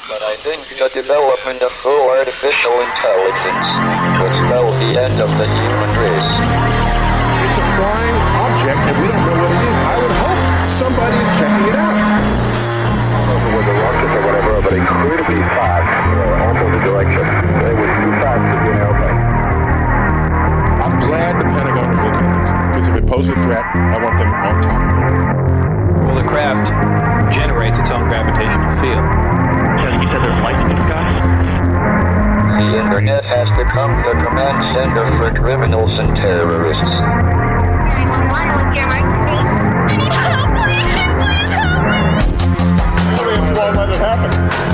But I think the development of full artificial intelligence will spell the end of the human race. It's a flying object, and we don't know what it is. I would hope somebody is checking it out. I don't know whether rockets or whatever, but it could be fast, almost the direction. It was too fast to be an airplane. I'm glad the Pentagon is looking at this, because if it poses a threat, I want them on top. Well, the craft generates its own gravitational field. You said there's lights in the sky? The internet has become the command center for criminals and terrorists. 911, what's your emergency? I need help, please help! Aliens won't let it happen.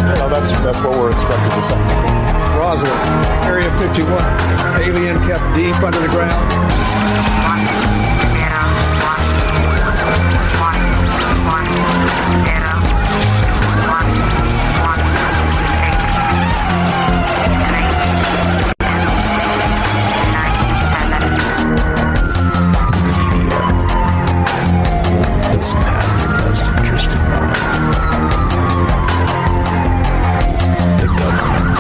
You know, that's what we're instructed to say. Roswell, Area 51. Alien kept deep under the ground. Doesn't have your best interest in mind. The government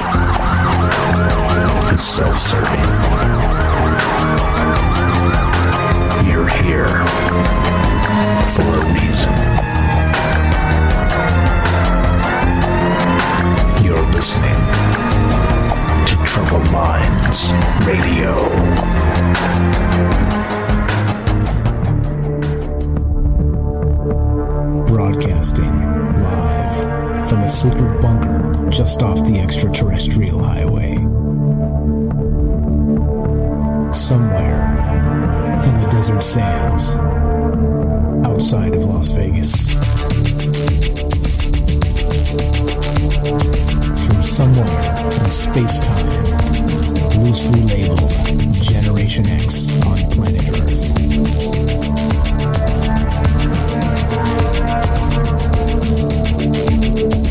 is self-serving. You're here for a reason. You're listening to Troubled Minds Radio. Broadcasting live from a sleeper bunker just off the extraterrestrial highway. Somewhere in the desert sands outside of Las Vegas. From somewhere in space-time, loosely labeled Generation X on planet Earth.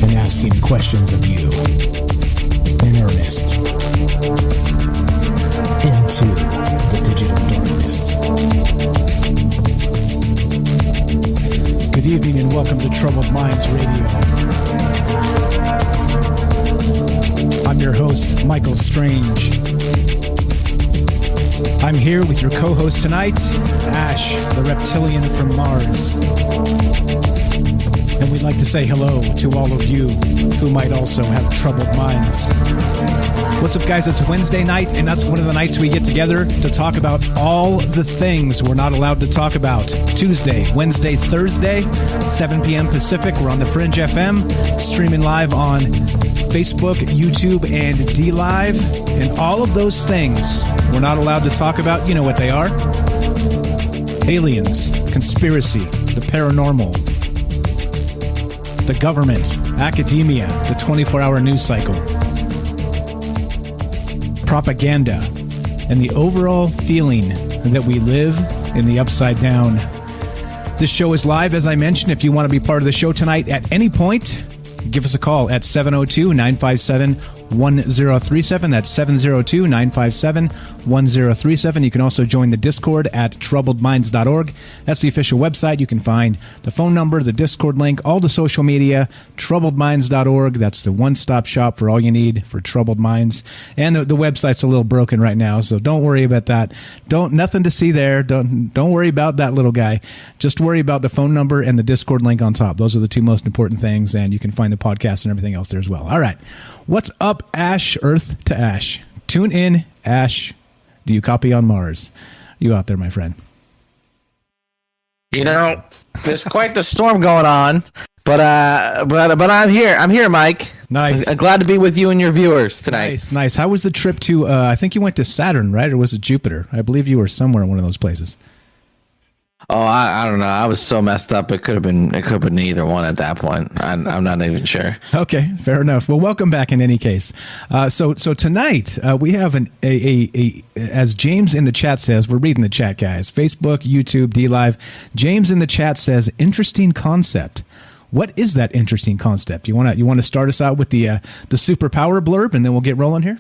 And asking questions of you in earnest into the digital darkness. Good evening and welcome to Troubled Minds Radio. I'm your host, Michael Strange. I'm here with your co-host tonight, Ash, the reptilian from Mars. And we'd like to say hello to all of you who might also have troubled minds. What's up, guys? It's Wednesday night, and that's one of the nights we get together to talk about all the things we're not allowed to talk about. Tuesday, Wednesday, Thursday, 7 p.m. Pacific. We're on the Fringe FM, streaming live on Facebook, YouTube, and D-Live. And all of those things we're not allowed to talk about. You know what they are. Aliens, conspiracy, the paranormal, the government, academia, the 24-hour news cycle, propaganda, and the overall feeling that we live in the upside down. This show is live, as I mentioned. If you want to be part of the show tonight at any point, give us a call at 702-957-1037. That's 702-957-1037. You can also join the Discord at troubledminds.org. That's the official website. You can find the phone number, the Discord link, all the social media, troubledminds.org. That's the one-stop shop for all you need for Troubled Minds. And the website's a little broken right now, so don't worry about that. Nothing to see there. Don't worry about that little guy. Just worry about the phone number and the Discord link on top. Those are the two most important things, and you can find the podcast and everything else there as well. All right. What's up, Ash? Earth to Ash. Tune in, Ash. Do you copy on Mars? You out there, my friend? You know, there's quite the storm going on, but I'm here. I'm here, Mike. Nice. I'm glad to be with you and your viewers tonight. Nice. How was the trip to? I think you went to Saturn, right, or was it Jupiter? I believe you were somewhere in one of those places. Oh, I don't know. I was so messed up. It could have been either one at that point. I'm not even sure. Okay, fair enough. Well, welcome back in any case. So tonight we have as James in the chat says, we're reading the chat, guys. Facebook, YouTube, D-Live. James in the chat says, interesting concept. What is that interesting concept? You want to start us out with the superpower blurb, and then we'll get rolling here?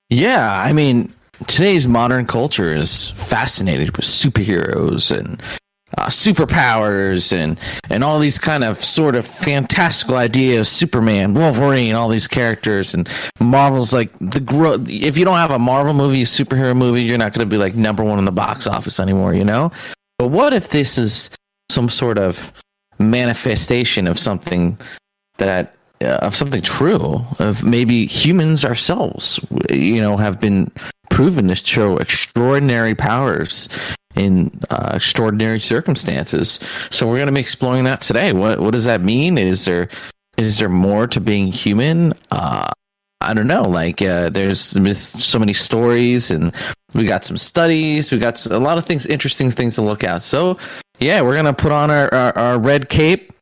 Yeah, I mean, today's modern culture is fascinated with superheroes and superpowers and all these kind of sort of fantastical ideas, Superman, Wolverine, all these characters, and Marvel's like if you don't have a Marvel movie, a superhero movie, you're not going to be like number one in the box office anymore, you know? But what if this is some sort of manifestation of something true, of maybe humans ourselves, you know, have been proven to show extraordinary powers in extraordinary circumstances. So we're going to be exploring that today. What does that mean? Is there more to being human? I don't know. Like there's so many stories, and we got some studies. We got a lot of things, interesting things to look at. So yeah, we're going to put on our red cape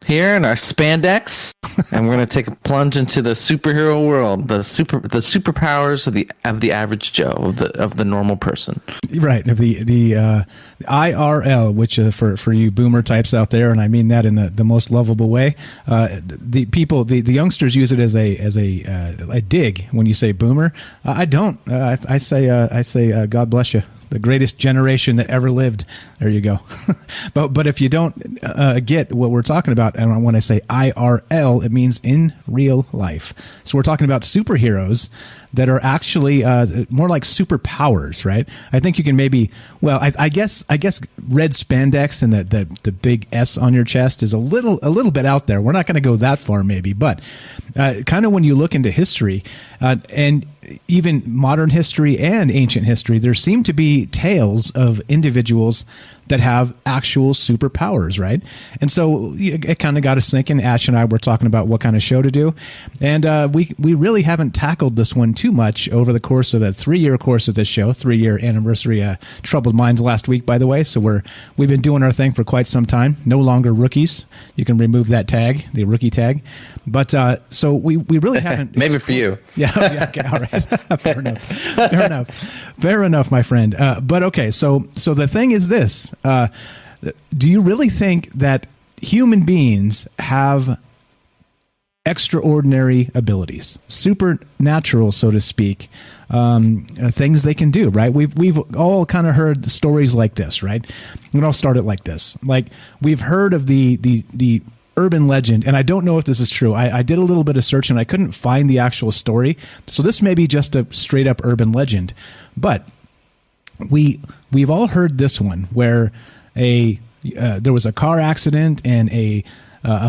here and our spandex, and we're going to take a plunge into the superhero world, the superpowers of the average Joe, of the normal person. Right, of the IRL, which for you boomer types out there, and I mean that in the most lovable way. The youngsters use it as a dig when you say boomer. I don't. I say God bless you. The greatest generation that ever lived. There you go. But if you don't get what we're talking about, and when I say IRL, it means in real life. So we're talking about superheroes that are actually more like superpowers, right? I think you can maybe, well, I guess red spandex and the big S on your chest is a little bit out there. We're not going to go that far, maybe, but kind of when you look into history and even modern history and ancient history, there seem to be tales of individuals that have actual superpowers, right? And so it kind of got us thinking. Ash and I were talking about what kind of show to do, and we really haven't tackled this one too much over the course of the 3-year course of this show. 3-year anniversary, Troubled Minds last week, by the way. So we've been doing our thing for quite some time. No longer rookies. You can remove that tag, the rookie tag. But so we really haven't. Maybe for you. Yeah. Okay. All right. Fair enough, my friend. But okay. So the thing is this. Do you really think that human beings have extraordinary abilities, supernatural, so to speak, things they can do, right? We've all kind of heard stories like this, right? And I'll start it like this. Like, we've heard of the urban legend, and I don't know if this is true. I did a little bit of search and I couldn't find the actual story. So this may be just a straight up urban legend, but we've all heard this one where there was a car accident and a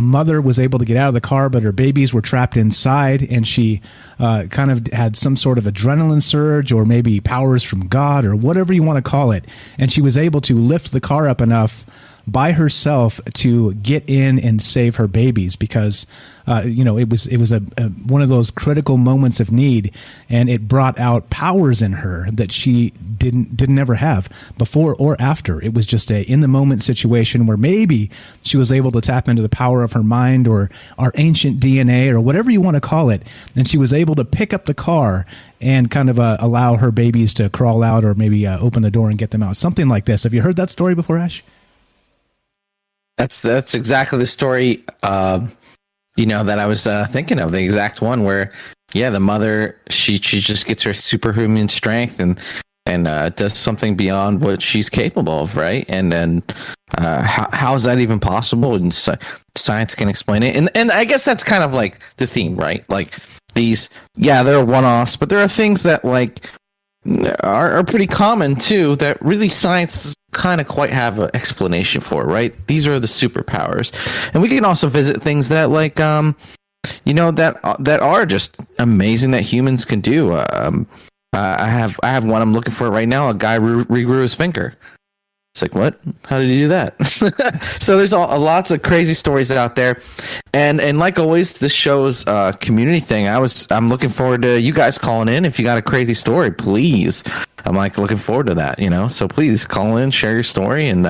mother was able to get out of the car, but her babies were trapped inside, and she kind of had some sort of adrenaline surge, or maybe powers from God, or whatever you want to call it, and she was able to lift the car up enough by herself to get in and save her babies, because it was a one of those critical moments of need, and it brought out powers in her that she didn't ever have before or after. It was just a in the moment situation where maybe she was able to tap into the power of her mind or our ancient DNA or whatever you want to call it, and she was able to pick up the car and kind of allow her babies to crawl out, or maybe open the door and get them out. Something like this. Have you heard that story before, Ash? That's exactly the story, that I was thinking of, the exact one where, yeah, the mother, she just gets her superhuman strength and does something beyond what she's capable of, right? And then how is that even possible? And science can explain it. And I guess that's kind of like the theme, right? Like these, yeah, they're one-offs, but there are things that like are pretty common too that really science kind of quite have an explanation for, right? These are the superpowers. And we can also visit things that like that are just amazing that humans can do. I have one I'm looking for right now. A guy regrew his finger. It's like, what? How did he do that? So there's lots of crazy stories out there, and like always, this show's community thing. I'm looking forward to you guys calling in. If you got a crazy story, please. I'm looking forward to that. So please call in, share your story, and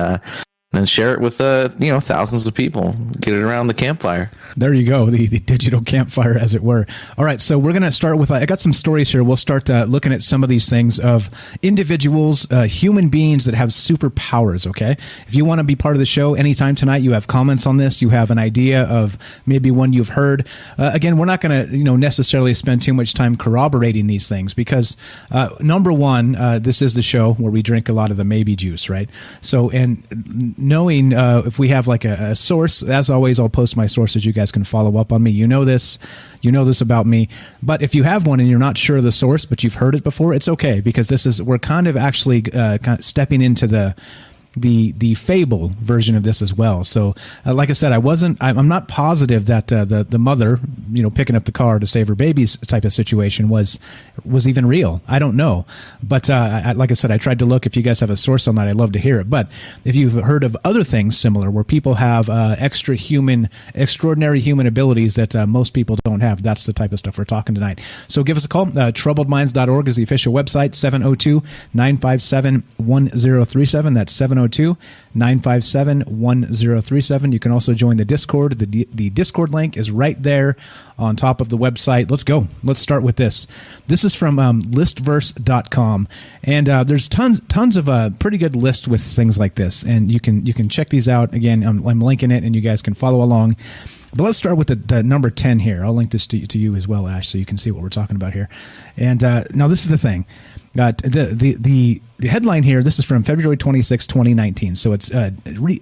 then share it with thousands of people. Get it around the campfire. There you go, the digital campfire, as it were. All right, so we're going to start with, I got some stories here. We'll start looking at some of these things of individuals, human beings that have superpowers, okay? If you want to be part of the show anytime tonight, you have comments on this, you have an idea of maybe one you've heard. Again, we're not going to necessarily spend too much time corroborating these things because, number one, this is the show where we drink a lot of the maybe juice, right? So, and knowing if we have like a source, as always, I'll post my sources. You guys can follow up on me. You know this about me. But if you have one and you're not sure of the source, but you've heard it before, it's okay, because we're kind of actually kind of stepping into the fable version of this as well. So like I said, I'm not positive that the mother, picking up the car to save her babies type of situation was even real. I don't know. But like I said, I tried to look. If you guys have a source on that, I'd love to hear it. But if you've heard of other things similar where people have extraordinary human abilities that most people don't have, that's the type of stuff we're talking tonight. So give us a call. Troubledminds.org is the official website. 702-957-1037. That's 702-957-1037. You can also join the Discord. The Discord link is right there on top of the website. Let's go. Let's start with this. This is from listverse.com, and there's tons of pretty good lists with things like this, and you can check these out. Again, I'm linking it, and you guys can follow along. But let's start with the number 10 here. I'll link this to you as well, Ash, so you can see what we're talking about here. And now this is the thing. The headline here, this is from February 26, 2019. So it's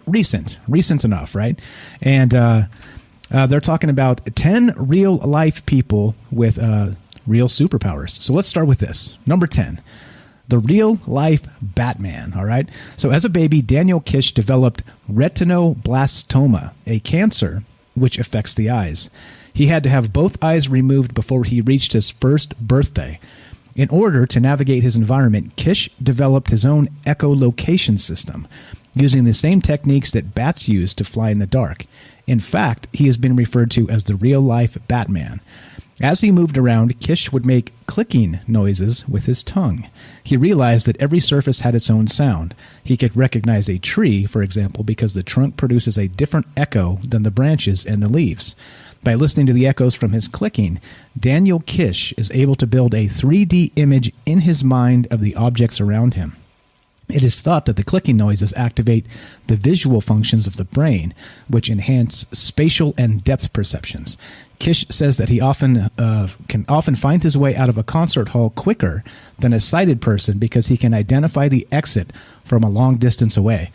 recent enough, right? And they're talking about 10 real life people with real superpowers. So let's start with this. Number 10, the real life Batman. All right. So as a baby, Daniel Kish developed retinoblastoma, a cancer which affects the eyes. He had to have both eyes removed before he reached his first birthday. In order to navigate his environment, Kish developed his own echolocation system, using the same techniques that bats use to fly in the dark. In fact, he has been referred to as the real-life Batman. As he moved around, Kish would make clicking noises with his tongue. He realized that every surface had its own sound. He could recognize a tree, for example, because the trunk produces a different echo than the branches and the leaves. By listening to the echoes from his clicking, Daniel Kish is able to build a 3D image in his mind of the objects around him. It is thought that the clicking noises activate the visual functions of the brain, which enhance spatial and depth perceptions. Kish says that he can often find his way out of a concert hall quicker than a sighted person because he can identify the exit from a long distance away.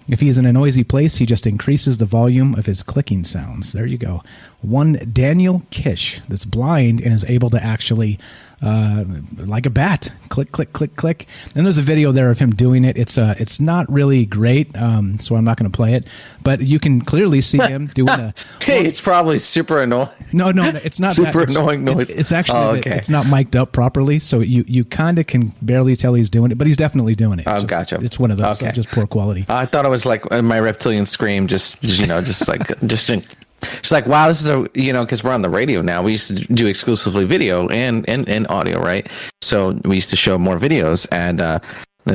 If he is in a noisy place, he just increases the volume of his clicking sounds. There you go. One Daniel Kish that's blind and is able to actually, like a bat, click, click, click, click. And there's a video there of him doing it. It's not really great, so I'm not going to play it. But you can clearly see him doing a... Hey, it's probably super annoying. No, it's not super that. annoying noise. It's actually it's not mic'd up properly, so you kind of can barely tell he's doing it, but he's definitely doing it. Gotcha. It's one of those, just poor quality. I thought it was like my reptilian scream, just like it's like, wow, this is because we're on the radio now. We used to do exclusively video and audio, right? So we used to show more videos, and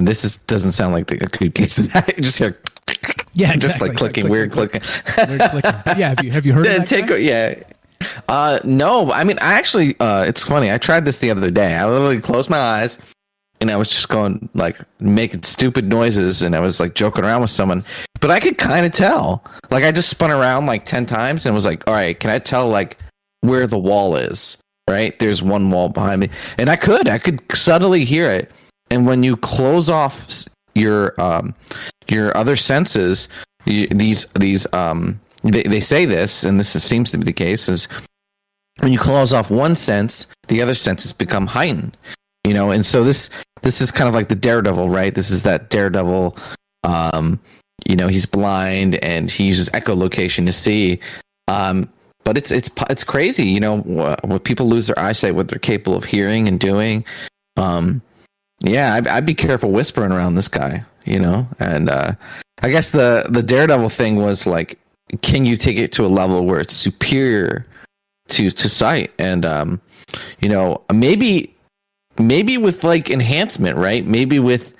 this doesn't sound like the good case of that. You just hear, yeah, exactly. Just like clicking, weird clicking. Weird clicking. But yeah, have you heard of that? Yeah. No, I mean, I actually, it's funny. I tried this the other day. I literally closed my eyes and I was just going like making stupid noises and I was like joking around with someone, but I could kind of tell. Like I just spun around like 10 times and was like, all right, can I tell like where the wall is? Right? There's one wall behind me. And I could subtly hear it. And when you close off your other senses, they say this, and this seems to be the case, is when you close off one sense, the other senses become heightened. And so this is kind of like the Daredevil, right? This is that Daredevil. He's blind and he uses echolocation to see. But it's crazy, when people lose their eyesight, what they're capable of hearing and doing. I'd be careful whispering around this guy, And I guess the Daredevil thing was like, can you take it to a level where it's superior to sight? And maybe with like enhancement, right? Maybe with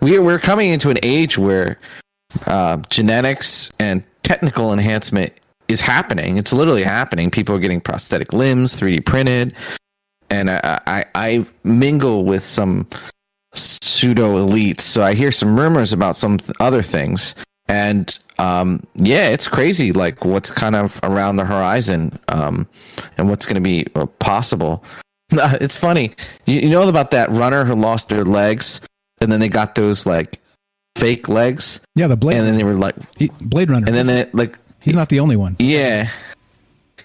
we're coming into an age where genetics and technical enhancement is happening. It's literally happening. People are getting prosthetic limbs 3D printed, and I mingle with some pseudo elites, so I hear some rumors about some other things. And it's crazy, like what's kind of around the horizon, and what's going to be possible. It's funny, you know about that runner who lost their legs, and then they got those like fake legs. Yeah, the Blade. And then they were like Blade Runner. And then they, like he's not the only one. Yeah,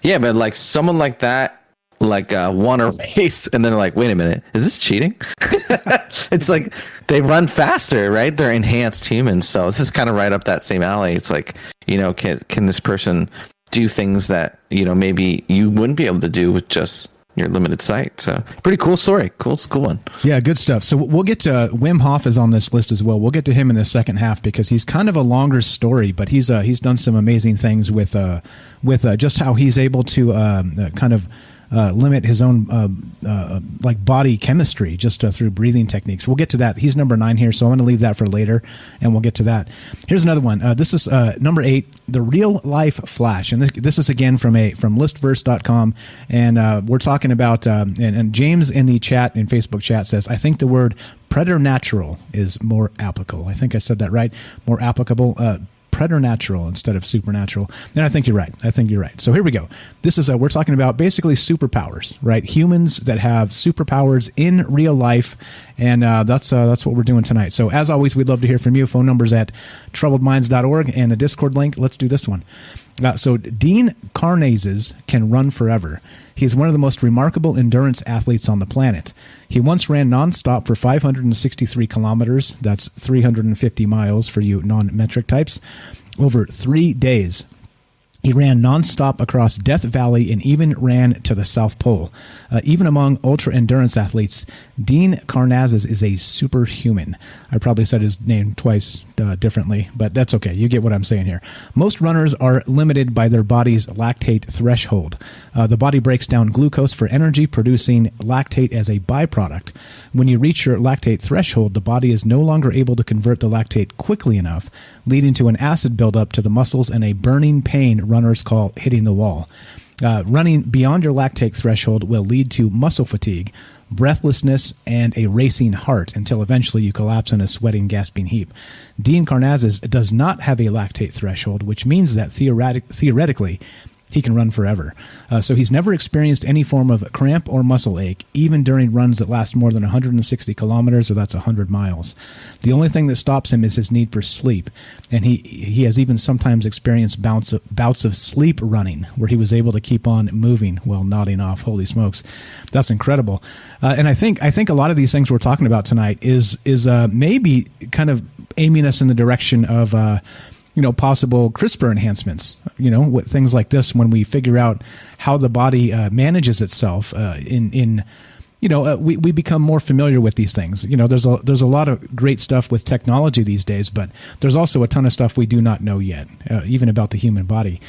but like someone like that. Like won a race, and then like, wait a minute, is this cheating? It's like they run faster, right? They're enhanced humans, so this is kind of right up that same alley. It's like, can this person do things that maybe you wouldn't be able to do with just your limited sight? So pretty cool story, cool one. Yeah, good stuff. So we'll get to Wim Hof is on this list as well. We'll get to him in the second half because he's kind of a longer story, but he's done some amazing things with just how he's able to kind of limit his own like body chemistry just through breathing techniques. We'll get to that. He's number 9 here, so I'm going to leave that for later, and we'll get to that. Here's another one. This is number 8, the Real Life Flash, and this is again from listverse.com, and we're talking about and James in the chat in Facebook chat says, I think the word preternatural is more applicable. I think I said that right. More applicable. Preternatural instead of supernatural. And I think you're right. So here we go. This is we're talking about basically superpowers, right? Humans that have superpowers in real life, and that's what we're doing tonight. So as always, we'd love to hear from you. Phone numbers at troubledminds.org and the Discord link. Let's do this one. So Dean Karnazes can run forever. He's one of the most remarkable endurance athletes on the planet. He once ran nonstop for 563 kilometers. That's 350 miles for you non-metric types. Over 3 days. He ran nonstop across Death Valley and even ran to the South Pole. Even among ultra-endurance athletes, Dean Karnazes is a superhuman. I probably said his name twice differently, but that's okay. You get what I'm saying here. Most runners are limited by their body's lactate threshold. The body breaks down glucose for energy, producing lactate as a byproduct. When you reach your lactate threshold, the body is no longer able to convert the lactate quickly enough, leading to an acid buildup to the muscles and a burning pain runners call hitting the wall. Running beyond your lactate threshold will lead to muscle fatigue, breathlessness, and a racing heart until eventually you collapse in a sweating, gasping heap. Dean Karnazes does not have a lactate threshold, which means that theoretically he can run forever. So he's never experienced any form of cramp or muscle ache, even during runs that last more than 160 kilometers, or that's 100 miles. The only thing that stops him is his need for sleep. And he has even sometimes experienced bouts of sleep running, where he was able to keep on moving while nodding off. Holy smokes. That's incredible. And I think a lot of these things we're talking about tonight is maybe kind of aiming us in the direction of possible CRISPR enhancements, with things like this, when we figure out how the body manages itself we become more familiar with these things. There's a lot of great stuff with technology these days, but there's also a ton of stuff we do not know yet, even about the human body.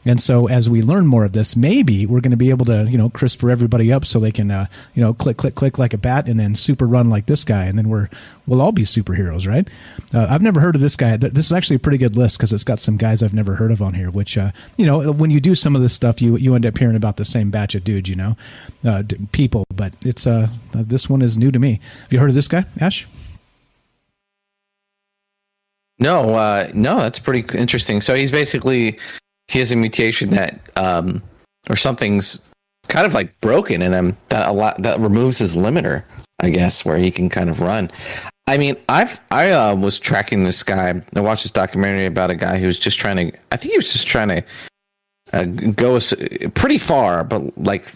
And so as we learn more of this, maybe we're going to be able to, CRISPR everybody up so they can, click, click, click like a bat and then super run like this guy. And then we'll all be superheroes, right? I've never heard of this guy. This is actually a pretty good list because it's got some guys I've never heard of on here, which, when you do some of this stuff, you end up hearing about the same batch of dudes, people. But it's this one is new to me. Have you heard of this guy, Ash? No, that's pretty interesting. So he has a mutation that, or something's kind of like broken in him that removes his limiter, I guess, where he can kind of run. I mean, I was tracking this guy. I watched this documentary about a guy who was just trying to go pretty far, but like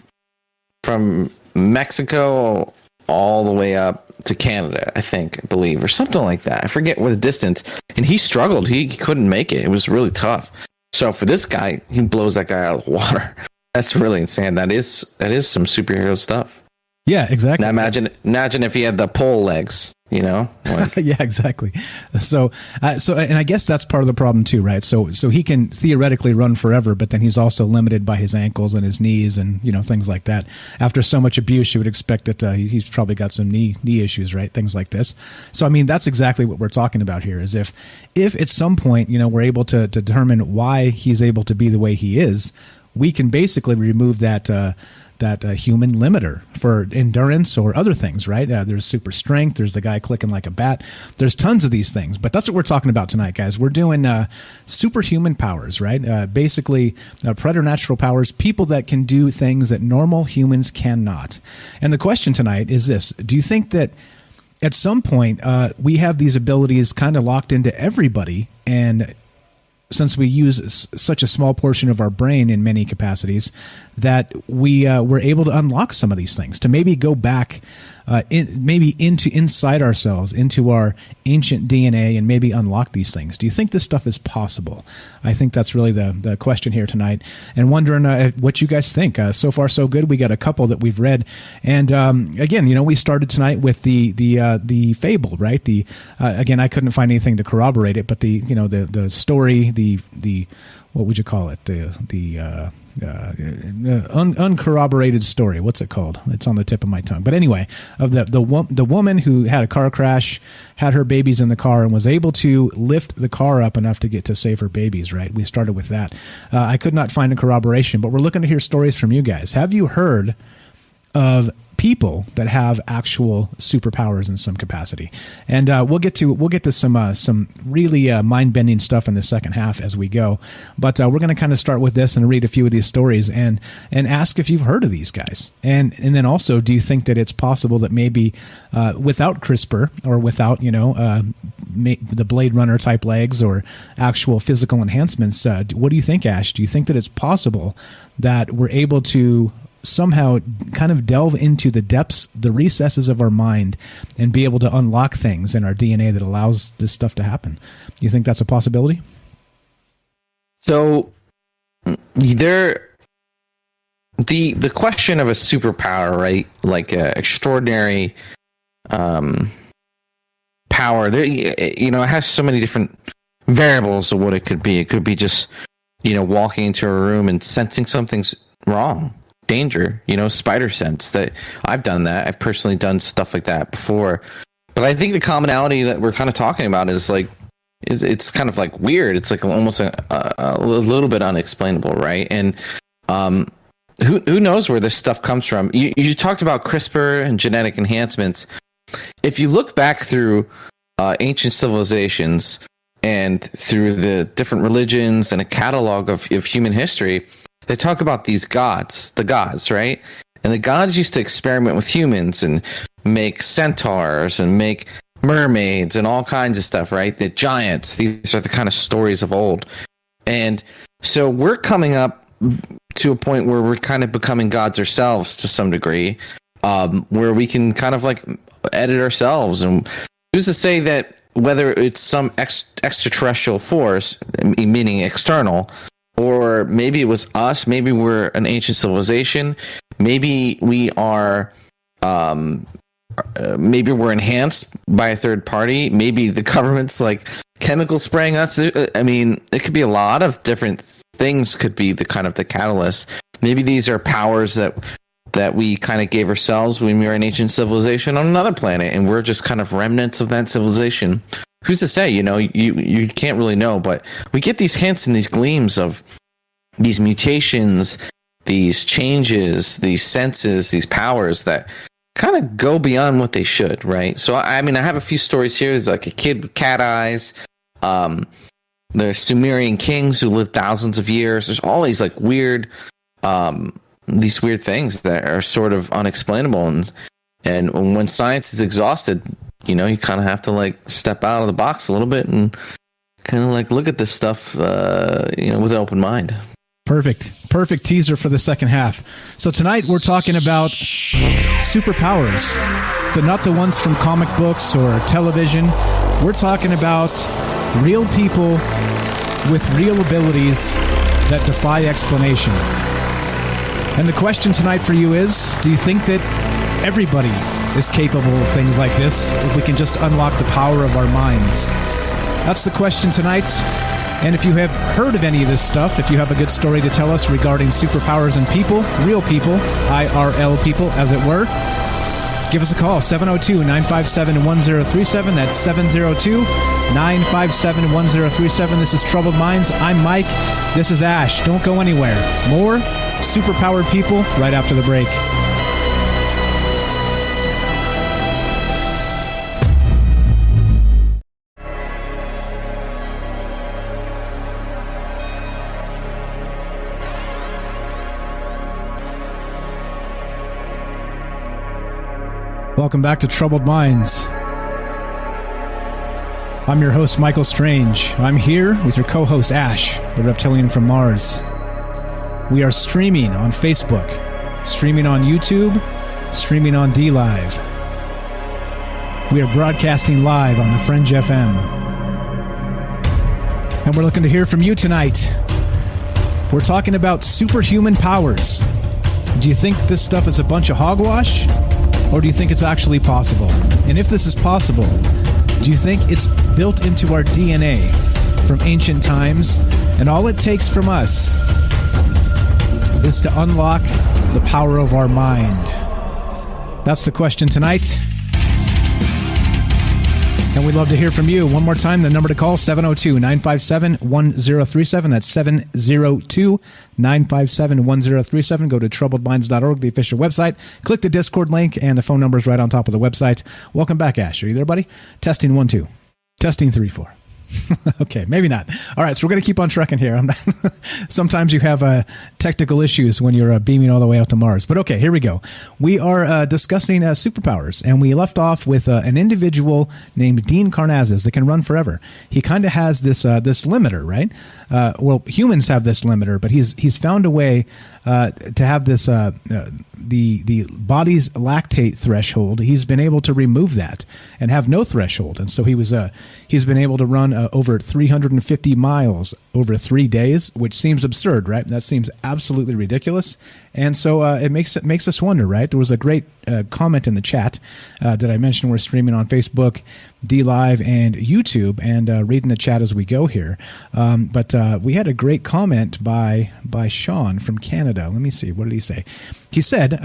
from Mexico all the way up to Canada, I believe, or something like that. I forget what the distance. And he struggled. He couldn't make it. It was really tough. So for this guy, he blows that guy out of the water. That's really insane. That is some superhero stuff. Yeah, exactly. Now imagine if he had the pole legs, Yeah, exactly. So, and I guess that's part of the problem too, right? So he can theoretically run forever, but then he's also limited by his ankles and his knees and, things like that. After so much abuse, you would expect that he's probably got some knee issues, right? Things like this. So, I mean, that's exactly what we're talking about here is if at some point, we're able to determine why he's able to be the way he is, we can basically remove that human limiter for endurance or other things, right? There's super strength. There's the guy clicking like a bat. There's tons of these things, but that's what we're talking about tonight, guys. We're doing superhuman powers, right? Basically, preternatural powers, people that can do things that normal humans cannot. And the question tonight is this: do you think that at some point, we have these abilities kind of locked into everybody. And since we use such a small portion of our brain in many capacities, that we're able to unlock some of these things, to maybe go back maybe inside ourselves, into our ancient DNA, and maybe unlock these things. Do you think this stuff is possible? I think that's really the question here tonight, and wondering what you guys think. So far, so good. We got a couple that we've read, and again, we started tonight with the fable, right? Again, I couldn't find anything to corroborate it, but the story, the what would you call it? The uncorroborated story. What's it called? It's on the tip of my tongue. But anyway, of the woman who had a car crash, had her babies in the car, and was able to lift the car up enough to save her babies. Right? We started with that. I could not find a corroboration, but we're looking to hear stories from you guys. Have you heard of people that have actual superpowers in some capacity? And we'll get to some really mind-bending stuff in the second half as we go, but we're going to kind of start with this and read a few of these stories and ask if you've heard of these guys, and then also, do you think that it's possible that maybe without CRISPR, or without the Blade Runner type legs or actual physical enhancements, what do you think, Ash? Do you think that it's possible that we're able to somehow kind of delve into the depths, the recesses of our mind, and be able to unlock things in our DNA that allows this stuff to happen? You think that's a possibility? So the question of a superpower, right? Like extraordinary power, it has so many different variables of what it could be. It could be just, walking into a room and sensing something's wrong. Danger, spider sense. That I've done that. I've personally done stuff like that before. But I think the commonality that we're kind of talking about is it's kind of like weird. It's like almost a little bit unexplainable, right? And who knows where this stuff comes from? You talked about CRISPR and genetic enhancements. If you look back through ancient civilizations and through the different religions and a catalog of human history, they talk about the gods, right? And the gods used to experiment with humans and make centaurs and make mermaids and all kinds of stuff, right? The giants, these are the kind of stories of old. And so we're coming up to a point where we're kind of becoming gods ourselves to some degree, where we can kind of like edit ourselves. And who's to say that whether it's some extraterrestrial force, meaning external, or maybe it was us, maybe we're an ancient civilization, maybe we are, maybe we're enhanced by a third party, maybe the government's like chemical spraying us. I mean, it could be a lot of different things, could be the kind of the catalyst. Maybe these are powers that we kind of gave ourselves when we were an ancient civilization on another planet, and we're just kind of remnants of that civilization. Who's to say? You can't really know, but we get these hints and these gleams of these mutations, these changes, these senses, these powers that kind of go beyond what they should, right? So, I mean, I have a few stories here. There's like a kid with cat eyes. There's Sumerian Kings who lived thousands of years. There's all these like weird, these weird things that are sort of unexplainable. And when science is exhausted, you kind of have to like step out of the box a little bit and kind of like look at this stuff, with an open mind. Perfect teaser for the second half. So tonight we're talking about superpowers, but not the ones from comic books or television. We're talking about real people with real abilities that defy explanation. And the question tonight for you is, do you think that everybody is capable of things like this if we can just unlock the power of our minds? That's the question tonight. And if you have heard of any of this stuff, if you have a good story to tell us regarding superpowers and people, real people, IRL people, as it were, give us a call, 702-957-1037. That's 702-957-1037. This is Troubled Minds. I'm Mike. This is Ash. Don't go anywhere. More superpowered people right after the break. Welcome back to Troubled Minds. I'm your host, Michael Strange. I'm here with your co-host, Ash, the reptilian from Mars. We are streaming on Facebook, streaming on YouTube, streaming on DLive. We are broadcasting live on the Fringe FM. And we're looking to hear from you tonight. We're talking about superhuman powers. Do you think this stuff is a bunch of hogwash? Or do you think it's actually possible? And if this is possible, do you think it's built into our DNA from ancient times, and all it takes from us is to unlock the power of our mind? That's the question tonight. And we'd love to hear from you. One more time, the number to call, 702-957-1037. That's 702-957-1037. Go to troubledminds.org, the official website. Click the Discord link, and the phone number is right on top of the website. Welcome back, Ash. Are you there, buddy? Testing 1, 2. Testing 3, 4. Okay, maybe not. All right, so we're going to keep on trucking here. Sometimes you have technical issues when you're beaming all the way out to Mars. But okay, here we go. We are discussing superpowers, and we left off with an individual named Dean Karnazes that can run forever. He kind of has this limiter, right? Well, humans have this limiter, but he's found a way to have this the body's lactate threshold. He's been able to remove that and have no threshold, and so he's been able to run over 350 miles over 3 days, which seems absurd, right? That seems absolutely ridiculous, and so it makes us wonder, right? There was a great comment in the chat that I mentioned. We're streaming on Facebook, DLive, and YouTube, and reading the chat as we go here. But we had a great comment by Sean from Canada. Let me see. What did he say? He said,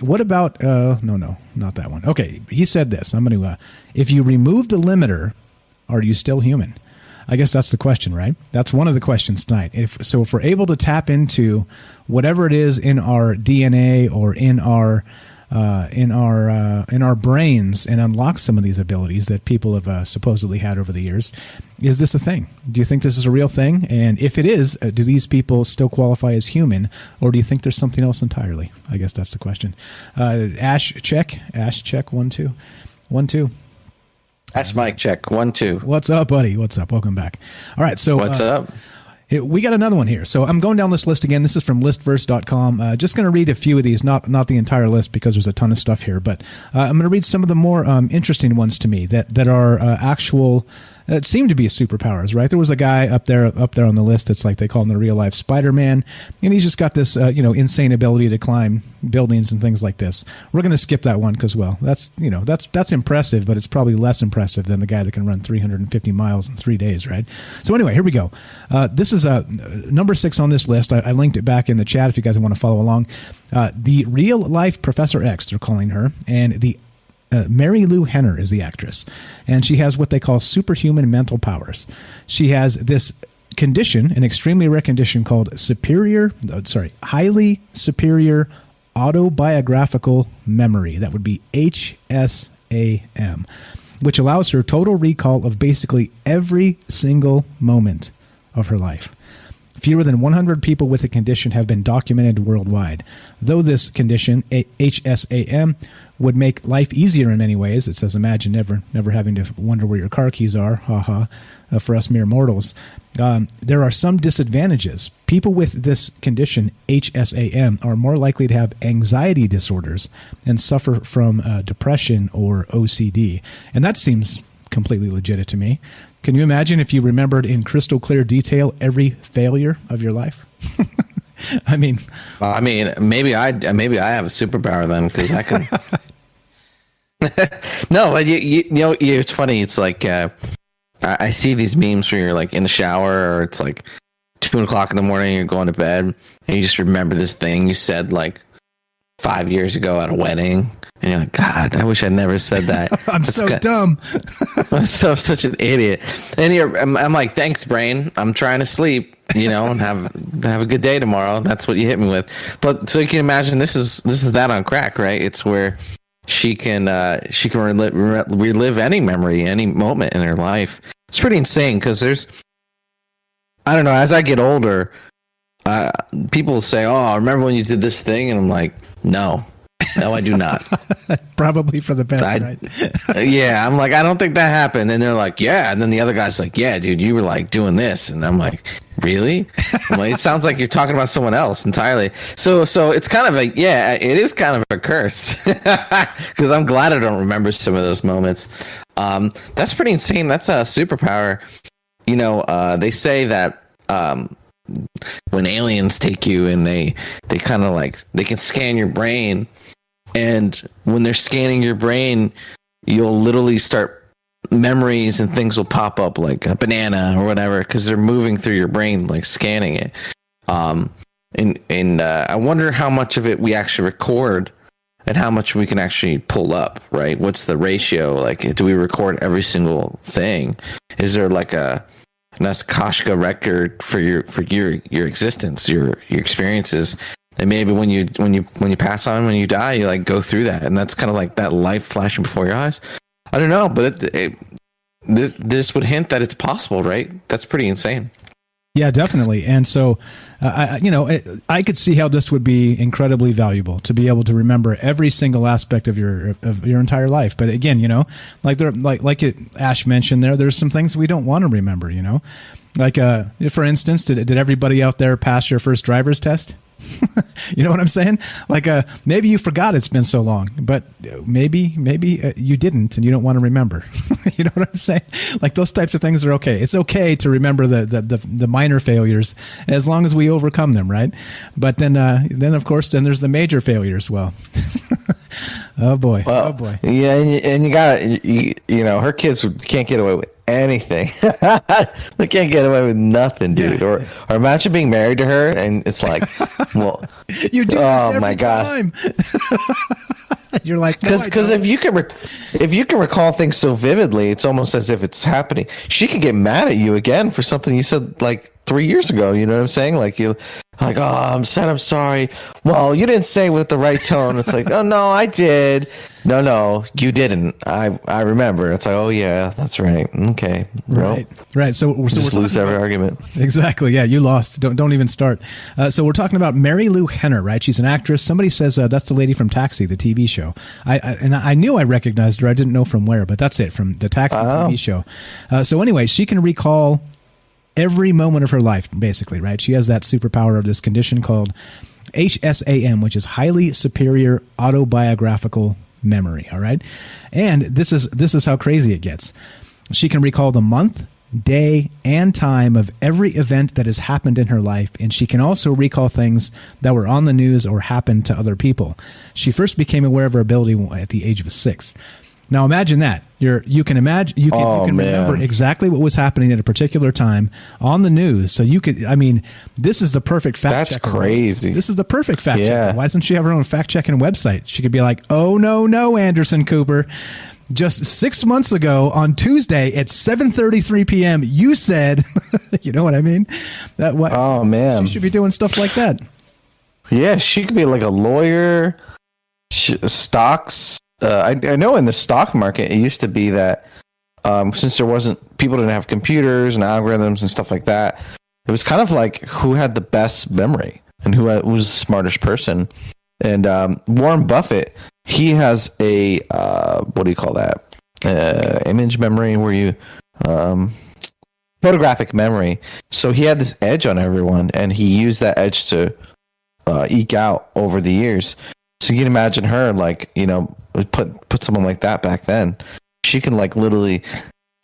what about, no, not that one. Okay. He said this, I'm going to, if you remove the limiter, are you still human? I guess that's the question, right? That's one of the questions tonight. If we're able to tap into whatever it is in our DNA or in our brains and unlock some of these abilities that people have supposedly had over the years, is this a thing? Do you think this is a real thing? And if it is, do these people still qualify as human, or do you think there's something else entirely? I guess that's the question. Ash, check. 1, 2. 1, 2. Ash, Mike, check. 1, 2. What's up, buddy? What's up? Welcome back. All right. So what's up? We got another one here. So I'm going down this list again. This is from listverse.com. Just going to read a few of these, not the entire list because there's a ton of stuff here, but I'm going to read some of the more interesting ones to me that are actual. It seemed to be superpowers, right? There was a guy up there on the list that's like they call him the real life Spider-Man, and he's just got this insane ability to climb buildings and things like this. We're going to skip that one because, well, that's impressive, but it's probably less impressive than the guy that can run 350 miles in 3 days, right? So anyway, here we go. This is number 6 on this list. I linked it back in the chat if you guys want to follow along. The real life Professor X, they're calling her, and the Mary Lou Henner is the actress, and she has what they call superhuman mental powers. She has this condition, an extremely rare condition called highly superior autobiographical memory. That would be HSAM, which allows her total recall of basically every single moment of her life. Fewer than 100 people with the condition have been documented worldwide. Though this condition, HSAM, would make life easier in many ways. It says, imagine never having to wonder where your car keys are, for us mere mortals. There are some disadvantages. People with this condition, HSAM, are more likely to have anxiety disorders and suffer from depression or OCD. And that seems completely legit to me. Can you imagine if you remembered in crystal clear detail every failure of your life? I mean, maybe I have a superpower then, because I can. No, you know, it's funny. It's like I see these memes where you're like in the shower, or it's like 2 o'clock in the morning, you're going to bed, and you just remember this thing you said like 5 years ago at a wedding. And you're like, God, I wish I never said that. I'm dumb. I'm such an idiot. And I'm like, thanks, brain. I'm trying to sleep, and have a good day tomorrow. That's what you hit me with. But so you can imagine this is that on crack, right? It's where she can relive any memory, any moment in her life. It's pretty insane because I don't know. As I get older, people say, "Oh, I remember when you did this thing," and I'm like, no. No, I do not. Probably for the best, right? Yeah, I'm like, I don't think that happened. And they're like, yeah. And then the other guy's like, yeah, dude, you were like doing this. And I'm like, really? I'm like, it sounds like you're talking about someone else entirely. So it's kind of it is kind of a curse because I'm glad I don't remember some of those moments. That's pretty insane. That's a superpower. You know, they say that when aliens take you and they kind of like, they can scan your brain, and when they're scanning your brain, you'll literally start memories and things will pop up like a banana or whatever, because they're moving through your brain, like scanning it. And I wonder how much of it we actually record and how much we can actually pull up, right? What's the ratio? Like, do we record every single thing? Is there like an Akashic record for your existence, your experiences? And maybe when you pass on, when you die, you like go through that, and that's kind of like that life flashing before your eyes. I don't know, but this would hint that it's possible, right? That's pretty insane. Yeah, definitely. And so, I could see how this would be incredibly valuable to be able to remember every single aspect of your entire life. But again, like Ash mentioned there's some things we don't want to remember. Like for instance, did everybody out there pass your first driver's test? You know what I'm saying? Like, maybe you forgot it's been so long, but maybe you didn't, and you don't want to remember. You know what I'm saying? Like, those types of things are okay. It's okay to remember the minor failures as long as we overcome them, right? But then of course, then there's the major failures. Well, oh boy. Yeah, and you got her kids can't get away with anything. They can't get away with nothing, dude. Yeah. Or imagine being married to her and it's like, well, you do this every time. You're like, because if you can recall things so vividly, it's almost as if it's happening. She could get mad at you again for something you said like 3 years ago. You know what I'm saying? Like, you like, oh, I'm sorry. Well, you didn't say it with the right tone. It's like, oh no, I did. No, you didn't. I remember. It's like, oh yeah, that's right. Okay, right. So we're lose every argument. Exactly. Yeah, you lost. Don't even start. So we're talking about Mary Lou Henner, right? She's an actress. Somebody says that's the lady from Taxi, the TV show. I knew I recognized her. I didn't know from where, but that's it, from the Taxi TV show. So anyway, she can recall every moment of her life, basically, right? She has that superpower of this condition called HSAM, which is highly superior autobiographical memory. All right. And this is how crazy it gets. She can recall the month, day, and time of every event that has happened in her life. And she can also recall things that were on the news or happened to other people. She first became aware of her ability at the age of 6. Now imagine that. You can remember exactly what was happening at a particular time on the news. So this is the perfect fact checker. That's crazy. This is the perfect fact checker. Why doesn't she have her own fact checking website? She could be like, oh no, Anderson Cooper. Just 6 months ago on Tuesday at 7:33 p.m. you said, you know what I mean? Oh man. She should be doing stuff like that. Yeah, she could be like a lawyer, stocks. I know in the stock market, it used to be that since people didn't have computers and algorithms and stuff like that, it was kind of like who had the best memory and who was the smartest person. And Warren Buffett, he has a what do you call that? Image memory, where you photographic memory. So he had this edge on everyone, and he used that edge to eke out over the years. So you can imagine her, like, put someone like that back then. She can like literally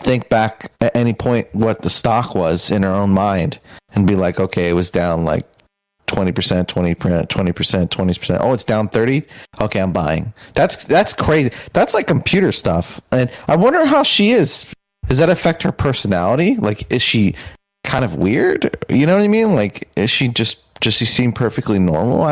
think back at any point what the stock was in her own mind and be like, okay, it was down like 20%, 20%, 20%. Oh, it's down 30. Okay, I'm buying. That's crazy. That's like computer stuff. And I wonder how she is. Does that affect her personality? Like, is she kind of weird? You know what I mean? Like, is she just she seem perfectly normal?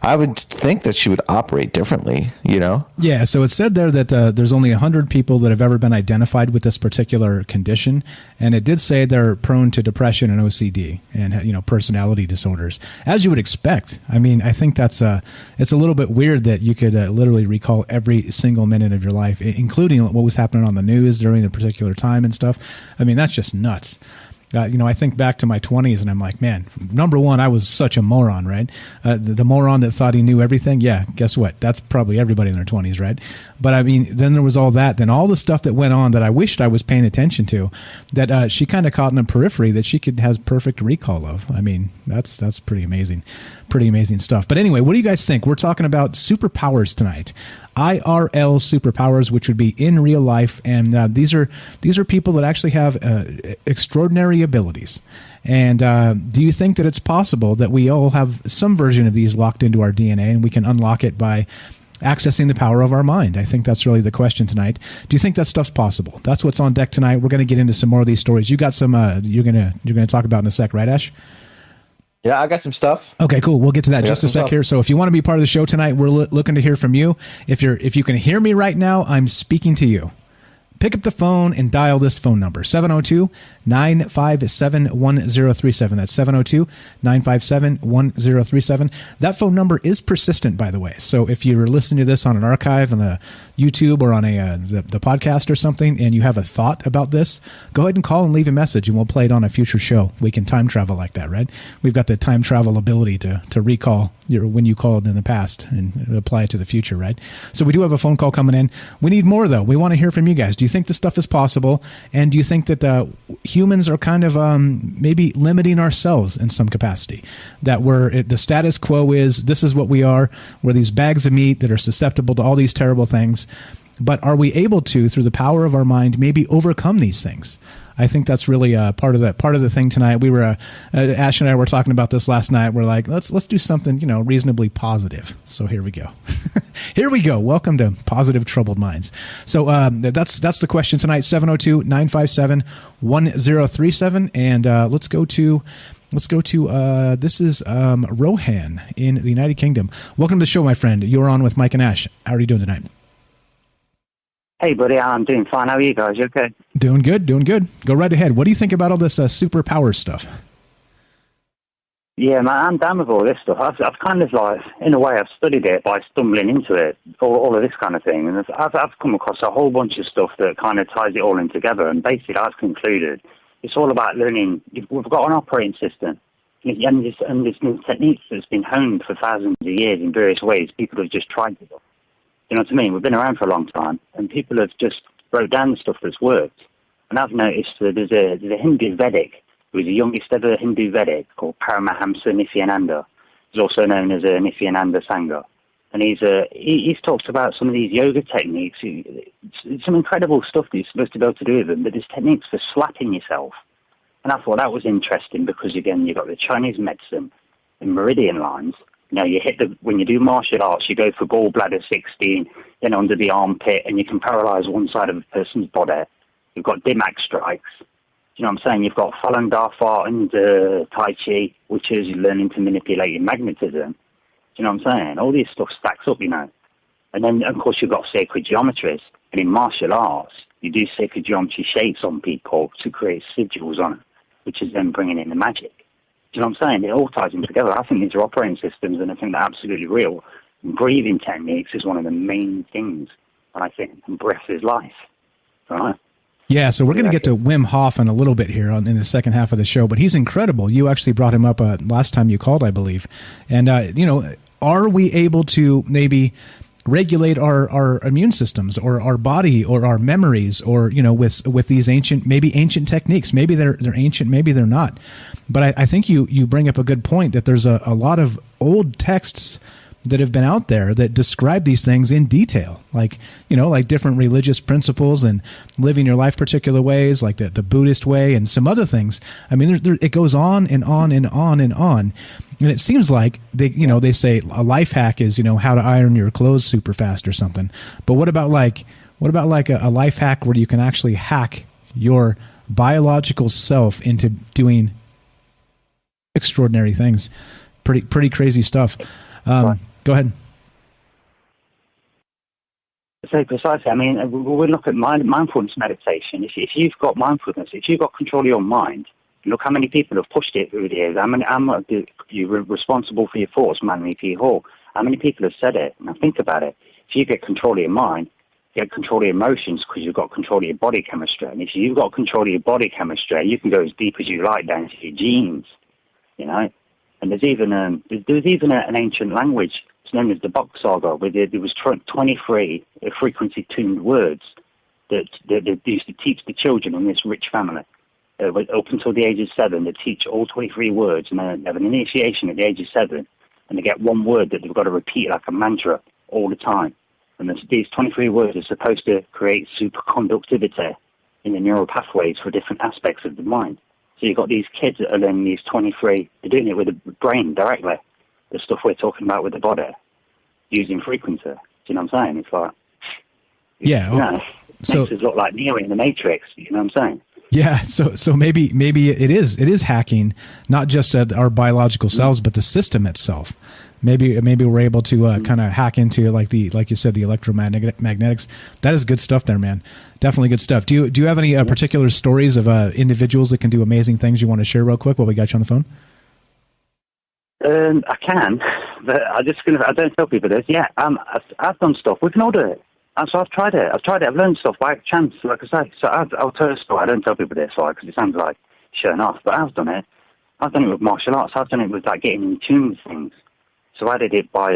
I would think that she would operate differently, Yeah, so it said there that there's only 100 people that have ever been identified with this particular condition, and it did say they're prone to depression and OCD and personality disorders, as you would expect. I mean, I think it's a little bit weird that you could literally recall every single minute of your life, including what was happening on the news during a particular time and stuff. I mean, that's just nuts. I think back to my 20s and I'm like, man, number one, I was such a moron, right? The moron that thought he knew everything. Yeah, guess what? That's probably everybody in their 20s, right? But I mean, then there was all that, then all the stuff that went on that I wished I was paying attention to, that she kind of caught in the periphery that she could have perfect recall of. I mean, that's pretty amazing stuff. But anyway, what do you guys think? We're talking about superpowers tonight. IRL superpowers, which would be in real life, and these are people that actually have extraordinary abilities. And do you think that it's possible that we all have some version of these locked into our DNA, and we can unlock it by accessing the power of our mind? I think that's really the question tonight. Do you think that stuff's possible? That's what's on deck tonight. We're going to get into some more of these stories. You got some you're going to talk about in a sec, right, Ash? Yeah, I got some stuff. Okay, cool. We'll get to that just a sec here. So if you want to be part of the show tonight, we're looking to hear from you. If you can hear me right now, I'm speaking to you. Pick up the phone and dial this phone number, 702-957-1037. That's 702-957-1037. That phone number is persistent, by the way. So if you're listening to this on an archive on a YouTube or on the podcast or something, and you have a thought about this, go ahead and call and leave a message, and we'll play it on a future show. We can time travel like that, right? We've got the time travel ability to recall when you called in the past and apply it to the future, right? So we do have a phone call coming in. We need more, though. We want to hear from you guys. Do you think this stuff is possible? And do you think that humans are kind of maybe limiting ourselves in some capacity? That the status quo is, this is what we are. We're these bags of meat that are susceptible to all these terrible things. But are we able to, through the power of our mind, maybe overcome these things? I think that's really part of the thing tonight. We were Ash and I were talking about this last night. We're like, let's do something reasonably positive. So here we go. Here we go. Welcome to Positive Troubled Minds. So that's the question tonight. 702-957-1037, and let's go to this is Rohan in the United Kingdom. Welcome to the show, my friend. You're on with Mike and Ash. How are you doing tonight? Hey, buddy, I'm doing fine. How are you guys? You okay? Doing good. Go right ahead. What do you think about all this superpower stuff? Yeah, man, I'm down with all this stuff. I've kind of in a way, I've studied it by stumbling into it, all of this kind of thing. And I've come across a whole bunch of stuff that kind of ties it all in together. And basically, I've concluded it's all about learning. We've got an operating system. And this new technique that's been honed for thousands of years in various ways. People have just tried it. You know what I mean? We've been around for a long time, and people have just wrote down the stuff that's worked. And I've noticed that there's a Hindu Vedic, who is the youngest ever Hindu Vedic, called Paramahamsa Nithyananda. He's also known as Nithyananda Sangha. And he's talked about some of these yoga techniques, some incredible stuff that you're supposed to be able to do with them, but there's techniques for slapping yourself. And I thought that was interesting because, again, you've got the Chinese medicine in meridian lines. You when you do martial arts, you go for gallbladder 16, then under the armpit, and you can paralyze one side of a person's body. You've got Dimak strikes. You know what I'm saying? You've got Falun Dafa and Tai Chi, which is learning to manipulate your magnetism. You know what I'm saying? All this stuff stacks up, And then, of course, you've got sacred geometries. And in martial arts, you do sacred geometry shapes on people to create sigils on it, which is then bringing in the magic. Do you know what I'm saying? It all ties in together. I think these are operating systems, and I think they're absolutely real. And breathing techniques is one of the main things, I think. And breath is life. All right? Yeah, so we're going to get to Wim Hof in a little bit here in the second half of the show, but he's incredible. You actually brought him up last time you called, I believe. And, are we able to maybe regulate our immune systems or our body or our memories or, with these ancient techniques? Maybe they're ancient, maybe they're not. But I think you bring up a good point that there's a lot of old texts that have been out there that describe these things in detail, like different religious principles and living your life particular ways, like the Buddhist way and some other things. I mean, it goes on and on and on and on. And it seems like they say a life hack is, how to iron your clothes super fast or something. But what about a life hack where you can actually hack your biological self into doing extraordinary things? Pretty crazy stuff. Go ahead. So precisely. I mean, we look at mindfulness meditation. If you've got mindfulness, if you've got control of your mind, look how many people have pushed it through the years. You're responsible for your thoughts, man, for your whole. How many people have said it? Now think about it. If you get control of your mind, get control of your emotions because you've got control of your body chemistry. And if you've got control of your body chemistry, you can go as deep as you like down to your genes, you know. And there's even an ancient language. It's known as the Bok Saga, where there was 23 frequency-tuned words that they used to teach the children in this rich family. Up until the age of 7, they teach all 23 words, and they have an initiation at the age of 7, and they get one word that they've got to repeat like a mantra all the time. And these 23 words are supposed to create superconductivity in the neural pathways for different aspects of the mind. So you've got these kids that are learning these 23, they're doing it with the brain directly, the stuff we're talking about with the body, using frequency. Do you know what I'm saying? It's like, it makes us look like Neo in the Matrix, you know what I'm saying? Yeah, so maybe it is hacking not just our biological cells, but the system itself. Maybe we're able to kind of hack into like you said, the electromagnetics. That is good stuff there, man. Definitely good stuff. Do you have any particular stories of individuals that can do amazing things you want to share real quick while we got you on the phone? I can, but I don't tell people this. Yeah, I've done stuff. We can all do it. So I've tried it. I've learned stuff by chance, like I say. So I'll tell you a story. I don't tell people this, because it sounds like showing off. But I've done it. I've done it with martial arts. I've done it with like getting in tune with things. So I did it by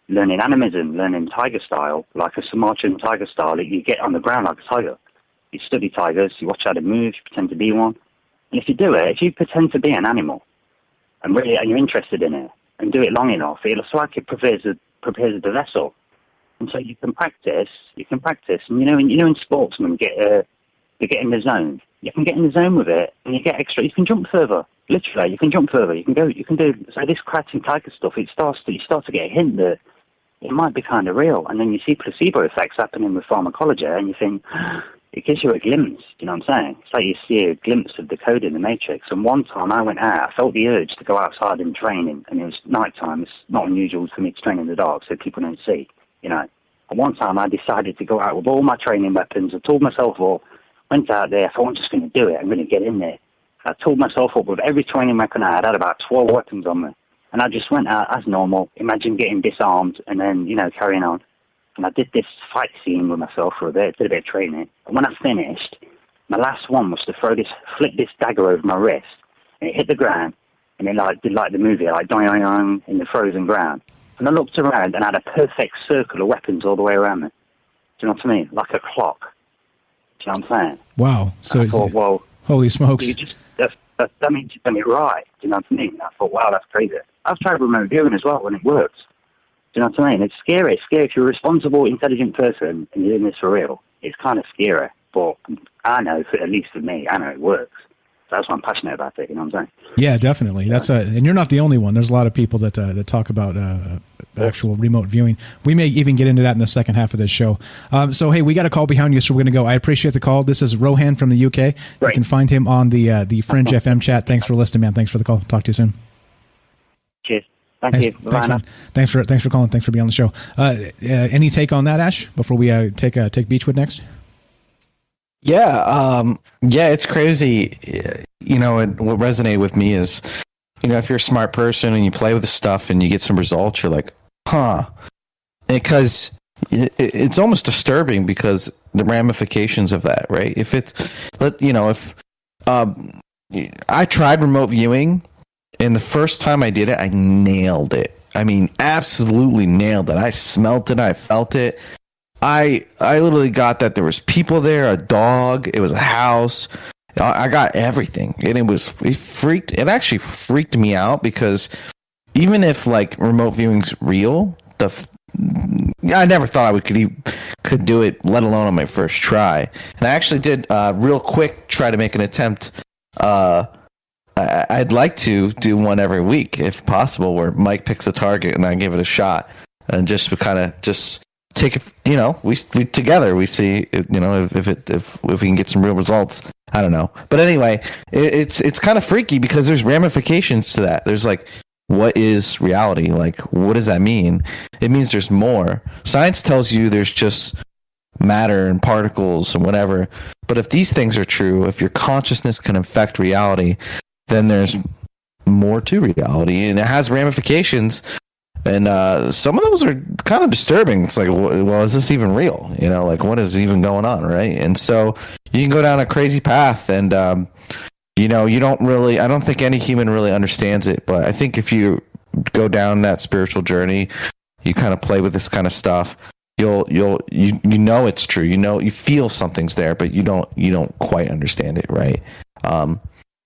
learning animism, learning tiger style, like a Sumerian tiger style. You get on the ground like a tiger. You study tigers. You watch how they move. You pretend to be one. And if you do it, if you pretend to be an animal, and you're interested in it, and do it long enough, it's like it prepares the vessel. And so you can practice, and in sportsmen they get in the zone. You can get in the zone with it, and you get extra. You can jump further. Literally, you can jump further. You can do. So this crouching tiger stuff. You start to get a hint that it might be kind of real, and then you see placebo effects happening with pharmacology, and you think it gives you a glimpse. You know what I'm saying? It's like you see a glimpse of the code in the Matrix. And one time I went out, I felt the urge to go outside and train, and it was night time. It's not unusual for me to train in the dark, so people don't see. You know. And one time I decided to go out with all my training weapons. I told myself up, went out there, I thought I'm just going to do it, I'm going to get in there. I told myself up with every training weapon I had about 12 weapons on me. And I just went out as normal, imagine getting disarmed and then, carrying on. And I did this fight scene with myself for a bit, did a bit of training. And when I finished, my last one was to flip this dagger over my wrist. And it hit the ground, and it did the movie, doing in the frozen ground. And I looked around and I had a perfect circle of weapons all the way around me. Do you know what I mean? Like a clock. Do you know what I'm saying? Wow. So I thought, well, holy smokes. That means you've done it right. Do you know what I mean? I thought, wow, that's crazy. I've tried remote viewing as well, and it works. Do you know what I mean? It's scary. It's scary if you're a responsible, intelligent person and you're doing this for real. It's kind of scary. But I know, at least for me, I know it works. So that's why I'm passionate about it. You know what I'm saying? Yeah, definitely. That's and you're not the only one. There's a lot of people that talk about actual remote viewing. We may even get into that in the second half of this show. So hey, we got a call behind you, so we're going to go. I appreciate the call. This is Rohan from the UK. Right. You can find him on the Fringe FM chat. Thanks for listening, man. Thanks for the call. Talk to you soon. Cheers. Thank you. Thanks, man. Thanks for calling. Thanks for being on the show. Any take on that, Ash? Before we take Beechwood next. Yeah, it's crazy. What resonated with me is, if you're a smart person and you play with the stuff and you get some results, you're like, huh? Because it's almost disturbing because the ramifications of that, right? If I tried remote viewing, and the first time I did it, I nailed it. I mean, absolutely nailed it. I smelt it. I felt it. I literally got that there was people there, a dog, it was a house. I got everything, and it actually freaked me out because even if remote viewing's real, I never thought I could do it, let alone on my first try. And I actually did real quick try to make an attempt. I'd like to do one every week if possible, where Mike picks a target and I give it a shot, and just take it, we together we see, if we can get some real results. I don't know, but anyway, it's kind of freaky because there's ramifications to that. There's what is reality? What does that mean? It means there's more. Science tells you there's just matter and particles and whatever. But if these things are true, if your consciousness can affect reality, then there's more to reality, and it has ramifications. And some of those are kind of disturbing. It's like, well, is this even real? You know, like what is even going on, right? And so you can go down a crazy path, and you know, you don't really. I don't think any human really understands it, but I think if you go down that spiritual journey, you kind of play with this kind of stuff. You know it's true. You know, you feel something's there, but you don't quite understand it, right?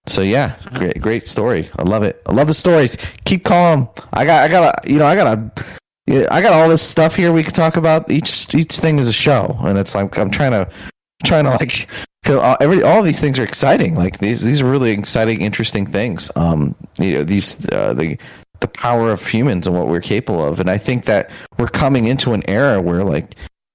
So yeah, great story. I love it. I love the stories. Keep calm. I got all this stuff here we can talk about. Each thing is a show, and it's like I'm trying to like all these things are exciting. Like these are really exciting, interesting things. You know, these the power of humans and what we're capable of, and I think that we're coming into an era where, like,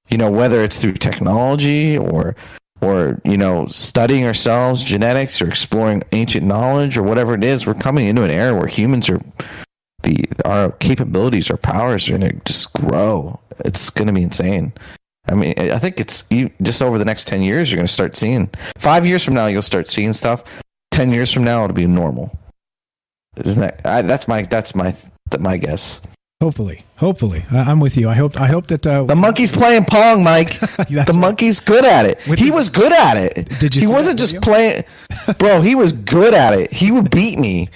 you know, whether it's through technology or you know, studying ourselves, genetics, or exploring ancient knowledge, or whatever it is, we're coming into an era where humans are our capabilities, our powers are going to just grow. It's going to be insane. I mean, I think it's just over the next 10 years, you're going to start seeing. 5 years from now, you'll start seeing stuff. 10 years from now, it'll be normal. Isn't that? That's my guess. Hopefully, I'm with you. I hope that the monkey's playing Pong, Mike. The monkey's good at it. He was good at it. Did you? He wasn't just playing, bro. He was good at it. He would beat me.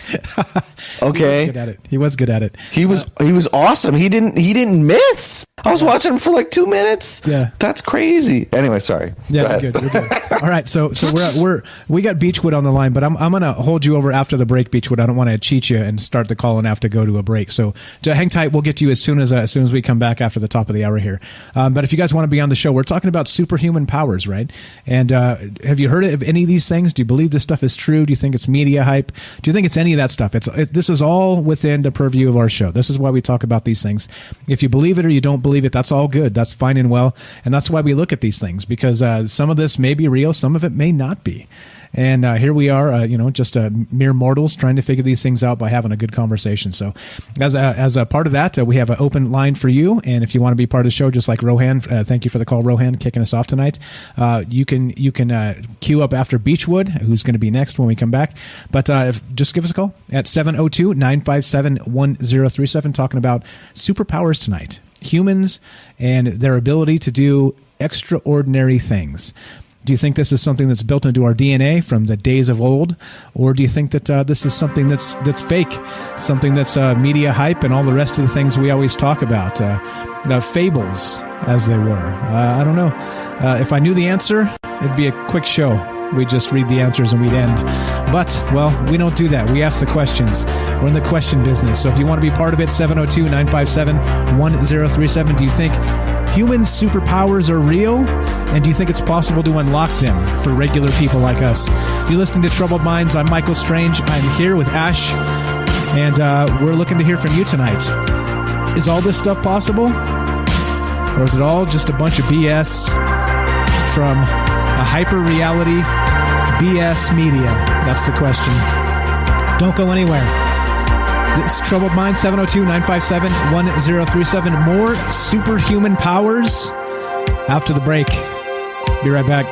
Okay, he was good at it. He was awesome. He didn't miss. I was watching him for like 2 minutes. Yeah, that's crazy. Anyway, sorry. Yeah, you're good. All right, so we got Beechwood on the line, but I'm gonna hold you over after the break, Beechwood. I don't want to cheat you and start the call and have to go to a break. So hang tight. We'll get to you as soon as we come back after the top of the hour here. But if you guys want to be on the show, we're talking about superhuman powers, right? And have you heard of any of these things? Do you believe this stuff is true? Do you think it's media hype? Do you think it's any of that stuff? This is all within the purview of our show. This is why we talk about these things. If you believe it or you don't believe it, that's all good. That's fine and well. And that's why we look at these things, because some of this may be real, some of it may not be. And here we are, just mere mortals trying to figure these things out by having a good conversation. So as a part of that, we have an open line for you. And if you want to be part of the show, just like Rohan, thank you for the call, Rohan, kicking us off tonight. You can queue up after Beechwood, who's going to be next when we come back. But just give us a call at 702-957-1037, talking about superpowers tonight. Humans and their ability to do extraordinary things. Do you think this is something that's built into our DNA from the days of old, or do you think that this is something that's fake, something that's media hype and all the rest of the things we always talk about, fables as they were? I don't know. If I knew the answer, it'd be a quick show. We'd just read the answers and we'd end. But, well, we don't do that. We ask the questions. We're in the question business. So if you want to be part of it, 702-957-1037. Do you think human superpowers are real? And do you think it's possible to unlock them for regular people like us? You're listening to Troubled Minds. I'm Michael Strange. I'm here with Ash. And we're looking to hear from you tonight. Is all this stuff possible? Or is it all just a bunch of BS from a hyper-reality BS media? That's the question. Don't go anywhere. This is Troubled Minds, 702-957-1037. More superhuman powers after the break. Be right back.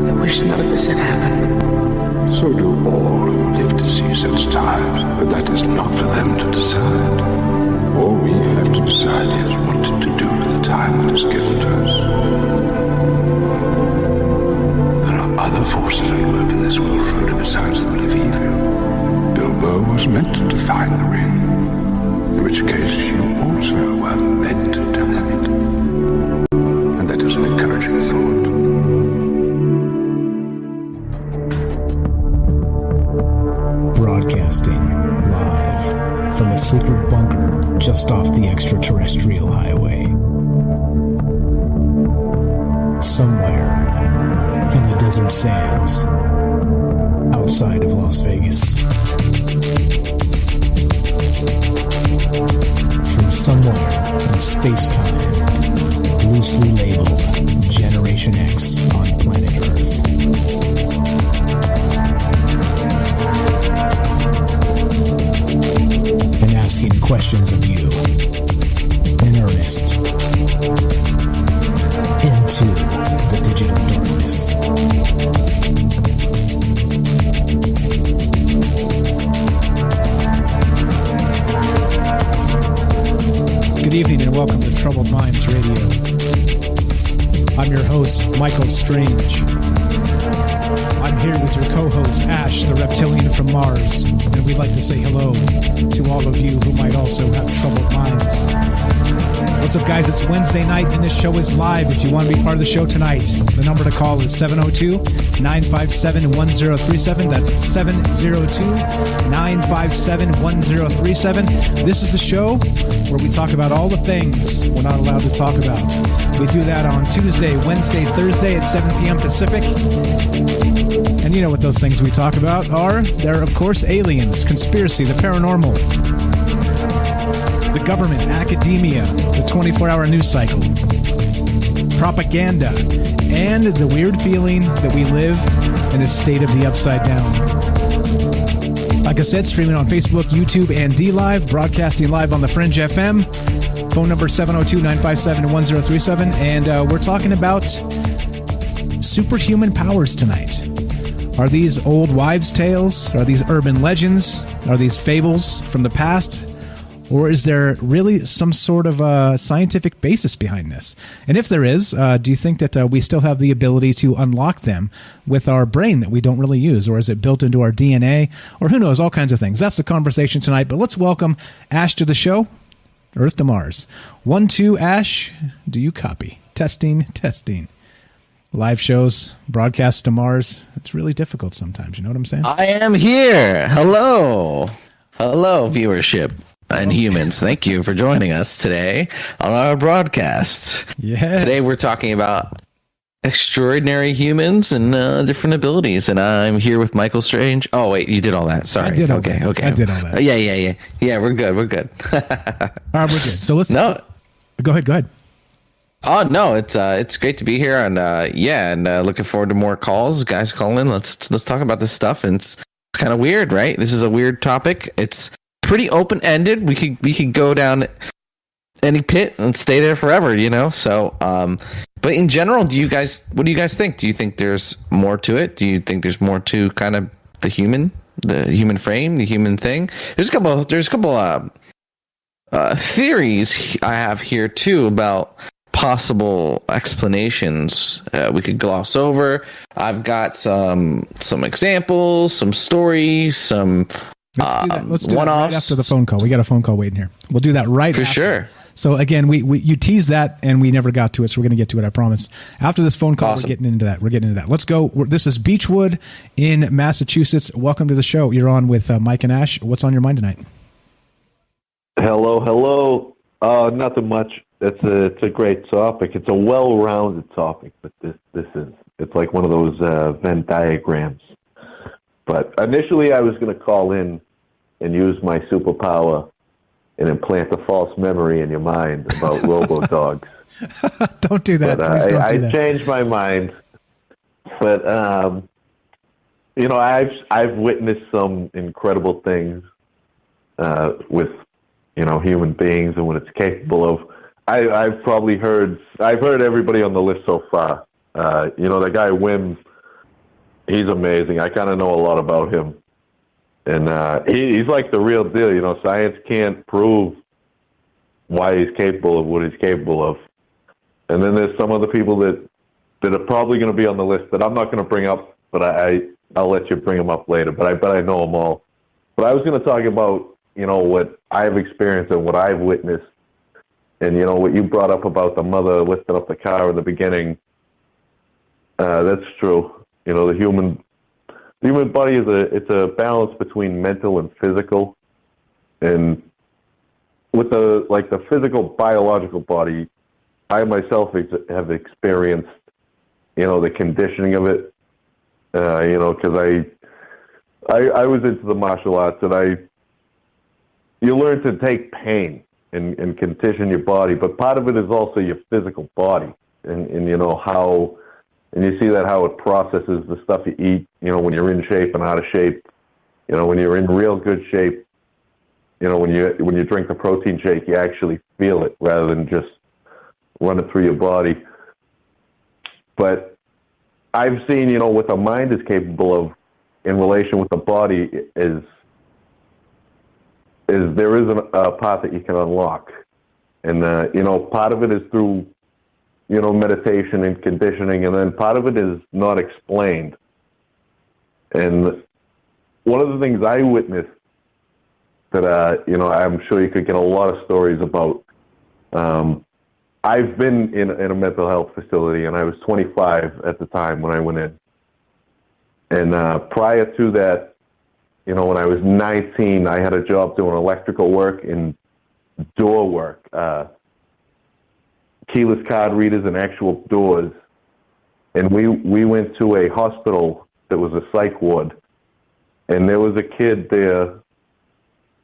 I wish none of this had happened. So do all who live to see such times, but that is not for them to decide. All we have to decide is what to do with the time that is given to us. There are other forces at work in this world, Frodo, besides the will of evil. Bilbo was meant to find the ring, in which case you also were meant to have it. And that is an encouraging thought. Broadcasting live from a secret bunker just off the extraterrestrial highway. Somewhere in the desert sands outside of Las Vegas. From somewhere in space-time, loosely labeled Generation X on planet Earth. asking questions of you in earnest into the digital darkness. Good evening and welcome to Troubled Minds Radio. I'm your host, Michael Strange. I'm here with your co-host, Ash, the reptilian from Mars, and we'd like to say hello to all of you who might also have troubled minds. What's up, guys? It's Wednesday night, and this show is live. If you want to be part of the show tonight, the number to call is 702-957-1037. That's 702-957-1037. This is the show where we talk about all the things we're not allowed to talk about. We do that on Tuesday, Wednesday, Thursday at 7 p.m. Pacific. And you know what those things we talk about are. They're, of course, aliens, conspiracy, the paranormal, the government, academia, the 24-hour news cycle, propaganda, and the weird feeling that we live in a state of the upside down. Like I said, streaming on Facebook, YouTube, and DLive, broadcasting live on the Fringe FM. Phone number 702-957-1037. And we're talking about superhuman powers tonight. Are these old wives' tales? Are these urban legends? Are these fables from the past? Or is there really some sort of scientific basis behind this? And if there is, do you think that we still have the ability to unlock them with our brain that we don't really use? Or is it built into our DNA? Or who knows, all kinds of things. That's the conversation tonight. But let's welcome Ash to the show. Earth to Mars. 1, 2, Ash, do you copy? Testing. Live shows, broadcasts to Mars. It's really difficult sometimes. You know what I'm saying? I am here. Hello, viewership and humans. Thank you for joining us today on our broadcast. Yes. Today we're talking about extraordinary humans and different abilities. And I'm here with Michael Strange. Oh, wait, you did all that. Sorry. I did all that. I did all that. Yeah, we're good. All right, we're good. So let's... No. Go ahead. Oh no, it's great to be here, and looking forward to more calls. Guys, call in. Let's talk about this stuff. And it's kind of weird, right? This is a weird topic. It's pretty open ended. We could go down any pit and stay there forever, you know. So, but in general, what do you guys think? Do you think there's more to it? Do you think there's more to kind of the human frame, the human thing? There's a couple theories I have here too about possible explanations we could gloss over. I've got some examples, some stories, some let's do that right after the phone call. We got a phone call waiting here. We'll do that right for after. Sure. So again, you teased that and we never got to it, so we're going to get to it, I promise. After this phone call, awesome. We're getting into that. Let's go. This is Beechwood in Massachusetts. Welcome to the show. You're on with Mike and Ash. What's on your mind tonight? Hello. Nothing much. It's a great topic. It's a well-rounded topic, but it's like one of those Venn diagrams. But initially, I was going to call in and use my superpower and implant a false memory in your mind about robo-dogs. Don't do that. But, Please don't do that. I changed my mind. But I've witnessed some incredible things with human beings and what it's capable of. I've heard everybody on the list so far. The guy Wim, he's amazing. I kind of know a lot about him, and he's like the real deal. Science can't prove why he's capable of what he's capable of. And then there's some other people that are probably going to be on the list that I'm not going to bring up, but I'll let you bring them up later. But I know them all. But I was going to talk about what I've experienced and what I've witnessed. And, what you brought up about the mother lifting up the car in the beginning, that's true. The human body it's a balance between mental and physical. And with the physical, biological body, I myself have experienced, the conditioning of it, because I was into the martial arts, and you learn to take pain and condition your body, but part of it is also your physical body, and how, and you see that how it processes the stuff you eat, when you're in shape and out of shape, when you're in real good shape, when you drink the protein shake, you actually feel it rather than just run it through your body. But I've seen, what the mind is capable of in relation with the body is there is a part that you can unlock. And, part of it is through, meditation and conditioning, and then part of it is not explained. And one of the things I witnessed that, I'm sure you could get a lot of stories about. I've been in a mental health facility, and I was 25 at the time when I went in. And prior to that, when I was 19, I had a job doing electrical work and door work, keyless card readers and actual doors. And we went to a hospital that was a psych ward, and there was a kid there,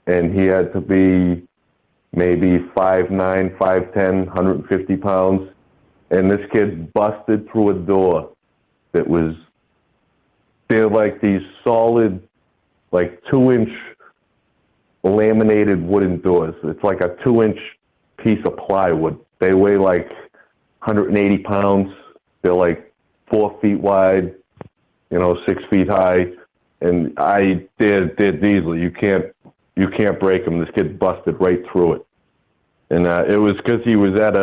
and he had to be maybe 5'9", 5'10", 150 pounds, and this kid busted through a door that was, they're like these solid, like 2-inch laminated wooden doors. It's like a 2-inch piece of plywood. They weigh like 180 pounds. They're like 4 feet wide, 6 feet high, and they're diesel. You can't break them. This kid busted right through it. And it was because he was at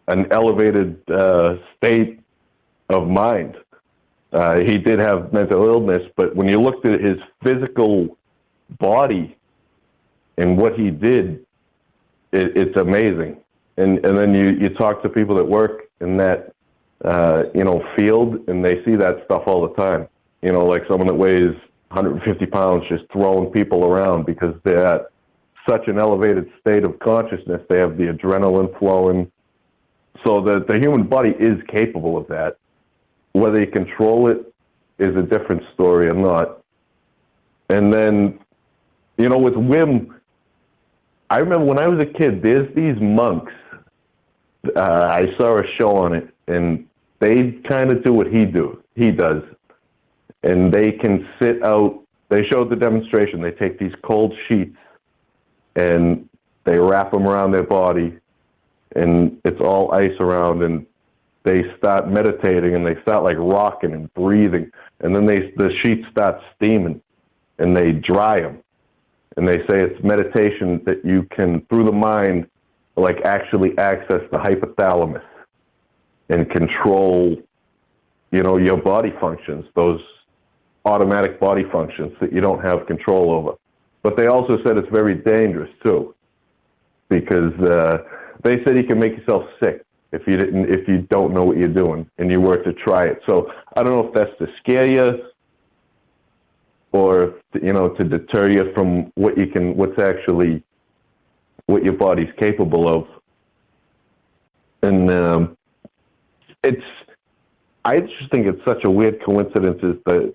an elevated state of mind. He did have mental illness, but when you looked at his physical body and what he did, it's amazing. And then you talk to people that work in that field, and they see that stuff all the time. Like someone that weighs 150 pounds just throwing people around because they're at such an elevated state of consciousness. They have the adrenaline flowing. So the human body is capable of that. Whether you control it is a different story or not. And then, with Wim, I remember when I was a kid, there's these monks. I saw a show on it, and they kind of do what he does. And they can sit out. They showed the demonstration. They take these cold sheets and they wrap them around their body, and it's all ice around, and they start meditating, and they start like rocking and breathing, and then the sheets start steaming, and they dry them, and they say it's meditation that you can, through the mind, like actually access the hypothalamus and control, your body functions, those automatic body functions that you don't have control over. But they also said it's very dangerous too, because they said you can make yourself sick if you don't know what you're doing and you were to try it. So I don't know if that's to scare you or to deter you from what your body's capable of. And I just think it's such a weird coincidence is that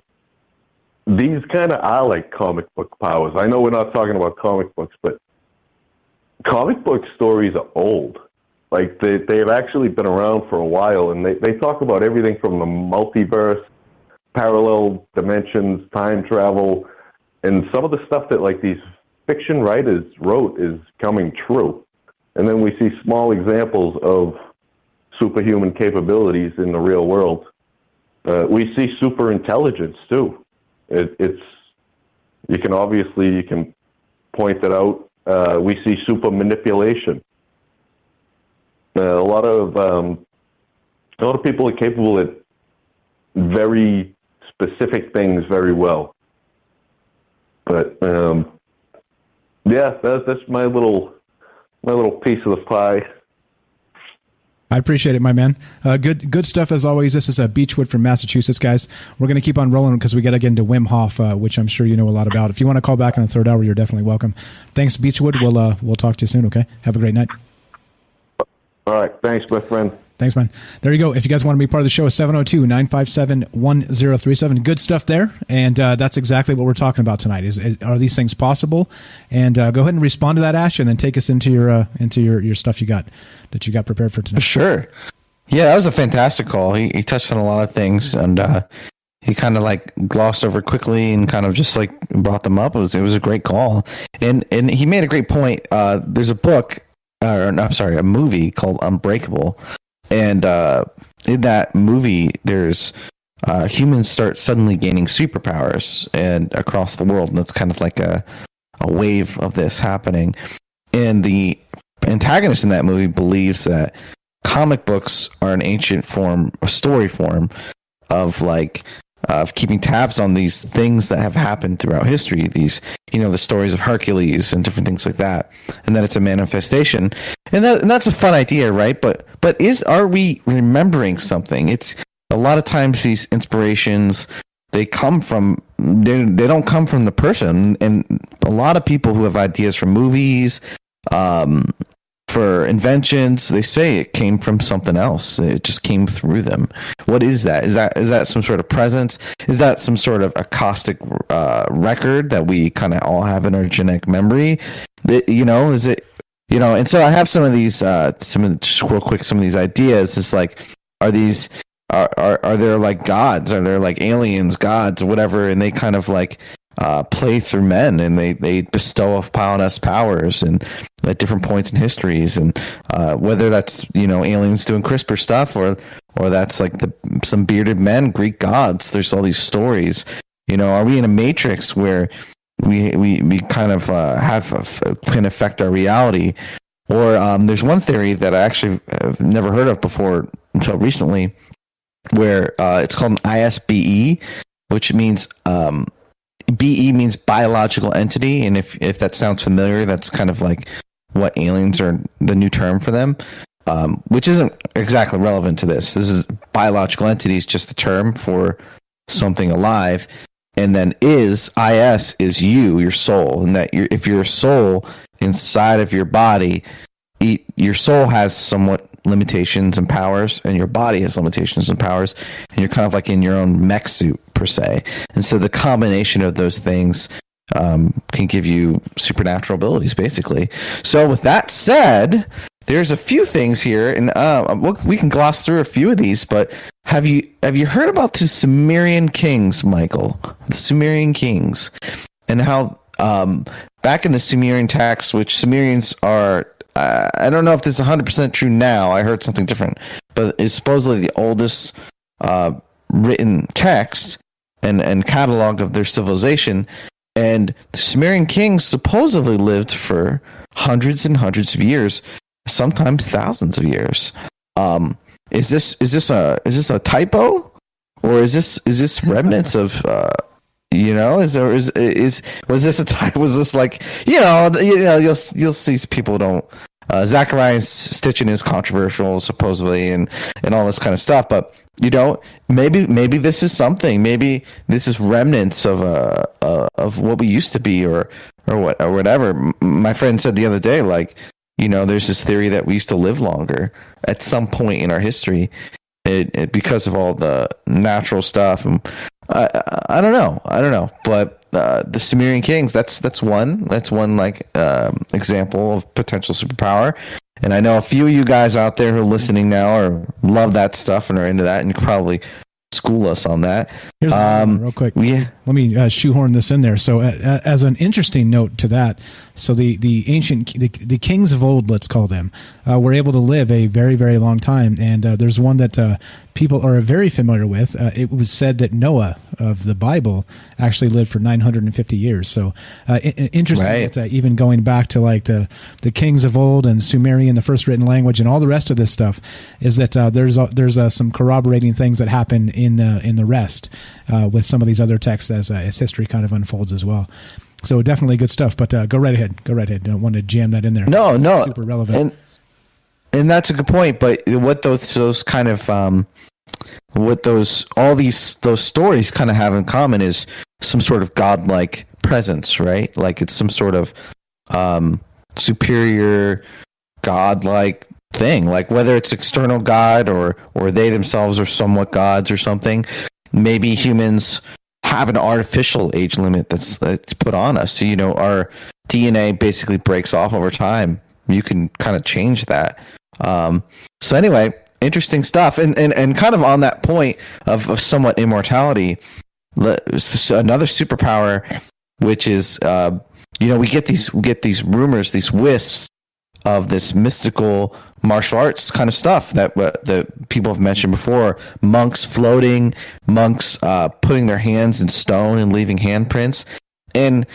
these kind of are like comic book powers. I know we're not talking about comic books, but comic book stories are old. Like they've actually been around for a while, and they talk about everything from the multiverse, parallel dimensions, time travel, and some of the stuff that like these fiction writers wrote is coming true. And then we see small examples of superhuman capabilities in the real world. We see super intelligence too. You can point it out. We see super manipulation. A lot of people are capable at very specific things very well. But that's my little piece of the pie. I appreciate it, my man. Good stuff as always. This is Beechwood from Massachusetts, guys. We're going to keep on rolling because we got to get into Wim Hof, which I'm sure you know a lot about. If you want to call back in the third hour, you're definitely welcome. Thanks, Beechwood. We'll talk to you soon. Okay. Have a great night. All right. Thanks, my friend. Thanks, man. There you go. If you guys want to be part of the show, 702-957-1037. Good stuff there. And that's exactly what we're talking about tonight. Are these things possible? And go ahead and respond to that, Ash, and then take us into your stuff you got prepared for tonight. Sure. Yeah, that was a fantastic call. He touched on a lot of things, and he kind of like glossed over quickly and kind of just like brought them up. It was a great call, and he made a great point. There's a book, a movie called Unbreakable, and in that movie, there's humans start suddenly gaining superpowers and across the world, and that's kind of like a wave of this happening. And the antagonist in that movie believes that comic books are an ancient form, a story form of like of keeping tabs on these things that have happened throughout history. These, the stories of Hercules and different things like that, and that it's a manifestation. And that's a fun idea, right? But are we remembering something? It's a lot of times these inspirations, they don't come from the person. And a lot of people who have ideas for movies, for inventions, they say it came from something else. It just came through them. What is that? Is that some sort of presence? Is that some sort of acoustic record that we kind of all have in our genetic memory? Is it? And so I have some of these, just real quick, some of these ideas. It's like, are there like gods? Are there like aliens, gods, or whatever? And they kind of like play through men, and they bestow upon us powers and at different points in histories, and whether that's aliens doing CRISPR stuff or that's like some bearded men, Greek gods. There's all these stories. Are we in a matrix where we kind of can affect our reality? Or there's one theory that I actually have never heard of before until recently, where it's called an ISBE, which means BE means biological entity, and if that sounds familiar, that's kind of like what aliens are, the new term for them, which isn't exactly relevant to this. This is biological entities, just the term for something alive, and then is your soul, and that if you're a soul inside of your body, your soul has somewhat limitations and powers, and your body has limitations and powers, and you're kind of like in your own mech suit per se. And so the combination of those things can give you supernatural abilities, basically. So with that said, there's a few things here, and we can gloss through a few of these. But have you heard about the Sumerian Kings, Michael? The Sumerian Kings, and how back in the Sumerian texts, which Sumerians are. I don't know if this is 100% true now. I heard something different, but it's supposedly the oldest written text and catalog of their civilization. And the Sumerian kings supposedly lived for hundreds and hundreds of years, sometimes thousands of years. Is this a typo, or is this remnants of? Was this a time? Was this like you'll see people don't. Zacharias stitching is controversial, supposedly, and all this kind of stuff. But maybe this is something. Maybe this is remnants of what we used to be, or whatever. My friend said the other day, like, there's this theory that we used to live longer at some point in our history, because of all the natural stuff. And I don't know, but the Sumerian Kings, that's one like example of potential superpower. And I know a few of you guys out there who are listening now or love that stuff and are into that, and you can probably school us on that. Here's real quick. Yeah. Let me shoehorn this in there. So, as an interesting note to that, so the kings of old, let's call them, were able to live a very, very long time. And there's one that people are very familiar with. It was said that Noah of the Bible actually lived for 950 years. So, interesting. Right. That, even going back to like the kings of old and Sumerian, the first written language, and all the rest of this stuff, is that there's some corroborating things that happen in the rest with some of these other texts as history kind of unfolds as well. So definitely good stuff. But go right ahead. Don't want to jam that in there. No, super relevant. And that's a good point. But what those kind of those stories kind of have in common is some sort of godlike presence, right? Like it's some sort of superior godlike thing. Like whether it's external God or they themselves are somewhat gods or something. Maybe humans have an artificial age limit that's put on us. So, our DNA basically breaks off over time. You can kind of change that. So anyway, interesting stuff. And kind of on that point of somewhat immortality, another superpower, which is, we get these rumors, these wisps of this mystical martial arts kind of stuff that people have mentioned before. Monks floating, monks putting their hands in stone and leaving handprints. And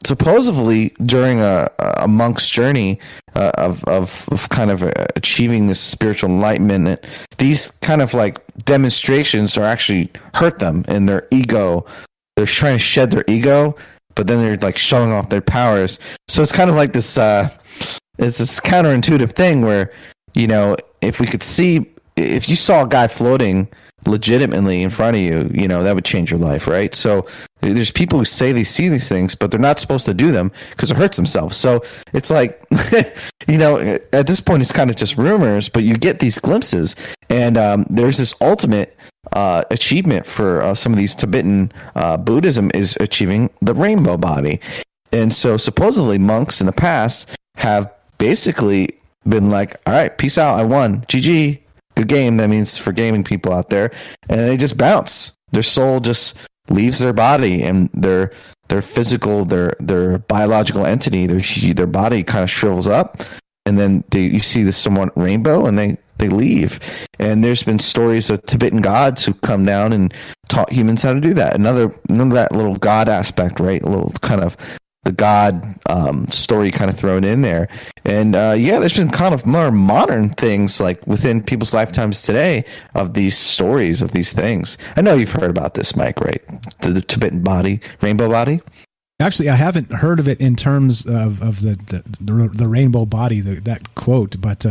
supposedly during a monk's journey of kind of achieving this spiritual enlightenment, these kind of like demonstrations are actually hurt them in their ego. They're trying to shed their ego, but then they're like showing off their powers. So it's kind of like this it's this counterintuitive thing where, if you saw a guy floating legitimately in front of you, that would change your life, right? So there's people who say they see these things, but they're not supposed to do them because it hurts themselves. So it's like, at this point, it's kind of just rumors, but you get these glimpses. And there's this ultimate achievement for some of these Tibetan Buddhism is achieving the rainbow body. And so supposedly monks in the past have basically been like, all right, peace out, I won, GG, good game. That means for gaming people out there. And they just bounce. Their soul just leaves their body, and their physical, their biological entity, their body kind of shrivels up, and then you see this somewhat rainbow, and they leave. And there's been stories of Tibetan gods who come down and taught humans how to do that. Another that little god aspect, right? A little kind of the god story kind of thrown in there. And there's been kind of more modern things like within people's lifetimes today of these stories of these things. I know you've heard about this, Mike, right? The Tibetan body, rainbow body. Actually, I haven't heard of it in terms of the rainbow body, that quote, but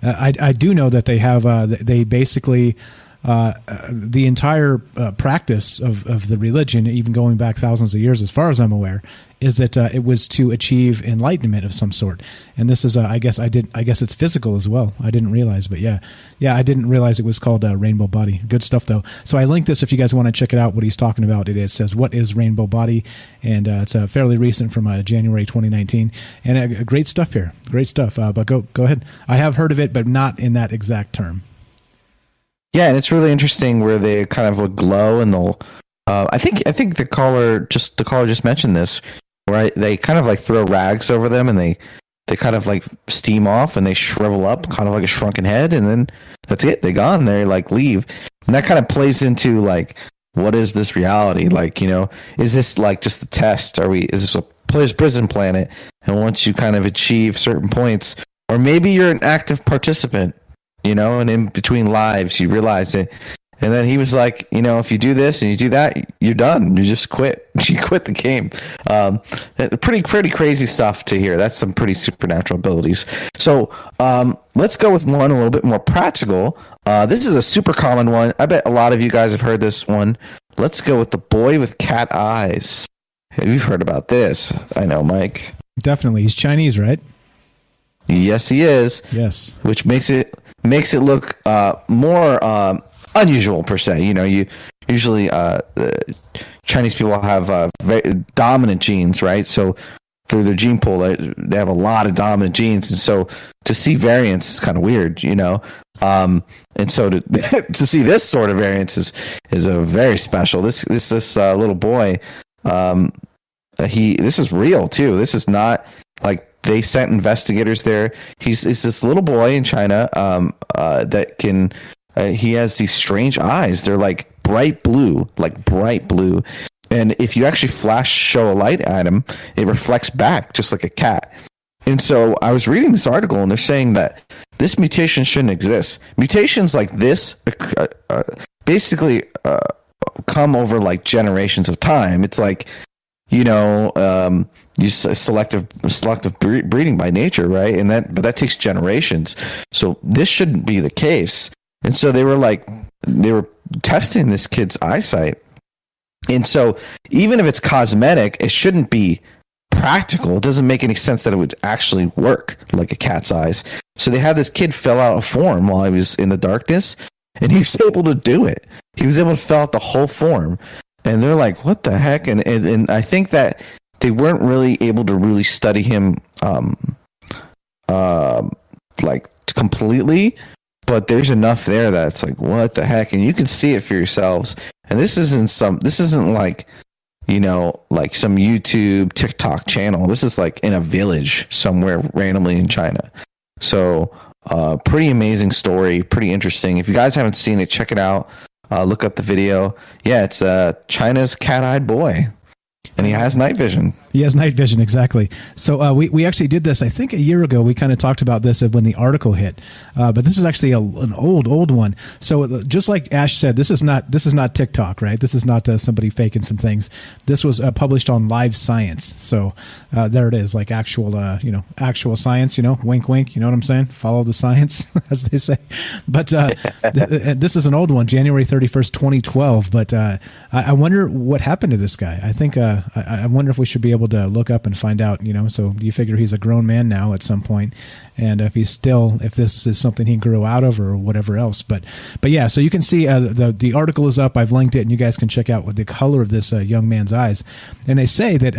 I do know that they have they basically the entire practice of the religion, even going back thousands of years, as far as I'm aware, is that it was to achieve enlightenment of some sort. And this is, I guess it's physical as well. I didn't realize, but yeah, I didn't realize it was called Rainbow Body. Good stuff, though. So I linked this if you guys want to check it out, what he's talking about. It says, what is Rainbow Body? And it's fairly recent from January 2019. And great stuff here. Great stuff. But go ahead. I have heard of it, but not in that exact term. Yeah, and it's really interesting where they kind of would glow, and they'll. I think the caller just mentioned this, where they kind of like throw rags over them, and they kind of like steam off, and they shrivel up, kind of like a shrunken head, and then that's it. They're gone. They like leave, and that kind of plays into like, what is this reality? Like, is this like just a test? Is this a prison planet? And once you kind of achieve certain points, or maybe you're an active participant. And in between lives, you realize it. And then he was like, if you do this and you do that, you're done. You just quit. You quit the game. Pretty crazy stuff to hear. That's some pretty supernatural abilities. So let's go with one a little bit more practical. This is a super common one. I bet a lot of you guys have heard this one. Let's go with the boy with cat eyes. You've heard about this. I know, Mike. Definitely. He's Chinese, right? Yes, he is. Yes. Which makes it look more unusual per se. You usually Chinese people have very dominant genes, right? So through their gene pool, they have a lot of dominant genes, and so to see variance is kind of weird, And so to see this sort of variance is a very special. This little boy, this is real too. This is not like. They sent investigators there. He's this little boy in China that can. He has these strange eyes. They're like bright blue. And if you actually show a light at him, it reflects back just like a cat. And so I was reading this article, and they're saying that this mutation shouldn't exist. Mutations like this basically come over like generations of time. It's like, selective breeding by nature, right? But that takes generations. So this shouldn't be the case. And so they were testing this kid's eyesight. And so even if it's cosmetic, it shouldn't be practical. It doesn't make any sense that it would actually work like a cat's eyes. So they had this kid fill out a form while he was in the darkness, and he was able to do it. He was able to fill out the whole form. And they're like, what the heck? And I think that they weren't really able to really study him like completely, but there's enough there that's like, what the heck? And you can see it for yourselves. And this isn't like, you know, like some YouTube, TikTok channel. This is like in a village somewhere randomly in China. So, pretty amazing story, pretty interesting. If you guys haven't seen it, check it out. Look up the video. Yeah, it's China's cat-eyed boy. And he has night vision. He has night vision, exactly. So we actually did this, I think, a year ago. We kind of talked about this when the article hit. But this is actually an old one. So just like Ash said, this is not TikTok, right? This is not somebody faking some things. This was published on Live Science. So there it is, like actual science. You know, wink, wink. You know what I'm saying? Follow the science, as they say. But this is an old one, January 31st, 2012. But I wonder what happened to this guy. I think. I wonder if we should be able to look up and find out, you know, so you figure he's a grown man now at some point, and if this is something he grew out of or whatever else. But yeah, so you can see the article is up. I've linked it, and you guys can check out the color of this young man's eyes. And they say that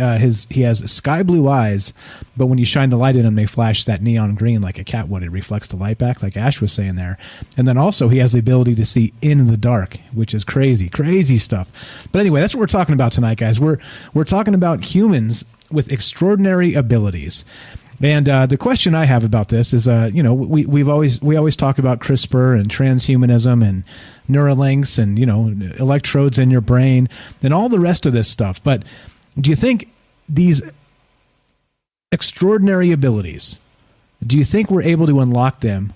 he has sky blue eyes, but when you shine the light in him, they flash that neon green like a cat would. It reflects the light back, like Ash was saying there. And then also he has the ability to see in the dark, which is crazy stuff. But anyway, that's what we're talking about tonight, guys. We're talking about humans with extraordinary abilities. And the question I have about this is, you know, we always talk about CRISPR and transhumanism and Neuralinks and, you know, electrodes in your brain and all the rest of this stuff. But do you think these extraordinary abilities, do you think we're able to unlock them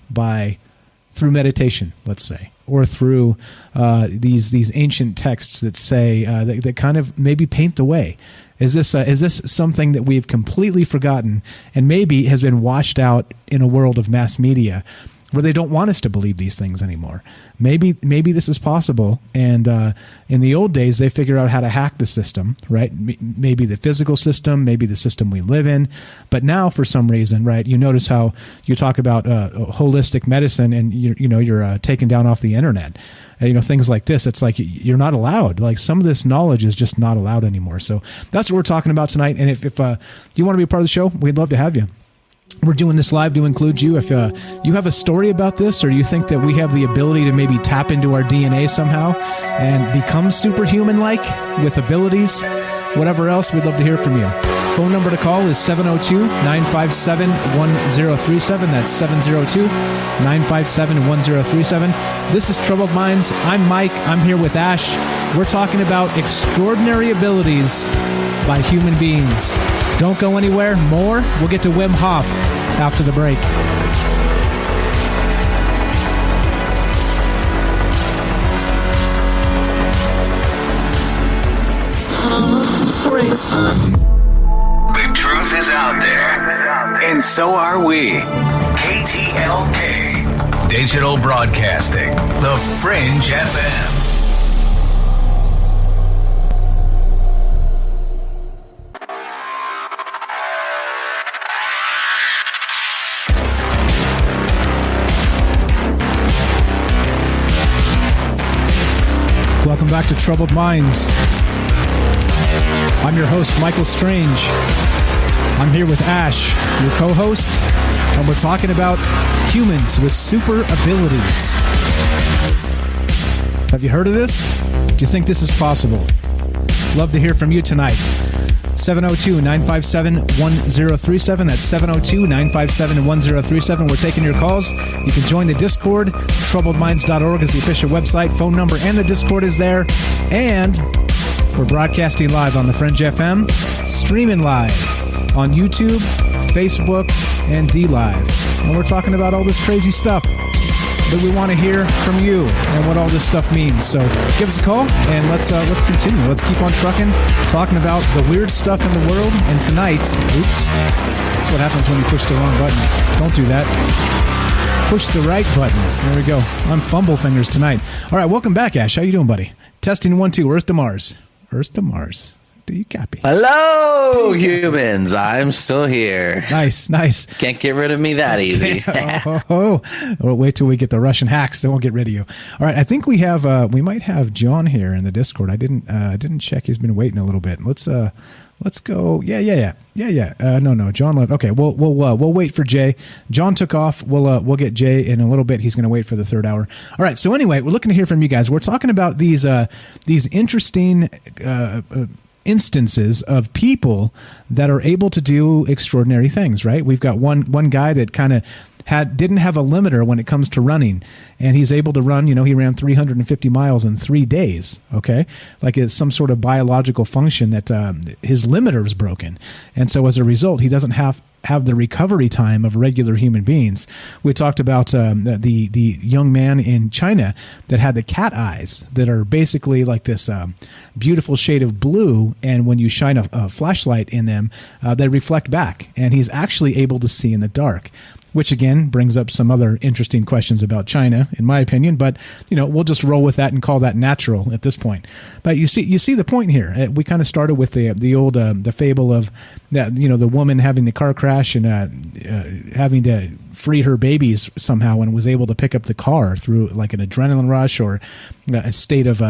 through meditation, let's say, or through these ancient texts that say that kind of maybe paint the way? Is this something that we've completely forgotten and maybe has been washed out in a world of mass media where they don't want us to believe these things anymore? Maybe this is possible. And in the old days, they figured out how to hack the system, right? Maybe the physical system, maybe the system we live in. But now, for some reason, right, you notice how you talk about holistic medicine and you're taken down off the internet. You know, things like this. It's like you're not allowed. Like some of this knowledge is just not allowed anymore. So that's what we're talking about tonight. And if you want to be a part of the show, we'd love to have you. We're doing this live to include you. If you have a story about this, or you think that we have the ability to maybe tap into our DNA somehow and become superhuman-like with abilities, whatever else, we'd love to hear from you. Phone number to call is 702-957-1037. That's 702-957-1037. This is Troubled Minds. I'm Mike. I'm here with Ash. We're talking about extraordinary abilities by human beings. Don't go anywhere. More. We'll get to Wim Hof after the break. The truth is out there, and so are we. KTLK, Digital Broadcasting, The Fringe FM. Welcome back to Troubled Minds. I'm your host, Michael Strange. I'm here with Ash, your co-host, and we're talking about humans with super abilities. Have you heard of this? Do you think this is possible? Love to hear from you tonight. 702-957-1037. That's 702-957-1037. We're taking your calls. You can join the Discord. Troubledminds.org is the official website. Phone number and the Discord is there. And we're broadcasting live on the Fringe FM, streaming live on YouTube, Facebook, and DLive. And we're talking about all this crazy stuff that we want to hear from you and what all this stuff means. So give us a call and let's continue. Let's keep on trucking, talking about the weird stuff in the world. And tonight, oops, that's what happens when you push the wrong button. Don't do that. Push the right button. There we go. I'm fumble fingers tonight. All right, welcome back, Ash. How you doing, buddy? Testing 1, 2. Earth to Mars. Earth to Mars. Do you copy? Hello, humans. I'm still here. Nice. Can't get rid of me that easy. Well, wait till we get the Russian hacks. They won't get rid of you. All right. I think we have. We might have John here in the Discord. I didn't check. He's been waiting a little bit. Let's Let's go. Yeah. No, John left. Okay, we'll wait for Jay. John took off. We'll get Jay in a little bit. He's going to wait for the third hour. All right. So anyway, we're looking to hear from you guys. We're talking about these interesting instances of people that are able to do extraordinary things. Right. We've got one guy that kind of didn't have a limiter when it comes to running, and he's able to run. He ran 350 miles in 3 days. Okay, like it's some sort of biological function that his limiter is broken, and so as a result, he doesn't have the recovery time of regular human beings. We talked about the young man in China that had the cat eyes that are basically like this beautiful shade of blue, and when you shine a flashlight in them, they reflect back, and he's actually able to see in the dark. Which again brings up some other interesting questions about China, in my opinion. But we'll just roll with that and call that natural at this point. But you see the point here. We kind of started with the old the fable of that the woman having the car crash and having to free her babies somehow, and was able to pick up the car through like an adrenaline rush or a state of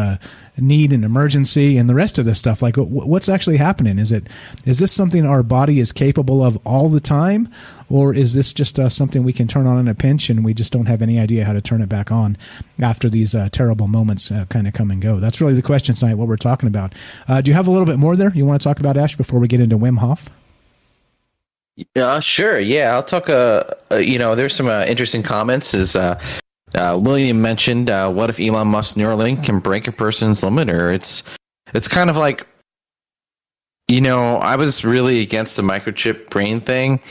need and emergency, and the rest of this stuff. Like, what's actually happening? Is this something our body is capable of all the time? Or is this just something we can turn on in a pinch, and we just don't have any idea how to turn it back on after these terrible moments kind of come and go? That's really the question tonight, what we're talking about. Do you have a little bit more there you want to talk about, Ash, before we get into Wim Hof? Sure. Yeah, I'll talk. There's some interesting comments. William mentioned, what if Elon Musk's Neuralink can break a person's limiter? It's kind of like, I was really against the microchip brain thing.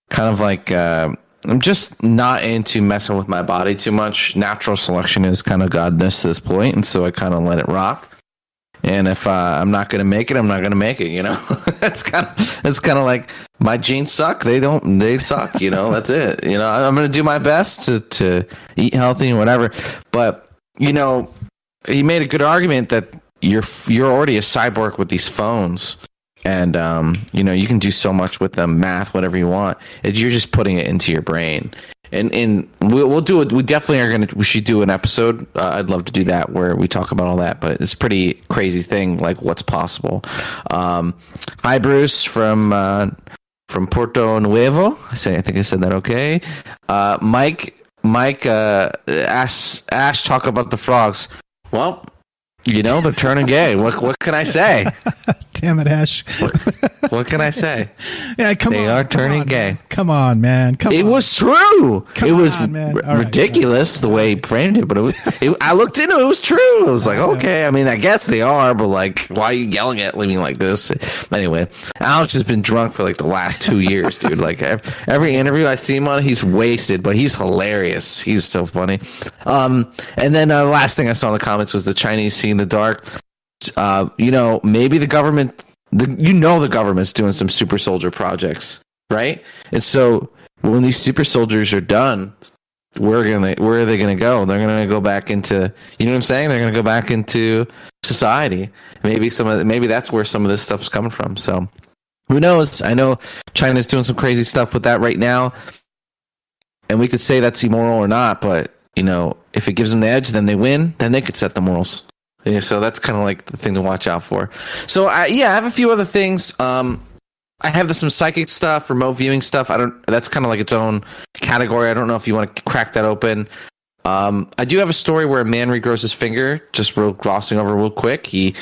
Kind of like, I'm just not into messing with my body too much. Natural selection is kind of godness to this point, and so I kind of let it rock. And if I'm not going to make it, I'm not going to make it. It's kind of like my genes suck. They suck. That's it. I'm going to do my best to eat healthy and whatever. But he made a good argument that you're already a cyborg with these phones. And, you can do so much with them, math, whatever you want. You're just putting it into your brain. And we'll do it. We should do an episode. I'd love to do that where we talk about all that. But it's a pretty crazy thing, like what's possible. Hi, Bruce from Porto Nuevo. I think I said that okay. Mike, Ash, talk about the frogs. Well, they're turning gay. What can I say? Damn it, Ash. What can I say? Yeah, they are turning gay. Man. Come on, man. It was true. It was man. ridiculous the way he framed it, but I looked into it. It was true. I was like, okay. I mean, I guess they are, but like, why are you yelling at me like this? Anyway, Alex has been drunk for like the last 2 years, dude. Like every interview I see him on, he's wasted, but he's hilarious. He's so funny. And then the last thing I saw in the comments was the Chinese seeing the dark. Maybe the government, the government's doing some super soldier projects, right? And so when these super soldiers are done, where are they gonna go? They're gonna go back into, you know what I'm saying? They're gonna go back into society. Maybe that's where some of this stuff's coming from. So who knows? I know China's doing some crazy stuff with that right now, and we could say that's immoral or not, but if it gives them the edge, then they win. Then they could set the morals. Yeah, so that's kind of like the thing to watch out for. So I have a few other things. I have some psychic stuff, remote viewing stuff. That's kind of like its own category. I don't know if you want to crack that open. I do have a story where a man regrows his finger. Just glossing over real quick. He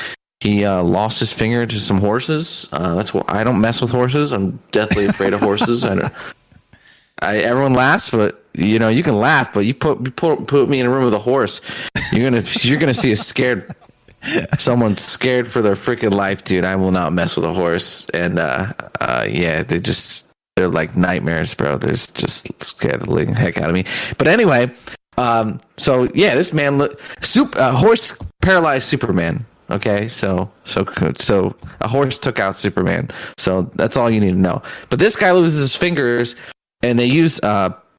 lost his finger to some horses. That's what I don't mess with horses. I'm deathly afraid of horses. Everyone laughs, but you can laugh, but you put me in a room with a horse, you're gonna see someone scared for their freaking life, dude. I will not mess with a horse, and they're like nightmares, bro. There's just scare the living heck out of me. But anyway, this man horse paralyzed Superman. Okay, so a horse took out Superman. So that's all you need to know. But this guy loses his fingers, and they use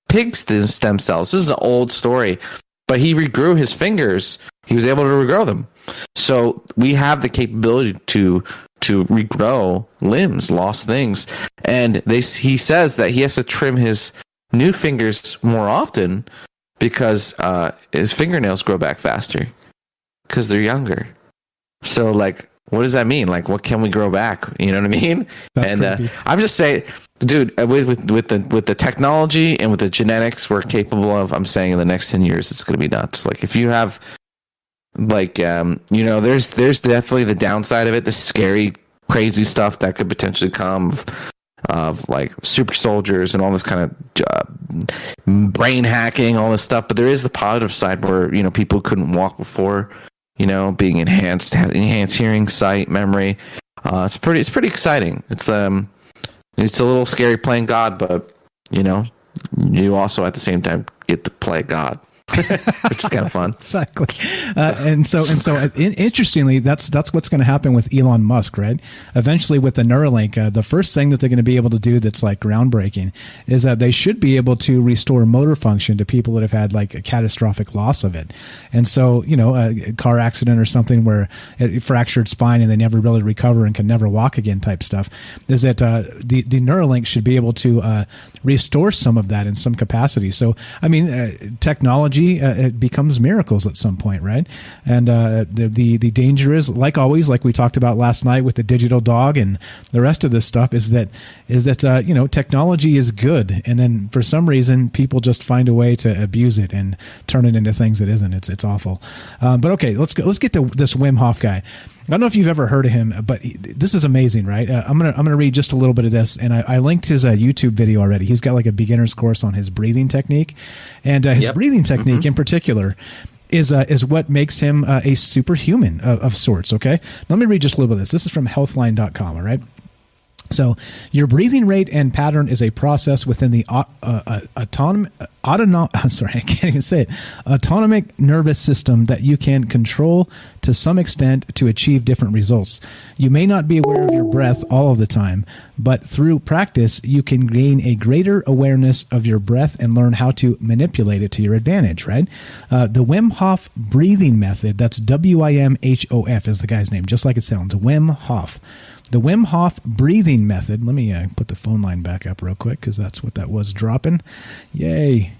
pig stem cells. This is an old story, but he regrew his fingers. He was able to regrow them. So we have the capability to regrow limbs, lost things. And he says that he has to trim his new fingers more often because his fingernails grow back faster because they're younger. So like what does that mean? Like, what can we grow back? You know what I mean? That's and I'm just saying, dude, with the technology and with the genetics we're capable of, I'm saying in the next 10 years, it's going to be nuts. Like, if you have, like, there's definitely the downside of it, the scary, crazy stuff that could potentially come of like super soldiers and all this kind of brain hacking, all this stuff. But there is the positive side where, people couldn't walk before, being enhanced hearing, sight, memory. It's pretty exciting. It's a little scary playing God, but you also at the same time get to play God. Which is kind of fun. Exactly. And so interestingly, that's what's going to happen with Elon Musk, right? Eventually with the Neuralink, the first thing that they're going to be able to do that's like groundbreaking is that they should be able to restore motor function to people that have had like a catastrophic loss of it. And so, a car accident or something where it fractured spine and they never really recover and can never walk again type stuff, is that the Neuralink should be able to restore some of that in some capacity. So, I mean, technology it becomes miracles at some point, right? And the danger is, like always, like we talked about last night with the digital dog and the rest of this stuff, is that technology is good, and then for some reason people just find a way to abuse it and turn it into things it isn't. It's awful. But okay, let's get to this Wim Hof guy. I don't know if you've ever heard of him, but this is amazing, right? I'm gonna read just a little bit of this, and I linked his YouTube video already. He's got like a beginner's course on his breathing technique, and his breathing technique in particular is what makes him a superhuman of sorts. Okay, let me read just a little bit of this. This is from Healthline.com. All right. So your breathing rate and pattern is a process within the autonomic nervous system that you can control to some extent to achieve different results. You may not be aware of your breath all of the time, but through practice, you can gain a greater awareness of your breath and learn how to manipulate it to your advantage, right? The Wim Hof Breathing Method, that's WIMHOF is the guy's name, just like it sounds, Wim Hof. The Wim Hof Breathing Method. Let me put the phone line back up real quick because that's what that was dropping. Yay,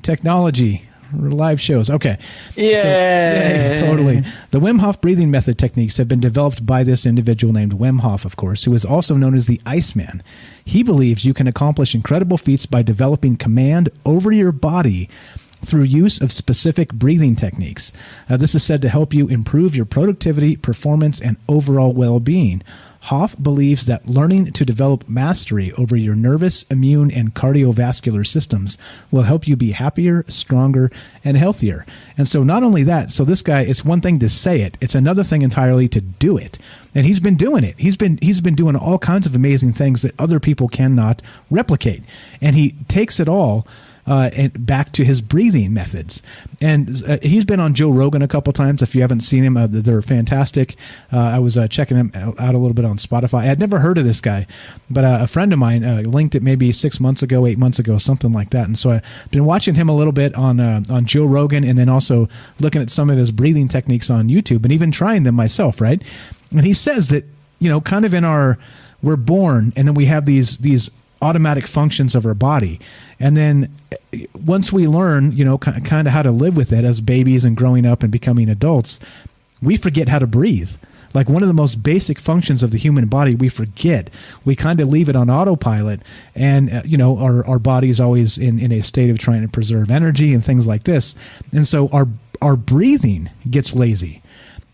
technology. Live shows. Okay. Yay, totally. The Wim Hof Breathing Method techniques have been developed by this individual named Wim Hof, of course, who is also known as the Iceman. He believes you can accomplish incredible feats by developing command over your body through use of specific breathing techniques. This is said to help you improve your productivity, performance, and overall well-being. Hof believes that learning to develop mastery over your nervous, immune, and cardiovascular systems will help you be happier, stronger, and healthier. And so not only that, so this guy, it's one thing to say it, it's another thing entirely to do it. And he's been doing it. He's been doing all kinds of amazing things that other people cannot replicate. And he takes it all and back to his breathing methods. And he's been on Joe Rogan a couple times. If you haven't seen him, they're fantastic. I was checking him out a little bit on Spotify. I had never heard of this guy, but a friend of mine linked it maybe 6 months ago, 8 months ago, something like that. And so I've been watching him a little bit on Joe Rogan, and then also looking at some of his breathing techniques on YouTube, and even trying them myself, right? And he says that, kind of we're born, and then we have these automatic functions of our body. And then once we learn, kind of how to live with it as babies and growing up and becoming adults, we forget how to breathe. Like one of the most basic functions of the human body, we forget. We kind of leave it on autopilot, and our body is always in a state of trying to preserve energy and things like this. And so our breathing gets lazy.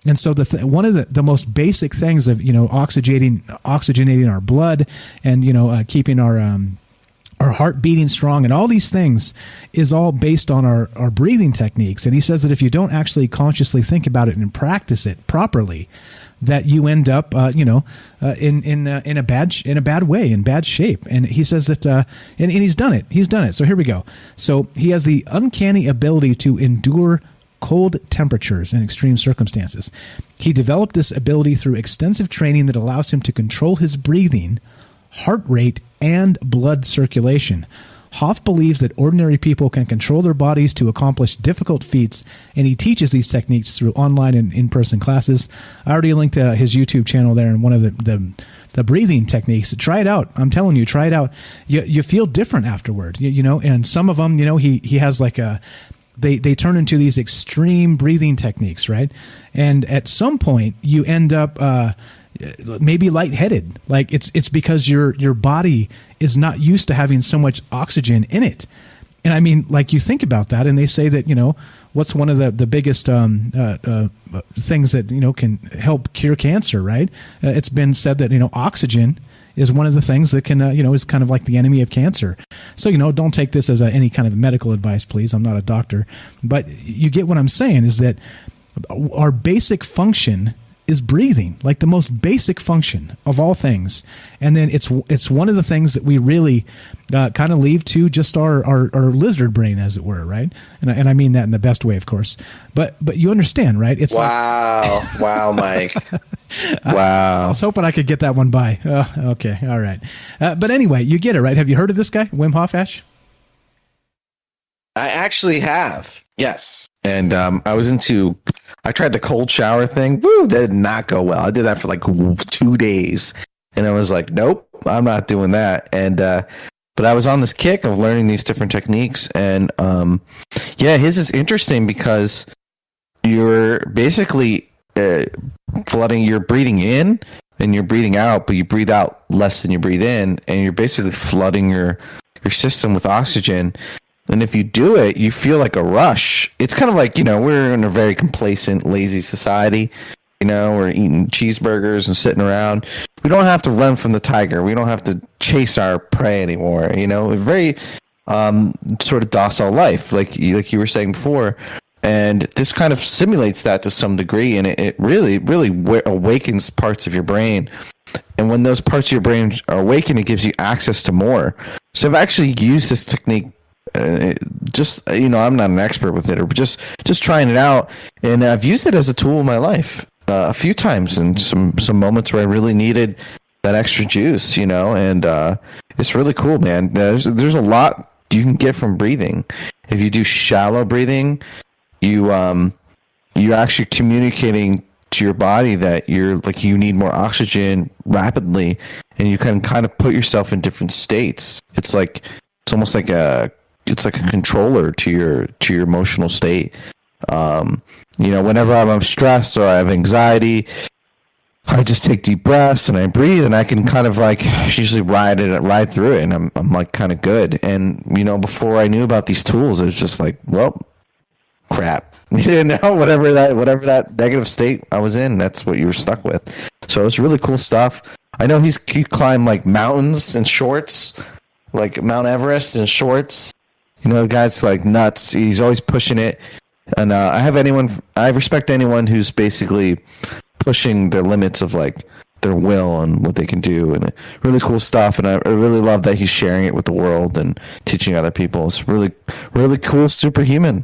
And so one of the most basic things of oxygenating our blood and keeping our heart beating strong and all these things is all based on our breathing techniques. And he says that if you don't actually consciously think about it and practice it properly, that you end up in a bad way, in bad shape. And he says that and he's done it. So here we go. So he has the uncanny ability to endure cold temperatures and extreme circumstances. He developed this ability through extensive training that allows him to control his breathing, heart rate, and blood circulation. Hof believes that ordinary people can control their bodies to accomplish difficult feats, and he teaches these techniques through online and in-person classes. I already linked his YouTube channel there, and one of the breathing techniques. Try it out. I'm telling you, try it out. You feel different afterward, and some of them, he has like they turn into these extreme breathing techniques, right? And at some point, you end up maybe lightheaded. Like it's because your body is not used to having so much oxygen in it. And I mean, like, you think about that, and they say that, what's one of the biggest things that, can help cure cancer, right? It's been said that, oxygen is one of the things that can, is kind of like the enemy of cancer. So, don't take this as any kind of medical advice, please. I'm not a doctor. But you get what I'm saying, is that our basic function is breathing, like the most basic function of all things. And then it's one of the things that we really kind of leave to just our lizard brain, as it were, right? And I mean that in the best way, of course. But you understand, right? It's wow, Mike. Wow. I was hoping I could get that one by. Okay, all right. But anyway, you get it, right? Have you heard of this guy, Wim Hof, Ash? I actually have. Yes. And I tried the cold shower thing. Woo, that did not go well. I did that for like 2 days. And I was like, nope, I'm not doing that. And, but I was on this kick of learning these different techniques. And, his is interesting because you're basically flooding, you're breathing in and you're breathing out, but you breathe out less than you breathe in. And you're basically flooding your system with oxygen. And if you do it, you feel like a rush. It's kind of like, we're in a very complacent, lazy society. We're eating cheeseburgers and sitting around. We don't have to run from the tiger. We don't have to chase our prey anymore. A very sort of docile life, like you were saying before. And this kind of simulates that to some degree. And it really, really awakens parts of your brain. And when those parts of your brain are awakened, it gives you access to more. So I've actually used this technique. I'm not an expert with it, or just trying it out, and I've used it as a tool in my life a few times, and some moments where I really needed that extra juice, and it's really cool, man. There's a lot you can get from breathing. If you do shallow breathing, you're actually communicating to your body that you need more oxygen rapidly, and you can kind of put yourself in different states. It's almost like a controller to your emotional state. Whenever I'm stressed or I have anxiety, I just take deep breaths and I breathe, and I can kind of usually ride through it, and I'm like kind of good. And before I knew about these tools, it was just like, well, crap. Whatever that negative state I was in, that's what you were stuck with. So it's really cool stuff. I know he climbed like mountains in shorts, like Mount Everest in shorts. The guy's like nuts. He's always pushing it. And I respect anyone who's basically pushing the limits of like their will and what they can do, and really cool stuff. And I really love that he's sharing it with the world and teaching other people. It's really, really cool. Superhuman,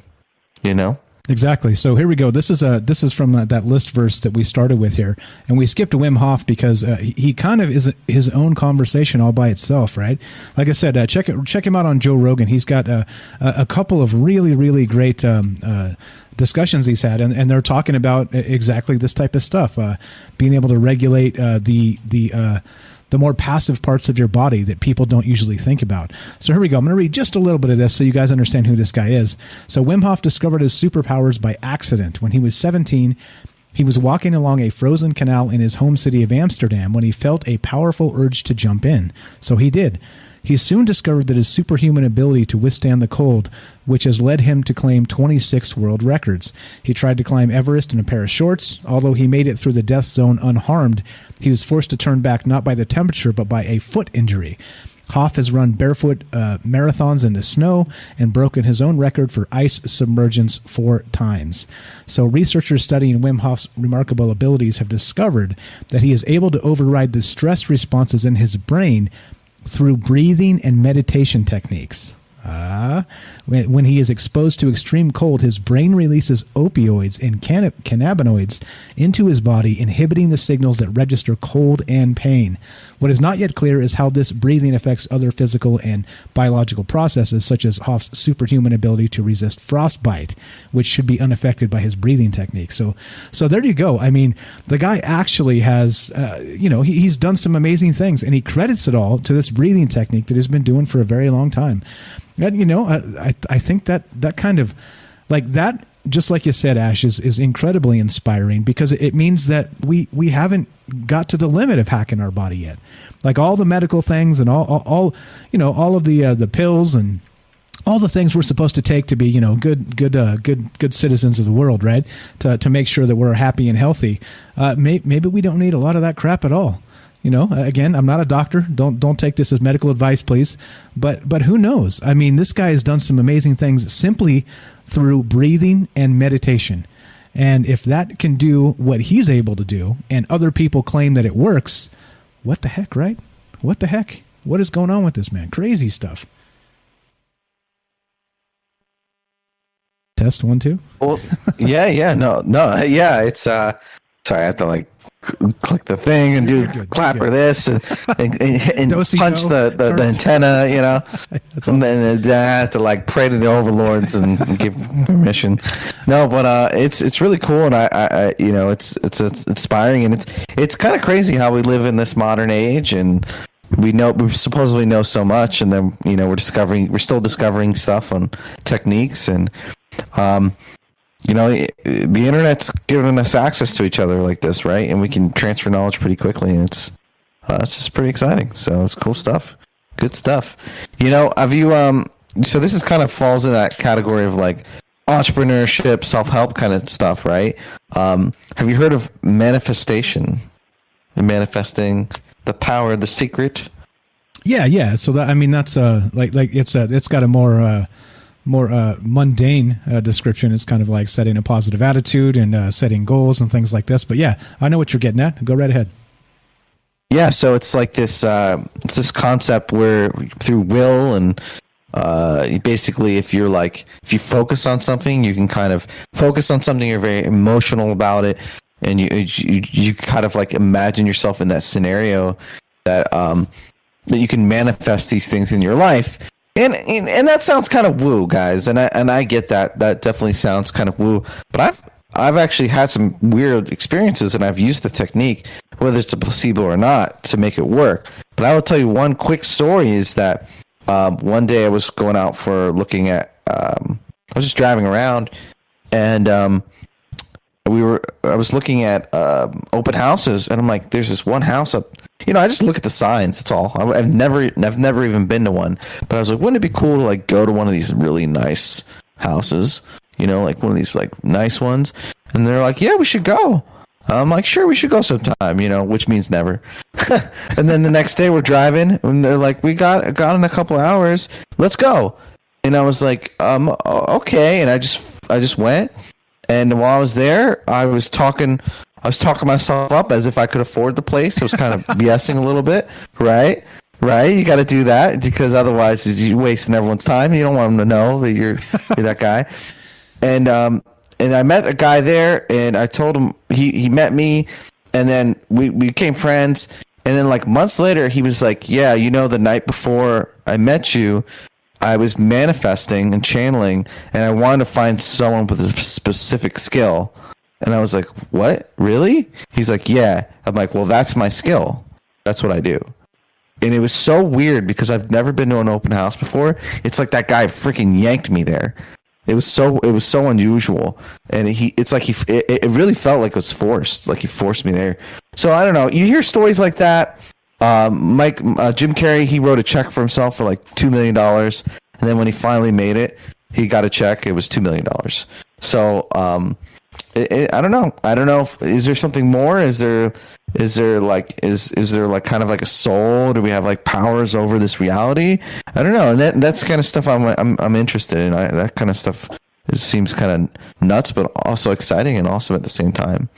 Exactly. So here we go. This is from that list verse that we started with here, and we skipped to Wim Hof because he kind of is his own conversation all by itself, right? Like I said, check him out on Joe Rogan. He's got a couple of really, really great discussions he's had, and they're talking about exactly this type of stuff, being able to regulate the more passive parts of your body that people don't usually think about. So here we go. I'm going to read just a little bit of this so you guys understand who this guy is. So Wim Hof discovered his superpowers by accident. When he was 17, he was walking along a frozen canal in his home city of Amsterdam when he felt a powerful urge to jump in. So he did. He soon discovered that his superhuman ability to withstand the cold, which has led him to claim 26 world records. He tried to climb Everest in a pair of shorts. Although he made it through the death zone unharmed, he was forced to turn back not by the temperature, but by a foot injury. Hof has run barefoot marathons in the snow and broken his own record for ice submergence 4 times. So researchers studying Wim Hof's remarkable abilities have discovered that he is able to override the stress responses in his brain through breathing and meditation techniques. When he is exposed to extreme cold, his brain releases opioids and cannabinoids into his body, inhibiting the signals that register cold and pain. What is not yet clear is how this breathing affects other physical and biological processes, such as Hof's superhuman ability to resist frostbite, which should be unaffected by his breathing technique. So there you go. I mean, the guy actually has, he's done some amazing things, and he credits it all to this breathing technique that he's been doing for a very long time. And, I think that kind of like that, just like you said, Ash, is incredibly inspiring, because it means that we haven't got to the limit of hacking our body yet. Like all the medical things and all of the pills and all the things we're supposed to take to be, good citizens of the world, right? To make sure that we're happy and healthy. Maybe we don't need a lot of that crap at all. Again, I'm not a doctor. Don't take this as medical advice, please. But who knows? I mean, this guy has done some amazing things simply through breathing and meditation. And if that can do what he's able to do, and other people claim that it works, what the heck, right? What the heck? What is going on with this man? Crazy stuff. Test 1, 2. Well, yeah. It's sorry, I have to click the thing and clap for this and punch the antenna, and then I have to pray to the overlords and give permission. No, but it's really cool, and I it's inspiring, and it's kind of crazy how we live in this modern age, and we supposedly know so much, and then we're still discovering stuff on techniques, and the internet's giving us access to each other like this, right? And we can transfer knowledge pretty quickly, and it's just pretty exciting. So it's cool stuff, good stuff. Have you so this is kind of falls in that category of entrepreneurship, self-help kind of stuff, right? Have you heard of manifestation and manifesting, the power, the secret? Yeah. So that's it's got a more mundane description. It's kind of like setting a positive attitude and setting goals and things like this. But yeah, I know what you're getting at. Go right ahead. Yeah, so it's like this. It's this concept where through will and basically, if you focus on something, you can kind of focus on something. You're very emotional about it, and you kind of imagine yourself in that scenario that that you can manifest these things in your life. And that sounds kind of woo, guys, and I get that. That definitely sounds kind of woo. But I've actually had some weird experiences, and I've used the technique, whether it's a placebo or not, to make it work. But I will tell you one quick story is that one day I was going out for looking at. I was just driving around, and I was looking at open houses, and I'm like, there's this one house up. I just look at the signs. That's all. I've never even been to one, but I was like, wouldn't it be cool to go to one of these really nice houses? One of these nice ones. And they're like, yeah, we should go. I'm like, sure, we should go sometime. Which means never. And then the next day we're driving, and they're like, we got in a couple hours. Let's go. And I was like, okay. And I just went. And while I was there, I was talking myself up as if I could afford the place. I was kind of BSing a little bit, right? You got to do that, because otherwise you're wasting everyone's time. You don't want them to know that you're that guy. And I met a guy there, and I told him he met me, and then we became friends. And then months later, he was like, yeah, the night before I met you, I was manifesting and channeling, and I wanted to find someone with a specific skill. And I was like, what? Really? He's like, yeah. I'm like, well, that's my skill. That's what I do. And it was so weird because I've never been to an open house before. It's like that guy freaking yanked me there. It was so unusual. And it really felt like it was forced. Like he forced me there. So I don't know. You hear stories like that. Jim Carrey, he wrote a check for himself for $2 million. And then when he finally made it, he got a check. It was $2 million. So, I don't know. Is there something more? Is there kind of a soul? Do we have powers over this reality? I don't know. And that's kind of stuff I'm interested in. That kind of stuff, it seems kind of nuts, but also exciting and awesome at the same time.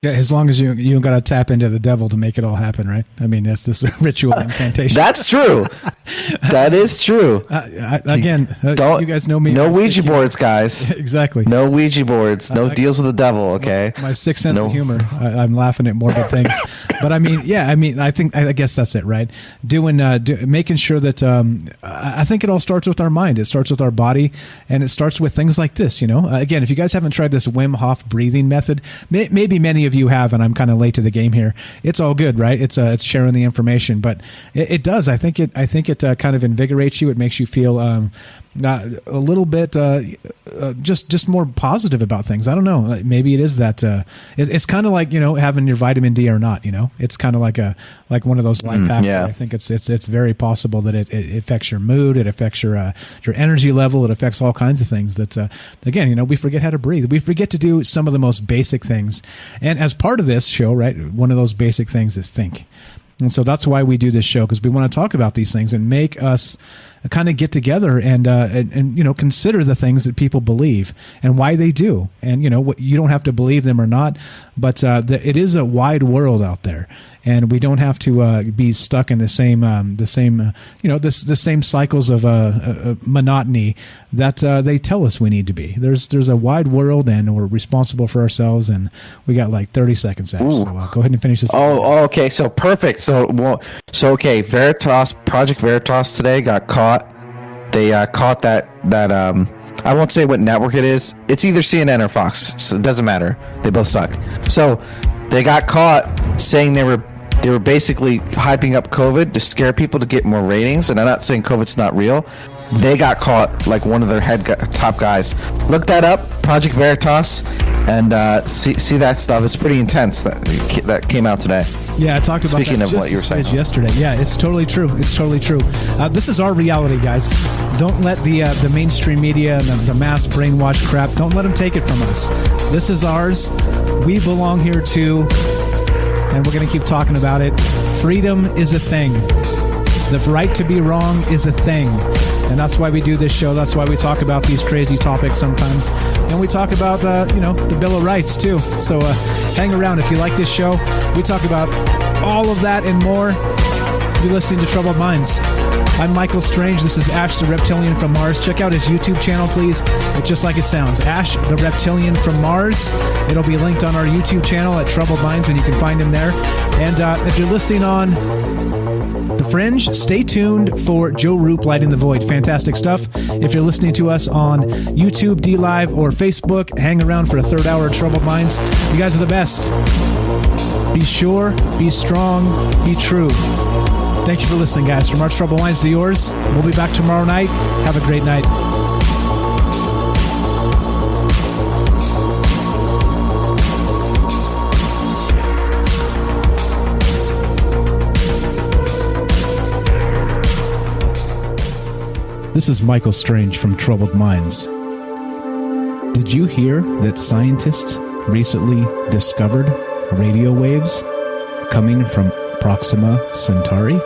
Yeah, as long as you don't got to tap into the devil to make it all happen, right? I mean, that's this ritual incantation. That's true. That is true. You guys know me. No Ouija boards, guys. Exactly. No Ouija boards. No deals with the devil. Okay. My sixth sense of humor. I'm laughing at morbid things, but I guess that's it, right? Making sure that I think it all starts with our mind. It starts with our body, and it starts with things like this. Again, if you guys haven't tried this Wim Hof breathing method, maybe many of you have, and I'm kind of late to the game here. It's all good, right? It's sharing the information, but it does. I think it kind of invigorates you. It makes you feel a little bit just more positive about things. I don't know. Maybe it is that it's kind of like, having your vitamin D or not. It's kind of like one of those life hacks. Yeah. I think it's very possible that it affects your mood. It affects your energy level. It affects all kinds of things. That again, we forget how to breathe. We forget to do some of the most basic things. And as part of this show, right, one of those basic things is think. And so that's why we do this show, because we want to talk about these things and make us kind of get together and consider the things that people believe and why they do. And you don't have to believe them or not, but it is a wide world out there, and we don't have to be stuck in the same cycles of monotony that they tell us we need to be. There's a wide world, and we're responsible for ourselves. And we got like 30 seconds left, so go ahead and finish this. Oh, okay, so perfect. So okay, Project Veritas today got caught. They caught that I won't say what network it is. It's either CNN or Fox, so it doesn't matter. They both suck. So they got caught saying they were basically hyping up COVID to scare people to get more ratings. And I'm not saying COVID's not real. They got caught, like one of their top guys. Look that up, Project Veritas, and see that stuff. It's pretty intense that came out today. Yeah, I talked about Speaking that of just what you were saying yesterday. Yeah, it's totally true. It's totally true. This is our reality, guys. Don't let the mainstream media and the mass brainwash crap, don't let them take it from us. This is ours. We belong here too, and we're going to keep talking about it. Freedom is a thing. The right to be wrong is a thing. And that's why we do this show. That's why we talk about these crazy topics sometimes. And we talk about, the Bill of Rights, too. So hang around. If you like this show, we talk about all of that and more. You're listening to Troubled Minds. I'm Michael Strange. This is Ash the Reptilian from Mars. Check out his YouTube channel, please. It's just like it sounds. Ash the Reptilian from Mars. It'll be linked on our YouTube channel at Troubled Minds, and you can find him there. And if you're listening on The Fringe, stay tuned for Joe Roop Lighting the Void. Fantastic stuff. If you're listening to us on YouTube, D-Live, or Facebook, hang around for a third hour of Troubled Minds. You guys are the best. Be sure, be strong, be true. Thank you for listening, guys. From our Troubled Minds to yours. We'll be back tomorrow night. Have a great night. This is Michael Strange from Troubled Minds. Did you hear that scientists recently discovered radio waves coming from Proxima Centauri?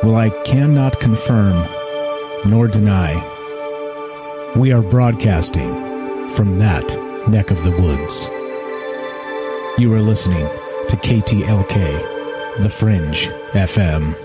Well, I cannot confirm nor deny. We are broadcasting from that neck of the woods. You are listening to KTLK, The Fringe FM.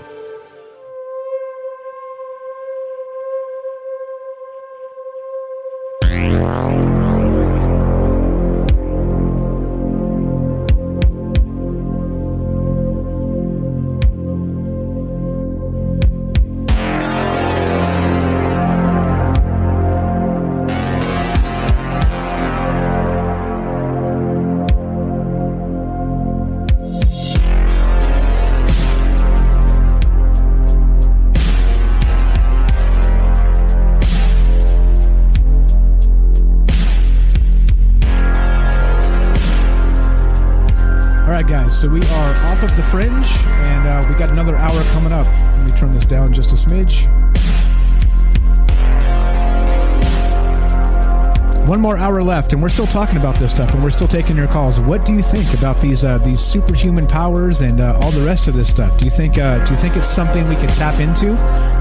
So we are off of The Fringe, and we got another hour coming up. Let me turn this down just a smidge. One more hour left, and we're still talking about this stuff, and we're still taking your calls. What do you think about these superhuman powers and all the rest of this stuff? Do you think it's something we can tap into,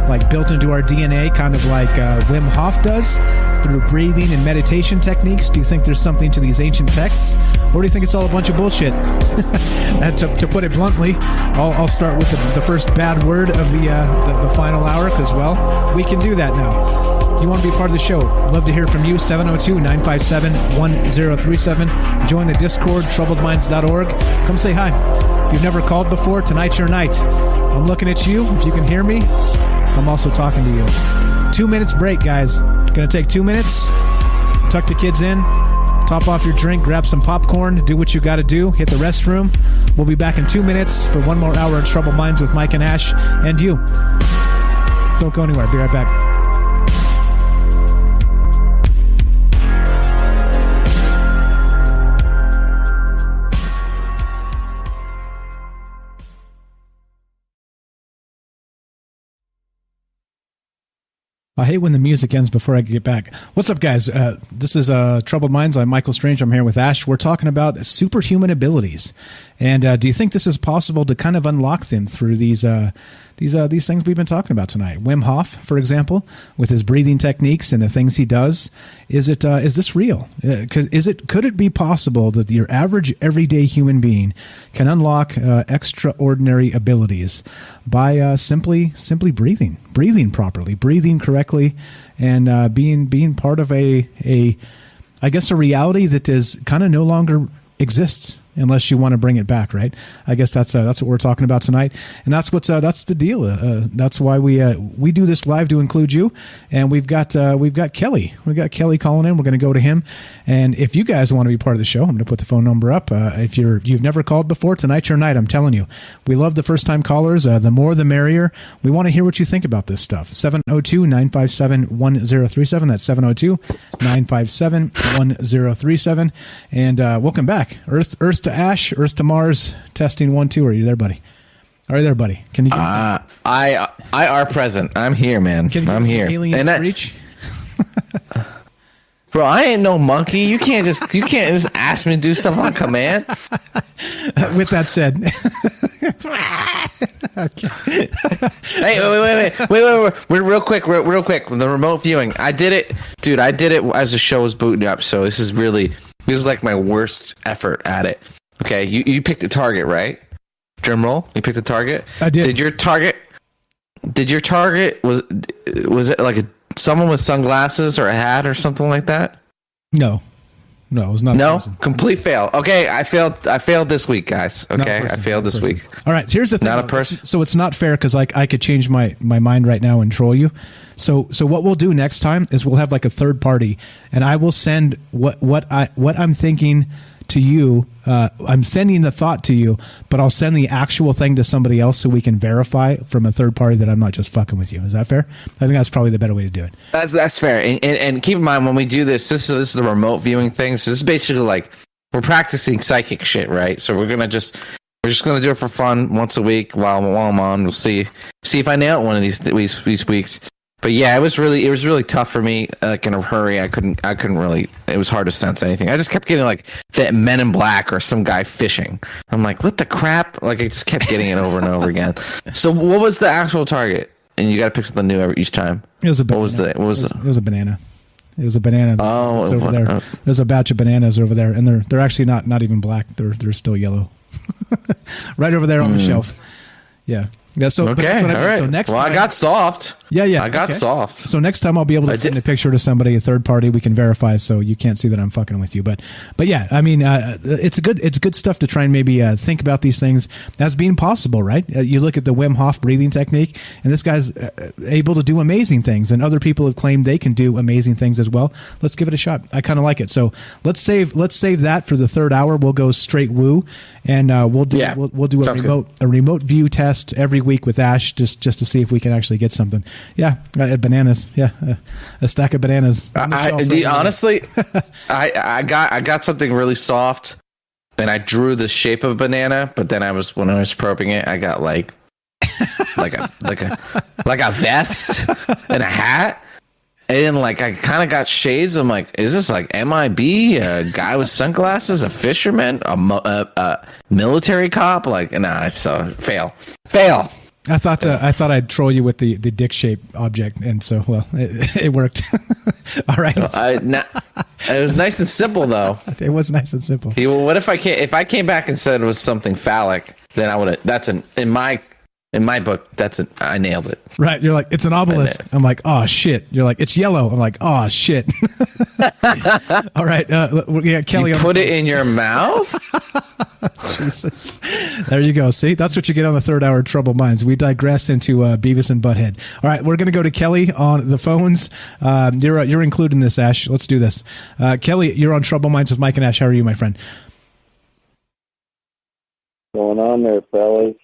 like built into our DNA, kind of like Wim Hof does through breathing and meditation techniques? Do you think there's something to these ancient texts, or do you think it's all a bunch of bullshit? To put it bluntly, I'll start with the first bad word of the final hour, because, well, we can do that now. You want to be part of the show? Love to hear from you. 702-957-1037. Join the Discord, troubledminds.org. Come say hi. If you've never called before, tonight's your night. I'm looking at you. If you can hear me, I'm also talking to you. 2 minutes break, guys. Gonna take 2 minutes. Tuck the kids in. Top off your drink. Grab some popcorn. Do what you got to do. Hit the restroom. We'll be back in 2 minutes for one more hour of Troubled Minds with Mike and Ash and you. Don't go anywhere. Be right back. I hate when the music ends before I get back. What's up, guys? This is Troubled Minds. I'm Michael Strange. I'm here with Ash. We're talking about superhuman abilities. And do you think this is possible to kind of unlock them through these things we've been talking about tonight? Wim Hof, for example, with his breathing techniques and the things he does. Is this real? Could it be possible that your average everyday human being can unlock extraordinary abilities by simply breathing properly, breathing correctly, and being part of a reality that is kind of no longer exists unless you want to bring it back, right? I guess that's what we're talking about tonight, and that's the deal. That's why we do this live to include you, and we've got Kelly. We've got Kelly calling in. We're going to go to him, and if you guys want to be part of the show, I'm going to put the phone number up. If you've never called before, tonight's your night. I'm telling you, we love the first time callers. The more, the merrier. We want to hear what you think about this stuff. 702-957-1037. That's 702-957-1037. And welcome back, Earth to Ash, Earth to Mars, testing 1 2. Are you there, buddy? Are you there, buddy? Can you give us I are present. I'm here, man. I'm here. Alien screech? Bro, I ain't no monkey. You can't just ask me to do stuff on command. With that said, okay. Hey, wait, real quick. The remote viewing. I did it, dude. I did it as the show was booting up. So this is like my worst effort at it. Okay, you picked a target, right? Drum roll. You picked a target. I did. Did your target was it like someone with sunglasses or a hat or something like that? No, it was not. No, complete fail. Okay, I failed this week, guys. Okay, I failed this week. All right, here's the thing. Not a person. So it's not fair because I could change my mind right now and troll you. So what we'll do next time is we'll have like a third party, and I will send what I'm thinking to you. I'm sending the thought to you, but I'll send the actual thing to somebody else so we can verify from a third party that I'm not just fucking with you. Is that fair? I think that's probably the better way to do it. That's fair. And keep in mind when we do this is the remote viewing thing. So this is basically like we're practicing psychic shit, right? So we're just gonna do it for fun once a week while I'm on. We'll see if I nail it one of these weeks. But yeah, it was really tough for me. Like in a hurry, I couldn't really. It was hard to sense anything. I just kept getting like that Men in Black or some guy fishing. I'm like, what the crap? Like I just kept getting it over and over again. So what was the actual target? And you got to pick something new each time. It was a banana. It was a banana. It was a banana. That's over there. There's a batch of bananas over there, and they're actually not even black. They're still yellow. Right over there on the shelf. Yeah. Yeah, so okay, all right. So next time, I got soft. Yeah, I got soft. So next time I'll be able to send a picture to somebody, a third party, we can verify, so you can't see that I'm fucking with you. But yeah, I mean, it's good stuff to try and maybe think about these things as being possible, right? You look at the Wim Hof breathing technique, and this guy's able to do amazing things, and other people have claimed they can do amazing things as well. Let's give it a shot. I kind of like it. So let's save that for the third hour. We'll go straight woo, and we'll do a remote view test every week with Ash just to see if we can actually get something. Yeah, bananas. Yeah, a stack of bananas. Honestly, I got something really soft, and I drew the shape of a banana. But then when I was probing it, I got like a vest and a hat. And I kind of got shades. I'm like, is this like MIB? A guy with sunglasses? A fisherman? A military cop? Like, nah, it's fail. I thought I'd troll you with the dick shaped object, and so it worked. All right. It was nice and simple though. It was nice and simple. What if I came back and said it was something phallic? Then I would have. In my book, I nailed it. Right. You're like, it's an obelisk. I'm like, oh, shit. You're like, it's yellow. I'm like, oh, shit. All right. Kelly. You put it in your mouth? Jesus. There you go. See, that's what you get on the third hour of Troubled Minds. We digress into Beavis and Butthead. All right. We're going to go to Kelly on the phones. You're including this, Ash. Let's do this. Kelly, you're on Troubled Minds with Mike and Ash. How are you, my friend? What's going on there, fellas?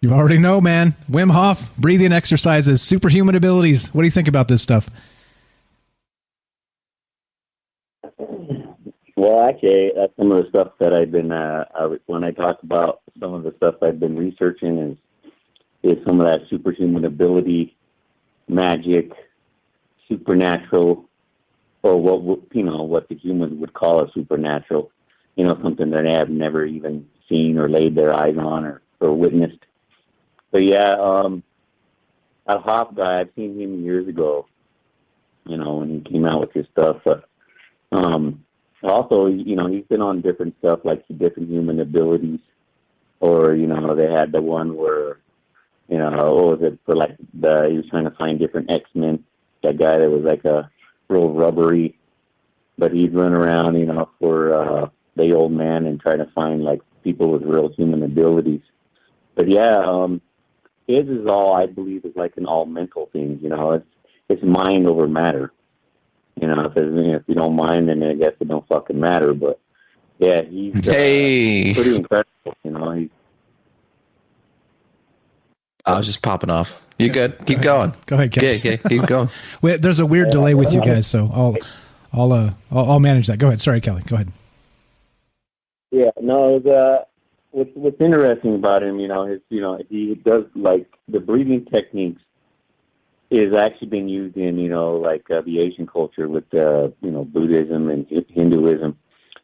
You already know, man. Wim Hof, breathing exercises, superhuman abilities. What do you think about this stuff? Well, actually, that's some of the stuff that I've been, when I talk about some of the stuff I've been researching is some of that superhuman ability, magic, supernatural, or what the humans would call a supernatural, something that they have never even seen or laid their eyes on or witnessed. But yeah, that Hof guy, I've seen him years ago, when he came out with his stuff. But also, he's been on different stuff, like different human abilities. Or, they had the one where, what was it, for like he was trying to find different X-Men. That guy that was like a real rubbery, but he'd run around, for the old man and try to find like people with real human abilities. But yeah, his is all, I believe, is like an all mental thing. It's mind over matter. If you don't mind, then I guess it don't fucking matter. But yeah, he's pretty incredible. I was just popping off. You good? Keep going. Go ahead, Ken. Yeah, keep going. Wait, there's a weird delay with you guys, so I'll manage that. Go ahead. Sorry, Kelly. Go ahead. Yeah, no. What's interesting about him, he does like the breathing techniques is actually being used in, the Asian culture with, Buddhism and Hinduism.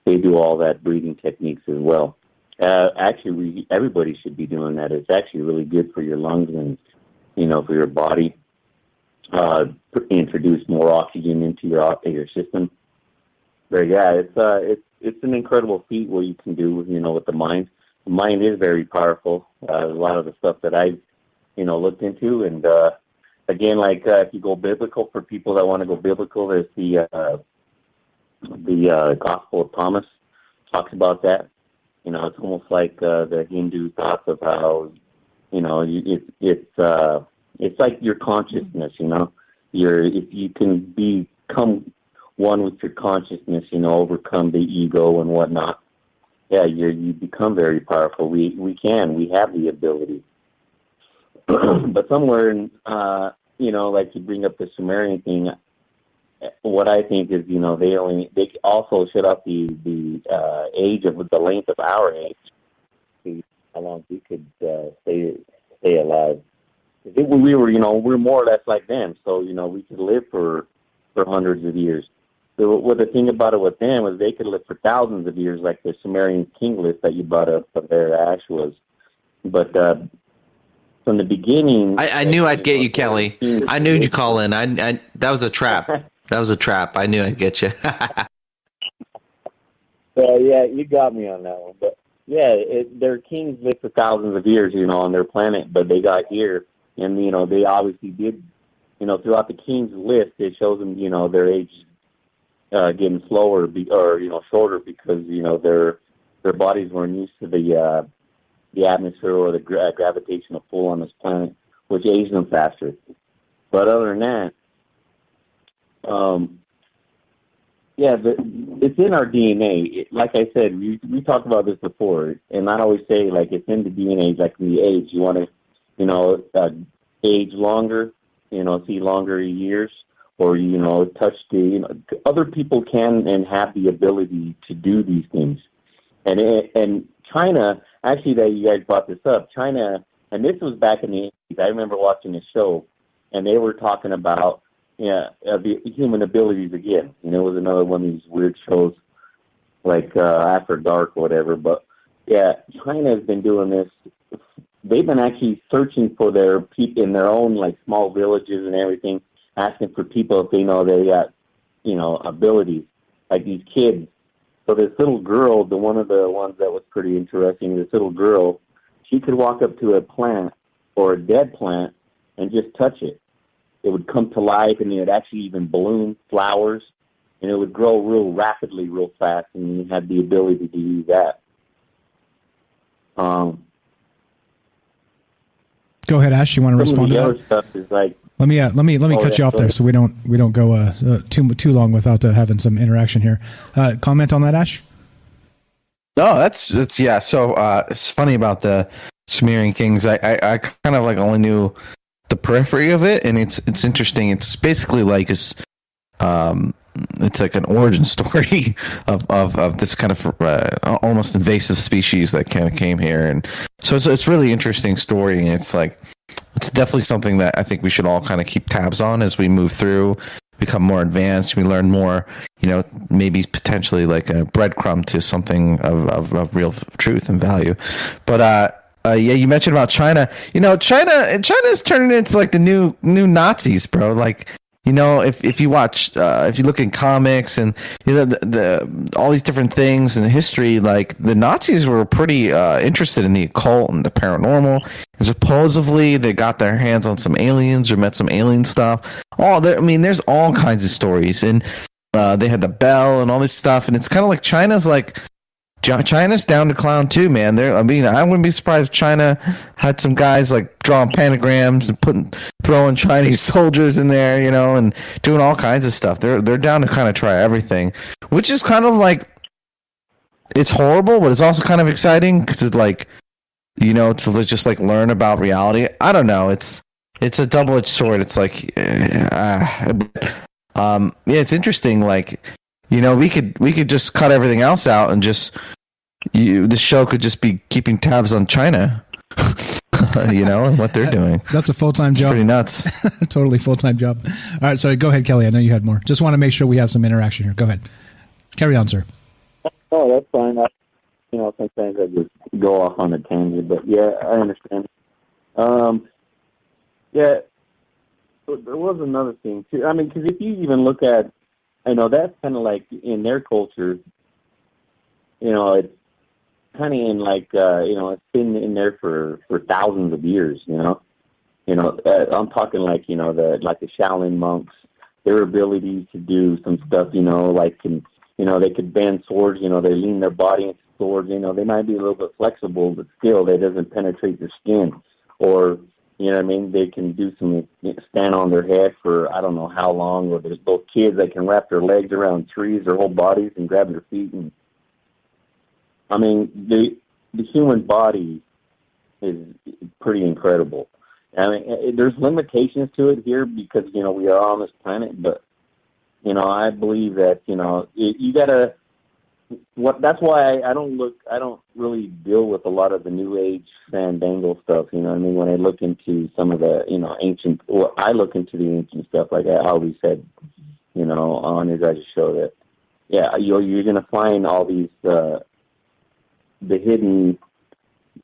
They do all that breathing techniques as well. Actually, everybody should be doing that. It's actually really good for your lungs and, for your body. Introduce more oxygen into your system. But yeah, it's an incredible feat what you can do, with the mind. The mind is very powerful. A lot of the stuff that I've, looked into, and again, like if you go biblical, for people that want to go biblical, there's the Gospel of Thomas talks about that. It's almost like the Hindu thoughts of how, it's like your consciousness. If you can become one with your consciousness, overcome the ego and whatnot. Yeah, you become very powerful. We have the ability. But somewhere in, like you bring up the Sumerian thing, what I think is, they also shut off the age of the length of our age, see how long we could stay alive. We were, we're more or less like them, so we could live for hundreds of years. So the thing about it with them is they could live for thousands of years, like the Sumerian King list that you brought up there, Ash, was. But from the beginning, I knew I'd get you, Kelly. I knew you'd call in. I that was a trap. That was a trap. I knew I'd get you. Yeah, you got me on that one. But yeah, their kings lived for thousands of years, on their planet, but they got here, and they obviously did. Throughout the king's list, it shows them, their age getting slower or shorter because their bodies weren't used to the atmosphere or the gravitational pull on this planet, which aged them faster. But other than that, it's in our DNA. Like I said, we talked about this before, and I always say, like, it's in the DNA, like in the age. You want to, age longer, see longer years, or, touch other people can and have the ability to do these things. And China, actually, that you guys brought this up, China, and this was back in the 80s. I remember watching a show, and they were talking about the human abilities again. It was another one of these weird shows, like After Dark or whatever. But yeah, China has been doing this. They've been actually searching for their people in their own like small villages and everything, asking for people if they know they got abilities, like these kids. So this little girl, one of the ones that was pretty interesting, this little girl, she could walk up to a plant or a dead plant and just touch it. It would come to life, and it would actually even bloom flowers, and it would grow real rapidly, real fast, and you had the ability to do that. Go ahead, Ash. You want to respond to that? Other stuff is like, let me cut you off there so we don't go too long without having some interaction here. Comment on that, Ash? No, that's yeah. So it's funny about the Sumerian Kings. I kind of like only knew the periphery of it, and it's interesting. It's basically like it's like an origin story of this kind of almost invasive species that kind of came here, and so it's really interesting story. And it's like it's definitely something that I think we should all kind of keep tabs on as we move through, become more advanced. We learn more, maybe potentially like a breadcrumb to something of real truth and value. But yeah, you mentioned about China. China's turning into like the new Nazis, bro. Like, if you watch, if you look in comics and the all these different things in history, like the Nazis were pretty interested in the occult and the paranormal. And supposedly they got their hands on some aliens or met some alien stuff. There's all kinds of stories, and they had the bell and all this stuff. And it's kind of like China's down to clown too, man. I wouldn't be surprised if China had some guys like drawing pentagrams and throwing Chinese soldiers in there, and doing all kinds of stuff. They're down to kind of try everything, which is kind of like, it's horrible, but it's also kind of exciting to to just like learn about reality. I don't know. It's a double-edged sword. It's like, it's interesting. Like, we could just cut everything else out and just this show could just be keeping tabs on China, and what they're doing. That's a full-time job. Pretty nuts. Totally full-time job. All right, sorry. Go ahead, Kelly. I know you had more. Just want to make sure we have some interaction here. Go ahead. Carry on, sir. Oh, that's fine. Sometimes I just go off on a tangent, but yeah, I understand. Yeah, but there was another thing too. I mean, because if you even look at, I know that's kind of like in their culture, it's kind of in like, it's been in there for thousands of years, I'm talking like, the Shaolin monks, their ability to do some stuff, they could bend swords, they lean their body into swords, they might be a little bit flexible, but still, they doesn't penetrate their skin. Or, they can do some, stand on their head for I don't know how long, or there's those kids that can wrap their legs around trees, their whole bodies, and grab their feet. And the human body is pretty incredible. There's limitations to it here because, we are on this planet, but, I believe that, you gotta, that's why I don't really deal with a lot of the new age fandangle stuff, when I look into some of the, ancient, I look into the ancient stuff, like I always said, on your guys' show that, yeah, you're going to find all these, the hidden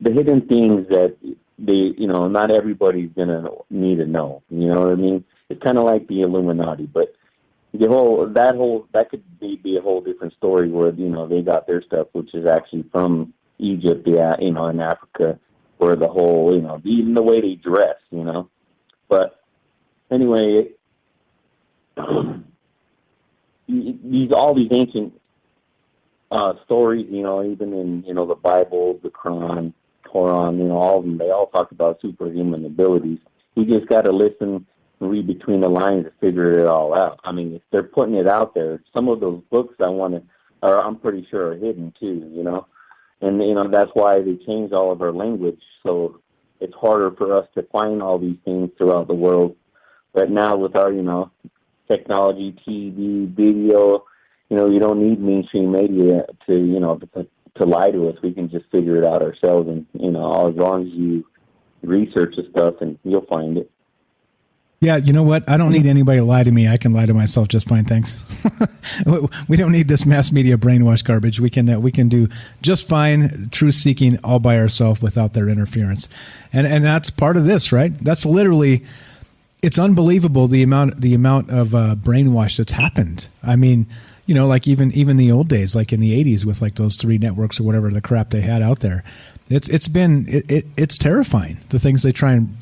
things that not everybody's going to need to know, you know what I mean? It's kind of like the Illuminati, but that could be a whole different story where, they got their stuff, which is actually from Egypt, in Africa, where the whole, even the way they dress, But anyway, all these ancient stories, even in, the Bible, the Quran, all of them, they all talk about superhuman abilities. You just got to listen, read between the lines to figure it all out. If they're putting it out there, some of those books I'm pretty sure are hidden too, and that's why they changed all of our language, so it's harder for us to find all these things throughout the world. But now with our, technology, TV, video, you don't need mainstream media to lie to us. We can just figure it out ourselves, and as long as you research the stuff, and you'll find it. Yeah, you know what? I don't need anybody to lie to me. I can lie to myself just fine, thanks. We don't need this mass media brainwash garbage. We can do just fine, truth seeking all by ourselves without their interference, and that's part of this, right? That's literally, it's unbelievable the amount of brainwash that's happened. Like even the old days, like in the 80s with like those 3 networks or whatever the crap they had out there. It's terrifying, the things they try and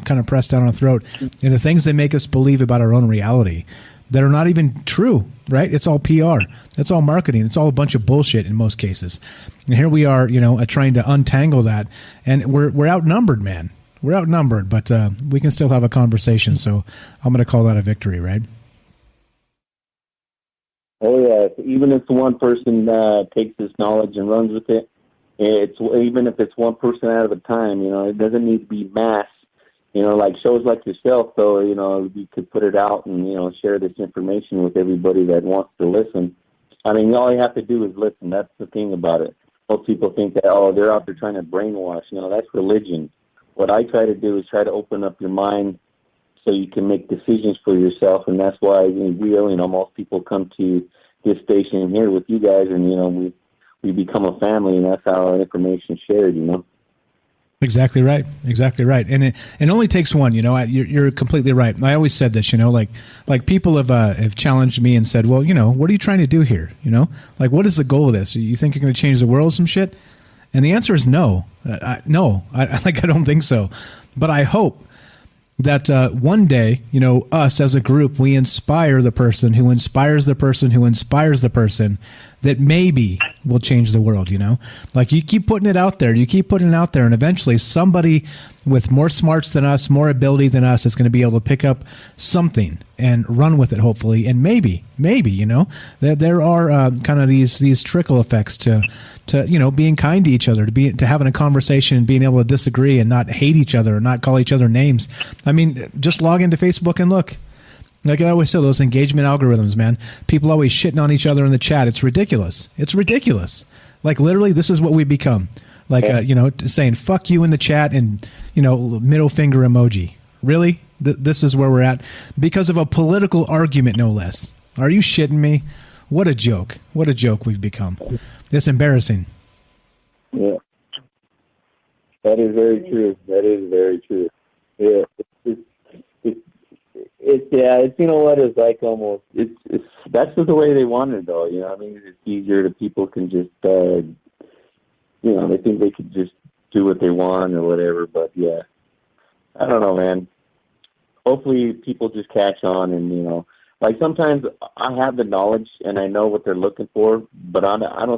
kind of press down our throat, and the things they make us believe about our own reality that are not even true, right? It's all PR. It's all marketing. It's all a bunch of bullshit in most cases. And here we are, trying to untangle that, and we're outnumbered, man. We're outnumbered, but we can still have a conversation, so I'm going to call that a victory, right? Oh, yeah. Even if one person takes this knowledge and runs with it, It's even if it's one person at a time. It doesn't need to be mass. Like shows like yourself, though. You could put it out and share this information with everybody that wants to listen. I mean, all you have to do is listen. That's the thing about it. Most people think that they're out there trying to brainwash. That's religion. What I try to do is try to open up your mind so you can make decisions for yourself, and that's why most people come to this station here with you guys, and we become a family, and that's how our information is shared. Exactly right. And it only takes one. You're completely right. I always said this. Like people have challenged me and said, well, what are you trying to do here? Like what is the goal of this? You think you're going to change the world, some shit? And the answer is no. I don't think so. But I hope that one day, us as a group, we inspire the person who inspires the person who inspires the person that maybe will change the world, Like you keep putting it out there, and eventually somebody with more smarts than us, more ability than us is going to be able to pick up something and run with it, hopefully. And maybe, there are kind of these trickle effects to being kind to each other, to having a conversation and being able to disagree and not hate each other or not call each other names. I mean, just log into Facebook and look. Like I always say, those engagement algorithms, man. People always shitting on each other in the chat. It's ridiculous. Like literally, this is what we become. Like, saying fuck you in the chat and, middle finger emoji. Really? This is where we're at because of a political argument, no less. Are you shitting me? What a joke. What a joke we've become. It's embarrassing. Yeah. That is very true. Yeah. It's like almost, it's that's just the way they want it, though. It's easier to people can just, they think they could just do what they want or whatever, but yeah. I don't know, man. Hopefully people just catch on and, like sometimes I have the knowledge and I know what they're looking for, but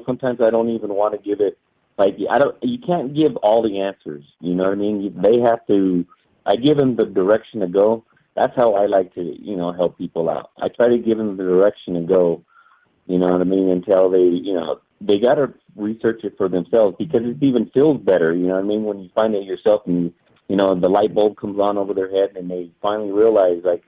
sometimes I don't even want to give it, you can't give all the answers, you know what I mean? I give them the direction to go. That's how I like to, help people out. I try to give them the direction to go, you know what I mean, until they got to research it for themselves because it even feels better, you know what I mean, when you find it yourself and, the light bulb comes on over their head and they finally realize, like,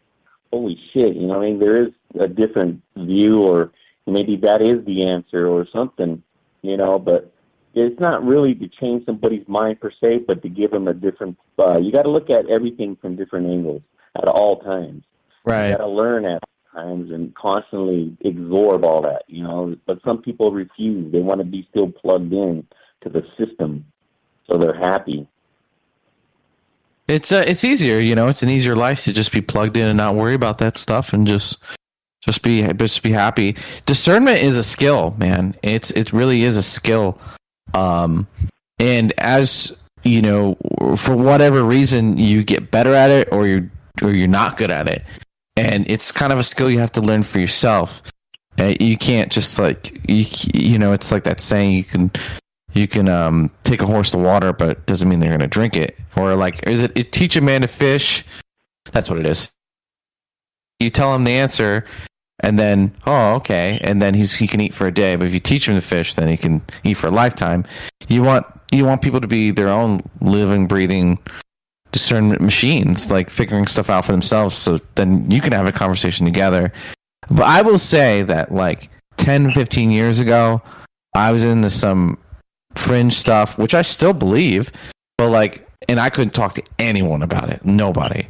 holy shit, you know what I mean, there is a different view or maybe that is the answer or something, but it's not really to change somebody's mind per se, but to give them a different, you got to look at everything from different angles at all times. Right. You got to learn at times and constantly absorb all that, but some people refuse. They want to be still plugged in to the system so they're happy. It's easier, it's an easier life to just be plugged in and not worry about that stuff and just be happy. Discernment is a skill, man. It really is a skill. And as for whatever reason you get better at it or you're not good at it. And it's kind of a skill you have to learn for yourself. You can't just it's like that saying you can take a horse to water, but it doesn't mean they're going to drink it. Or is it teach a man to fish? That's what it is. You tell him the answer and then, oh, okay. And then he can eat for a day. But if you teach him to fish, then he can eat for a lifetime. You want people to be their own living, breathing discernment machines, like figuring stuff out for themselves. So then you can have a conversation together. But I will say that 10, 15 years ago, I was into some fringe stuff, which I still believe, but and I couldn't talk to anyone about it. Nobody.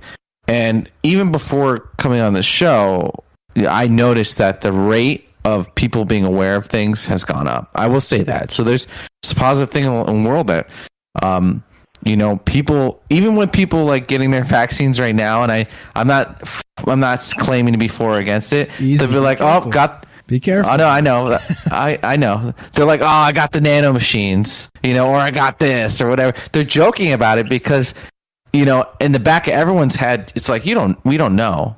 And even before coming on the show, I noticed that the rate of people being aware of things has gone up. I will say that. So there's a positive thing in the world that, people, even when people getting their vaccines right now, and I'm not claiming to be for or against it. They'll be like, be careful. Oh, no, I know. I know. They're like, oh, I got the nano machines, or I got this or whatever. They're joking about it because, in the back of everyone's head, it's like, we don't know.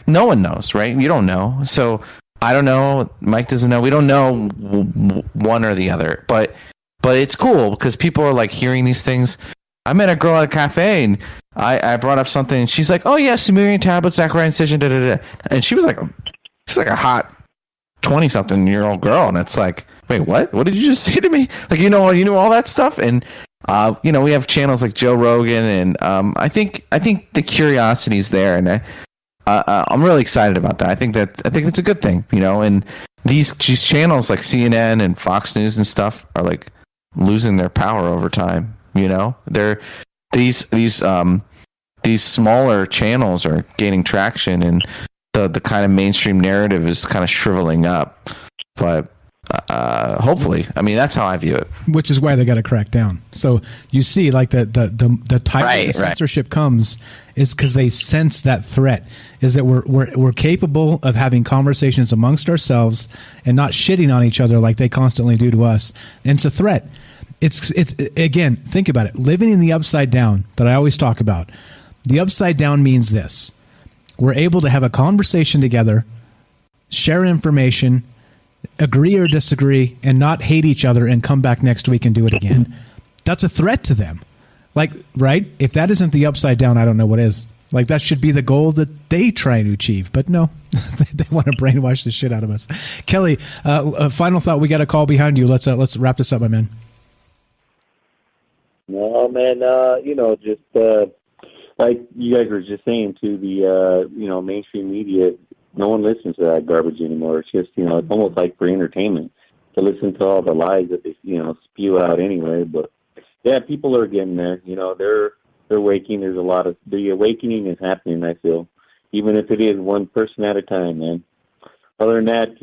No one knows, right? You don't know. So I don't know. Mike doesn't know. We don't know one or the other. But it's cool because people are hearing these things. I met a girl at a cafe and I brought up something and she's like, oh yeah, Sumerian tablets, Zachariah incision, da da da. And she was like a hot 20-something-year-old girl, and it's like, wait, what? What did you just say to me? Like, you know all that stuff. And, we have channels like Joe Rogan, and I think the curiosity is there, and I'm really excited about that. I think that's a good thing, and these channels like CNN and Fox News and stuff are like losing their power over time. They're these smaller channels are gaining traction, and the kind of mainstream narrative is kind of shriveling up. But hopefully, I mean, that's how I view it. Which is why they got to crack down. So you see, like the type of censorship comes is because they sense that threat. Is that we're capable of having conversations amongst ourselves and not shitting on each other like they constantly do to us. And it's a threat. It's again, think about it. Living in the upside down that I always talk about. The upside down means this: we're able to have a conversation together, share information, agree or disagree, and not hate each other and come back next week and do it again. That's a threat to them. Like, right? If that isn't the upside down, I don't know what is. Like, that should be the goal that they try to achieve. But no, they want to brainwash the shit out of us. Kelly, a final thought. We got a call behind you. Let's wrap this up, my man. No, man, just like you guys were just saying to the, mainstream media, no one listens to that garbage anymore. It's just, it's almost like for entertainment to listen to all the lies that they, spew out anyway. But yeah, people are getting there. They're waking. There's a lot of the awakening is happening. I feel, even if it is one person at a time, man. Other than that,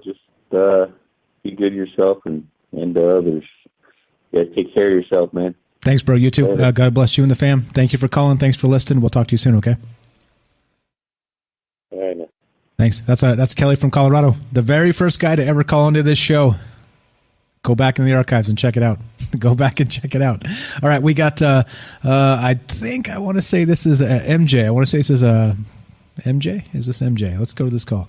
just be good to yourself and to others. Yeah, take care of yourself, man. Thanks, bro. You too. God bless you and the fam. Thank you for calling. Thanks for listening. We'll talk to you soon. Okay. All right, man. Thanks. That's Kelly from Colorado, the very first guy to ever call into this show. Go back in the archives and check it out. Go back and check it out. All right, we got. I think I want to say this is MJ. I want to say this is MJ. Is this MJ? Let's go to this call.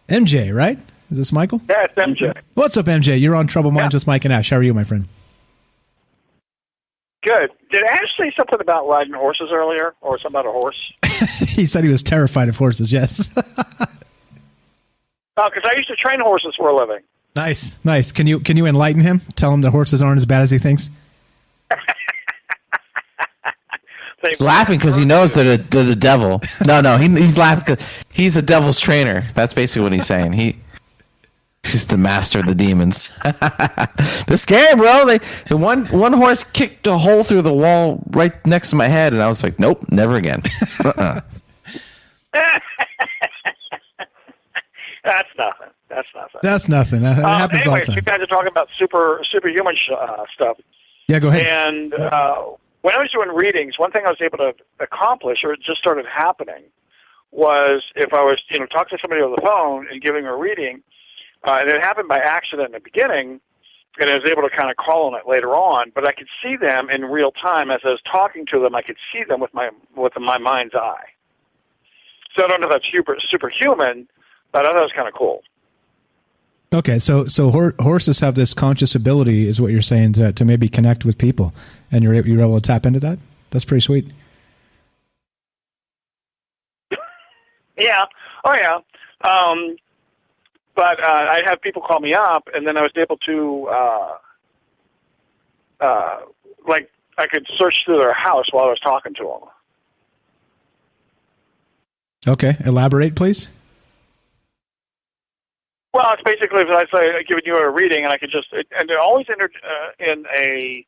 MJ, right? Is this Michael? Yeah, it's MJ. What's up, MJ? You're on Troubled Minds with Mike and Ash. How are you, my friend? Good. Did Ash say something about riding horses earlier, or something about a horse? He said he was terrified of horses. Yes. Oh, because I used to train horses for a living. Nice. Can you enlighten him? Tell him the horses aren't as bad as he thinks. He's laughing because he knows they're the devil. No, he's laughing because he's the devil's trainer. That's basically what he's saying. He's the master of the demons. They're scary, bro. The one horse kicked a hole through the wall right next to my head, and I was like, nope, never again. That's nothing. That's nothing. That happens all the time. You guys are talking about superhuman stuff. Yeah, go ahead. And when I was doing readings, one thing I was able to accomplish, or it just started happening, was if I was talking to somebody on the phone and giving a reading, and it happened by accident in the beginning, and I was able to kind of call on it later on, but I could see them in real time. As I was talking to them, I could see them with my mind's eye. So I don't know if that's superhuman, but I thought it was kind of cool. Okay, so horses have this conscious ability, is what you're saying, to maybe connect with people, and you're able to tap into that? That's pretty sweet. Yeah. Oh, yeah. But I'd have people call me up, and then I was able to, I could search through their house while I was talking to them. Okay, elaborate, please. Well, it's basically, as I say, giving you a reading, and I could just, and it always entered in a,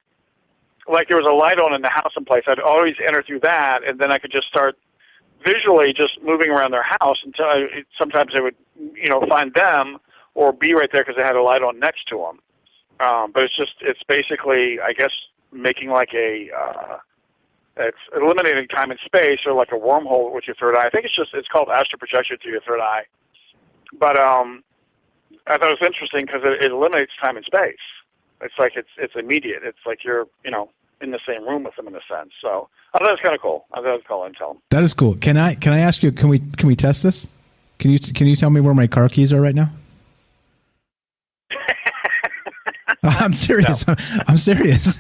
like there was a light on in the house someplace. I'd always enter through that, and then I could just start visually just moving around their house until sometimes I would, find them or be right there because they had a light on next to them. But it's basically, I guess, making like it's eliminating time and space, or like a wormhole with your third eye. I think it's called astral projection through your third eye. But I thought it was interesting because it eliminates time and space. It's like it's immediate. It's like you're in the same room with them in a sense. So I thought it was kind of cool. I thought it was cool and tell them. That is cool. Can I ask you? Can we test this? Can you tell me where my car keys are right now? I'm serious. No. I'm serious.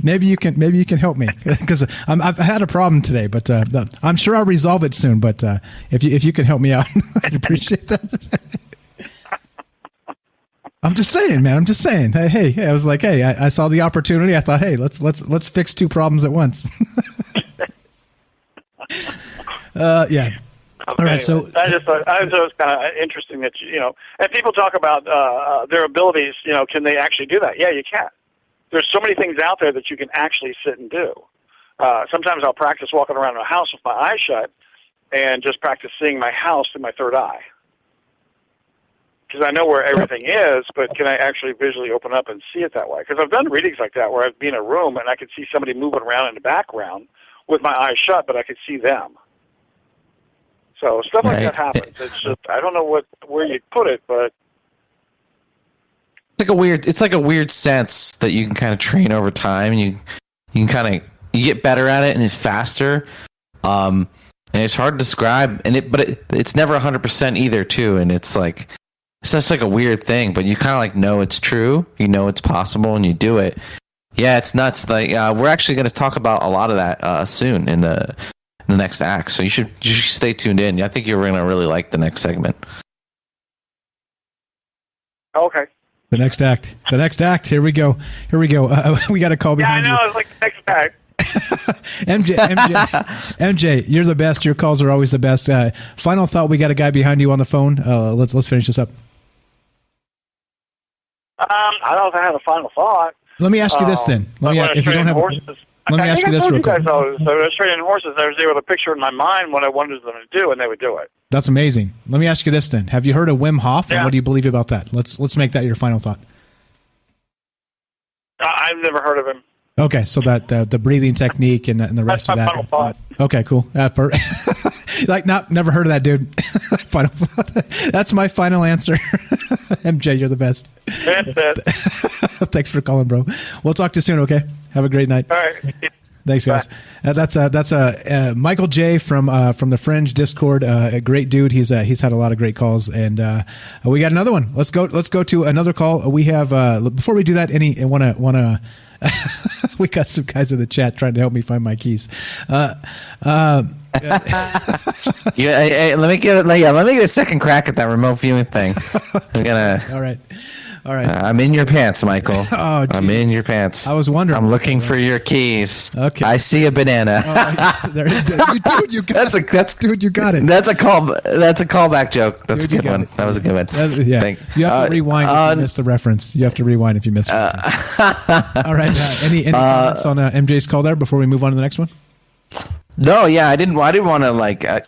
Maybe you can help me because I've had a problem today, but I'm sure I'll resolve it soon. But if you can help me out, I'd appreciate that. I'm just saying, man. I'm just saying. Hey, I was like, hey, I saw the opportunity. I thought, hey, let's fix two problems at once. Yeah. Okay. All right. So I just thought it was kind of interesting that and people talk about their abilities. Can they actually do that? Yeah, you can. There's so many things out there that you can actually sit and do. Sometimes I'll practice walking around a house with my eyes shut and just practice seeing my house through my third eye. Because I know where everything is, but can I actually visually open up and see it that way? Because I've done readings like that where I've been in a room and I could see somebody moving around in the background with my eyes shut, but I could see them. So stuff like that happens. It's just I don't know where you'd put it, but it's like a weird sense that you can kind of train over time, and you can kind of get better at it, and it's faster. And it's hard to describe, but it's never 100% either, too. And it's just like a weird thing, but you kind of like know it's true, you know it's possible, and you do it. Yeah, it's nuts. Like we're actually going to talk about a lot of that soon in the next act, so you should stay tuned in. I think you're going to really like the next segment. Okay. The next act. Here we go. We got a call behind you. Yeah, I know. It's like the next act. MJ, you're the best. Your calls are always the best. Final thought. We got a guy behind you on the phone. Let's finish this up. I don't know if I have a final thought. Let me ask you this then. If you don't have horses. Let me ask you this real quick. I was training horses. I was able to picture in my mind what I wanted them to do, and they would do it. That's amazing. Let me ask you this then. Have you heard of Wim Hof, and what do you believe about that? Let's make that your final thought. I've never heard of him. Okay, so that the breathing technique and the rest of that. Final thought. Okay, cool. Never heard of that, dude. Final thought. That's my final answer. MJ, you're the best. That's it. Thanks for calling, bro. We'll talk to you soon. Okay. Have a great night. All right. Thanks, guys. That's Michael J from the Fringe Discord. A great dude. He's had a lot of great calls, and we got another one. Let's go to another call. We have before we do that. Wanna. We got some guys in the chat trying to help me find my keys. Let me get a second crack at that remote viewing thing. All right. I'm in your pants, Michael. Oh, I'm in your pants. I was wondering. I'm looking for your keys. Okay. I see a banana. Dude, you got it. That's a callback joke. That's a good one. That was a good one. Yeah. You have to rewind if you missed the reference. You have to rewind if you missed the reference. All right. Any comments on MJ's call there before we move on to the next one? No, yeah, I didn't want to I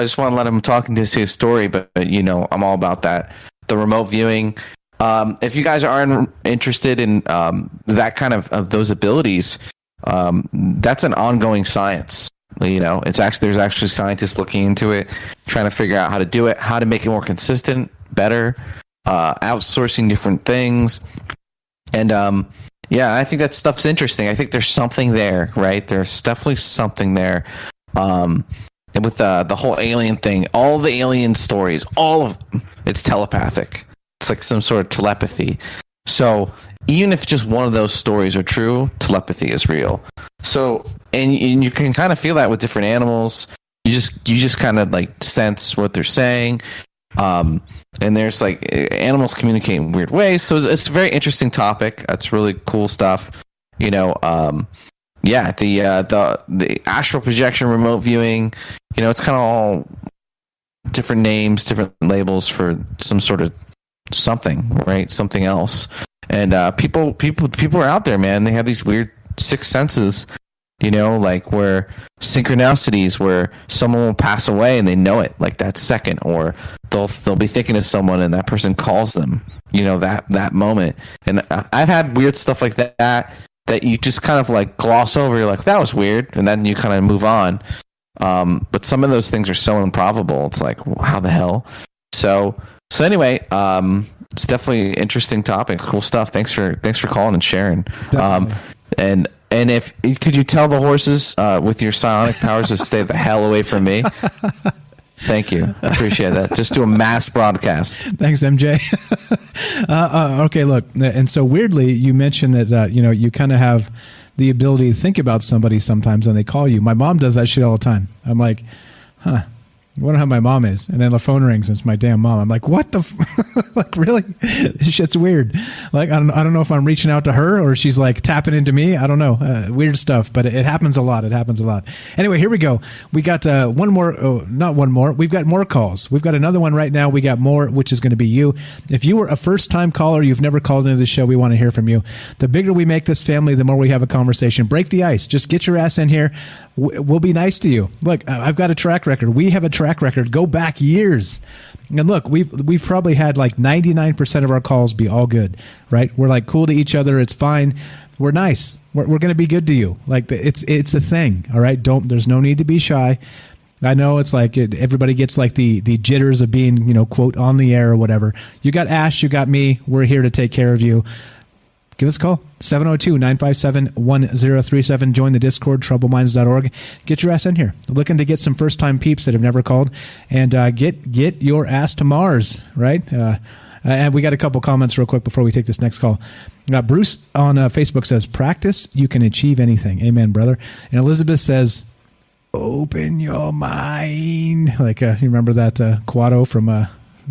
just want to let him talk into his story, but I'm all about that. The remote viewing. If you guys aren't interested in that kind of those abilities, that's an ongoing science. There's actually scientists looking into it, trying to figure out how to do it, how to make it more consistent, better, outsourcing different things, and I think that stuff's interesting. I think there's something there, right? There's definitely something there. And with the whole alien thing, all the alien stories, all of them, it's telepathic. It's like some sort of telepathy. So even if just one of those stories are true, telepathy is real. So and you can kind of feel that with different animals. You just kind of like sense what they're saying. And there's like animals communicate in weird ways. So it's a very interesting topic. It's really cool stuff. The astral projection, remote viewing. It's kind of all different names, different labels for some sort of something, right? Something else. And people are out there, man. They have these weird sixth senses, like where synchronicities, where someone will pass away and they know it like that second, or they'll be thinking of someone and that person calls them, that moment. And I've had weird stuff like that you just kind of like gloss over. You're like, that was weird, and then you kind of move on. But some of those things are so improbable. It's like, how the hell? So anyway, it's definitely an interesting topic. Cool stuff. Thanks for calling and sharing. And if could you tell the horses with your psionic powers to stay the hell away from me? Thank you. I appreciate that. Just do a mass broadcast. Thanks, MJ. Okay, look, and so weirdly, you mentioned that you kind of have the ability to think about somebody sometimes when they call you. My mom does that shit all the time. I'm like, huh. You wonder how my mom is. And then the phone rings and it's my damn mom. I'm like, what the like, really? This shit's weird. Like, I don't know if I'm reaching out to her or she's like tapping into me. I don't know. Weird stuff, but it happens a lot. It happens a lot. Anyway, here we go. We got one more. Oh, not one more. We've got more calls. We've got another one right now. We got more, which is going to be you. If you were a first-time caller, you've never called into the show, we want to hear from you. The bigger we make this family, the more we have a conversation. Break the ice. Just get your ass in here. We'll be nice to you. Look, I've got a track record. We have a track record. Go back years. And look, we've probably had like 99% of our calls be all good, right? We're like cool to each other. It's fine. We're nice. We're going to be good to you. Like it's a thing. All right. There's no need to be shy. I know it's like everybody gets like the jitters of being, quote, on the air or whatever. You got Ash, you got me. We're here to take care of you. Give us a call, 702-957-1037. Join the Discord, troubledminds.org. Get your ass in here. Looking to get some first-time peeps that have never called. And get your ass to Mars, right? And we got a couple comments real quick before we take this next call. Bruce on Facebook says, practice, you can achieve anything. Amen, brother. And Elizabeth says, open your mind. Like, you remember that Quado from...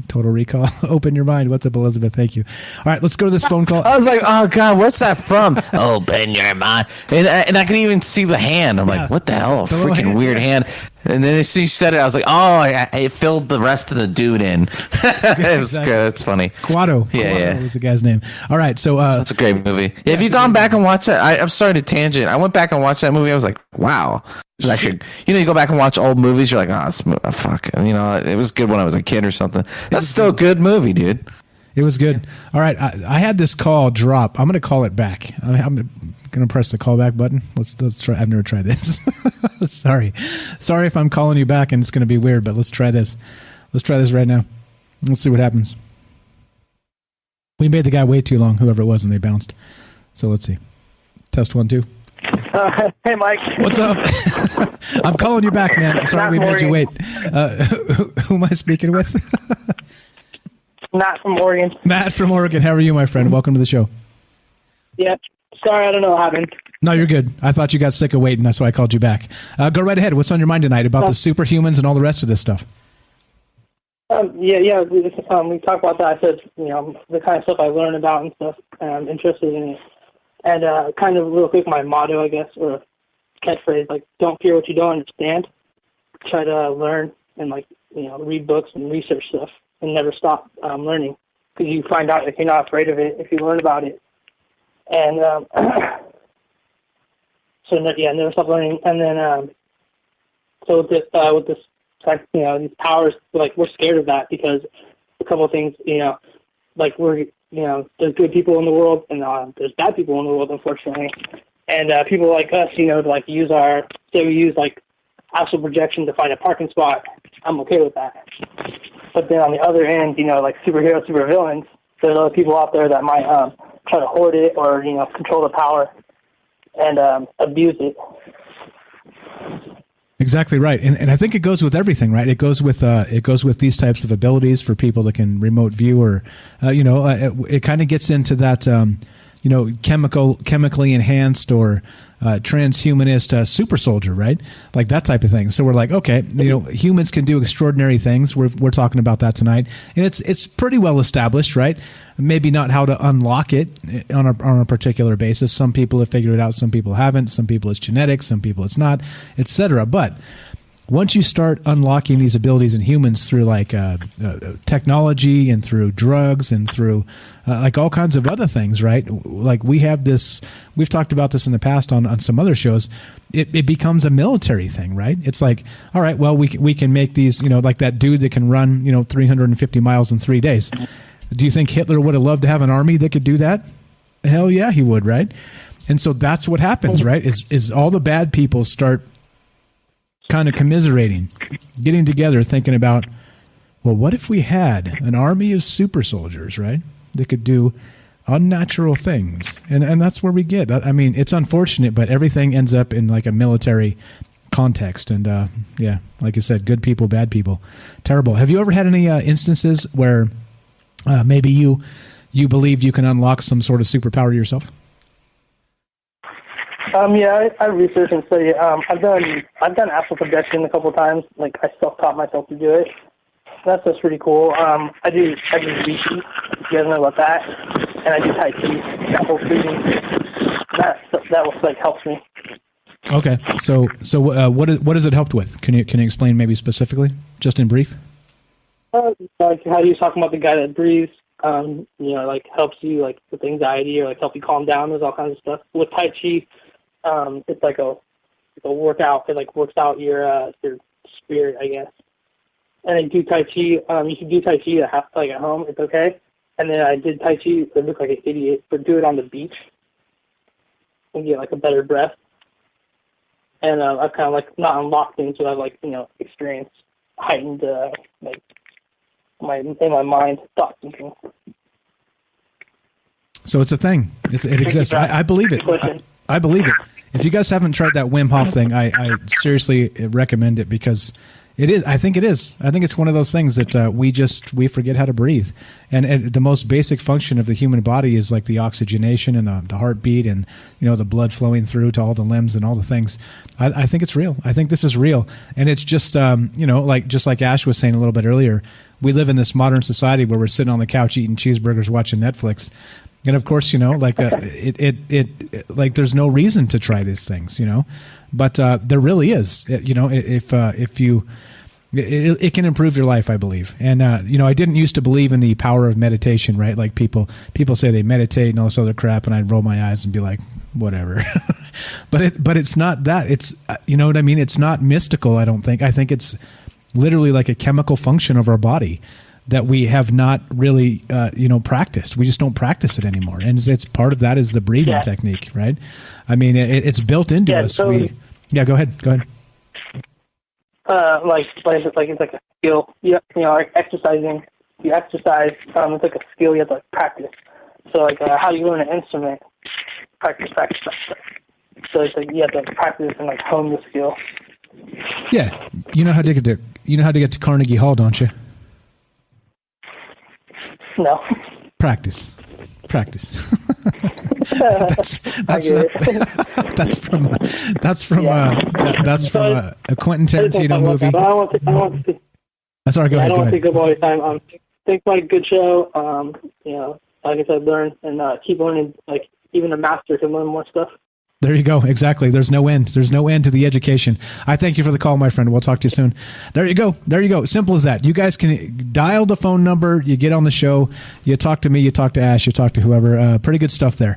Total Recall. Open your mind. What's up, Elizabeth? Thank you. All right, let's go to this phone call. I was like, oh God, what's that from? Open your mind. And I can even see the hand. I'm like, what the hell? A freaking weird hand. And then as soon as you said it, I was like, oh, it filled the rest of the dude in. It was good. It's funny. Quado. Yeah. Was the guy's name. All right, so that's a great movie. Have you gone back and watched that? I'm sorry to tangent. I went back and watched that movie. I was like, wow. I should, you go back and watch old movies. You're like, fuck. And, it was good when I was a kid or something. That's still a good movie, dude. It was good. All right, I had this call drop. I'm going to call it back. I'm going to press the callback button. Let's try. I've never tried this. Sorry if I'm calling you back and it's going to be weird, but let's try this. Let's try this right now. Let's see what happens. We made the guy wait too long, whoever it was, and they bounced. So let's see. Test 1, 2. Hey, Mike. What's up? I'm calling you back, man. Sorry we made you wait. Who am I speaking with? Matt from Oregon. Matt from Oregon. How are you, my friend? Welcome to the show. Yep. Sorry, I don't know what happened. No, you're good. I thought you got sick of waiting. That's why I called you back. Go right ahead. What's on your mind tonight about the superhumans and all the rest of this stuff? We talked about that. I said, the kind of stuff I learned about and stuff, and I'm interested in it. And kind of real quick, my motto, I guess, or catchphrase, like, don't fear what you don't understand. Try to learn and, read books and research stuff and never stop learning. Because you find out if you're not afraid of it, if you learn about it. And never stop learning. And then, with this, these powers, we're scared of that because a couple of things, there's good people in the world and there's bad people in the world, unfortunately. And people like us, we use astral projection to find a parking spot. I'm okay with that. But then on the other end, superheroes, supervillains, there's other people out there that might try to hoard it or, control the power and abuse it. Exactly right, and I think it goes with everything, right? It goes with these types of abilities for people that can remote view, or it kind of gets into that chemically enhanced or transhumanist super soldier, right? Like that type of thing. So we're like, okay, humans can do extraordinary things. We're talking about that tonight, and it's pretty well established, right? Maybe not how to unlock it on a particular basis. Some people have figured it out, some people haven't. Some people it's genetic, some people it's not, etc. But once you start unlocking these abilities in humans through technology and through drugs and through all kinds of other things, right? Like we've talked about this in the past on some other shows. It becomes a military thing, right? It's like, all right, well, we can make these, like that dude that can run, 350 miles in 3 days. Do you think Hitler would have loved to have an army that could do that? Hell yeah, he would, right? And so that's what happens, right? Is all the bad people start kind of commiserating, getting together, thinking about, well, what if we had an army of super soldiers, right? That could do unnatural things. And that's where we get. I mean, it's unfortunate, but everything ends up in like a military context. And like I said, good people, bad people. Terrible. Have you ever had any instances where maybe you believed you can unlock some sort of superpower yourself? Yeah, I research and study. I've done astral projection a couple of times. Like I self-taught myself to do it. That's pretty cool. I do Reiki. You guys know about that? And I do Tai Chi, sample breathing. That was like helps me. Okay, so what has it helped with? Can you explain maybe specifically, just in brief? Like how you talking about the guy that breathes, like helps you like with anxiety or like help you calm down. There's all kinds of stuff. With Tai Chi, it's like a workout. It like works out your spirit, I guess. And then do Tai Chi. You can do Tai Chi at home. It's okay. And then I did Tai Chi. I look like an idiot, but do it on the beach and get like a better breath. And I've kind of like not unlocked things, but I've like experienced heightened like in my mind thoughts and things. So it's a thing. It exists. I believe it. I believe it. If you guys haven't tried that Wim Hof thing, I seriously recommend it because it is. I think it is. I think it's one of those things that we forget how to breathe. And the most basic function of the human body is like the oxygenation and the heartbeat and the blood flowing through to all the limbs and all the things. I think it's real. I think this is real. And it's just just like Ash was saying a little bit earlier, we live in this modern society where we're sitting on the couch eating cheeseburgers, watching Netflix. And of course, there's no reason to try these things, but there really is, if you, it can improve your life, I believe. And, I didn't used to believe in the power of meditation, right? Like people say they meditate and all this other crap, and I'd roll my eyes and be like, whatever. but it's not that. It's, you know what I mean? It's not mystical, I don't think. I think it's literally like a chemical function of our body that we have not really, practiced. We just don't practice it anymore. And it's part of that is the breathing technique, right? I mean, it's built into us. So, go ahead. It's like a skill. Like exercising. You exercise. It's like a skill you have to like practice. So like how you learn an instrument, practice. So it's like you have to practice and like hone the skill. Yeah, you know how to get to Carnegie Hall, don't you? No. Practice. that's from a Quentin Tarantino movie. I want to. That's all right. Go ahead. I don't want to take up all your time. Think about a good show. Like I said, learn and keep learning. Like even a master can learn more stuff. There you go. Exactly. There's no end. There's no end to the education. I thank you for the call, my friend. We'll talk to you soon. There you go. Simple as that. You guys can dial the phone number. You get on the show. You talk to me. You talk to Ash. You talk to whoever. Pretty good stuff there.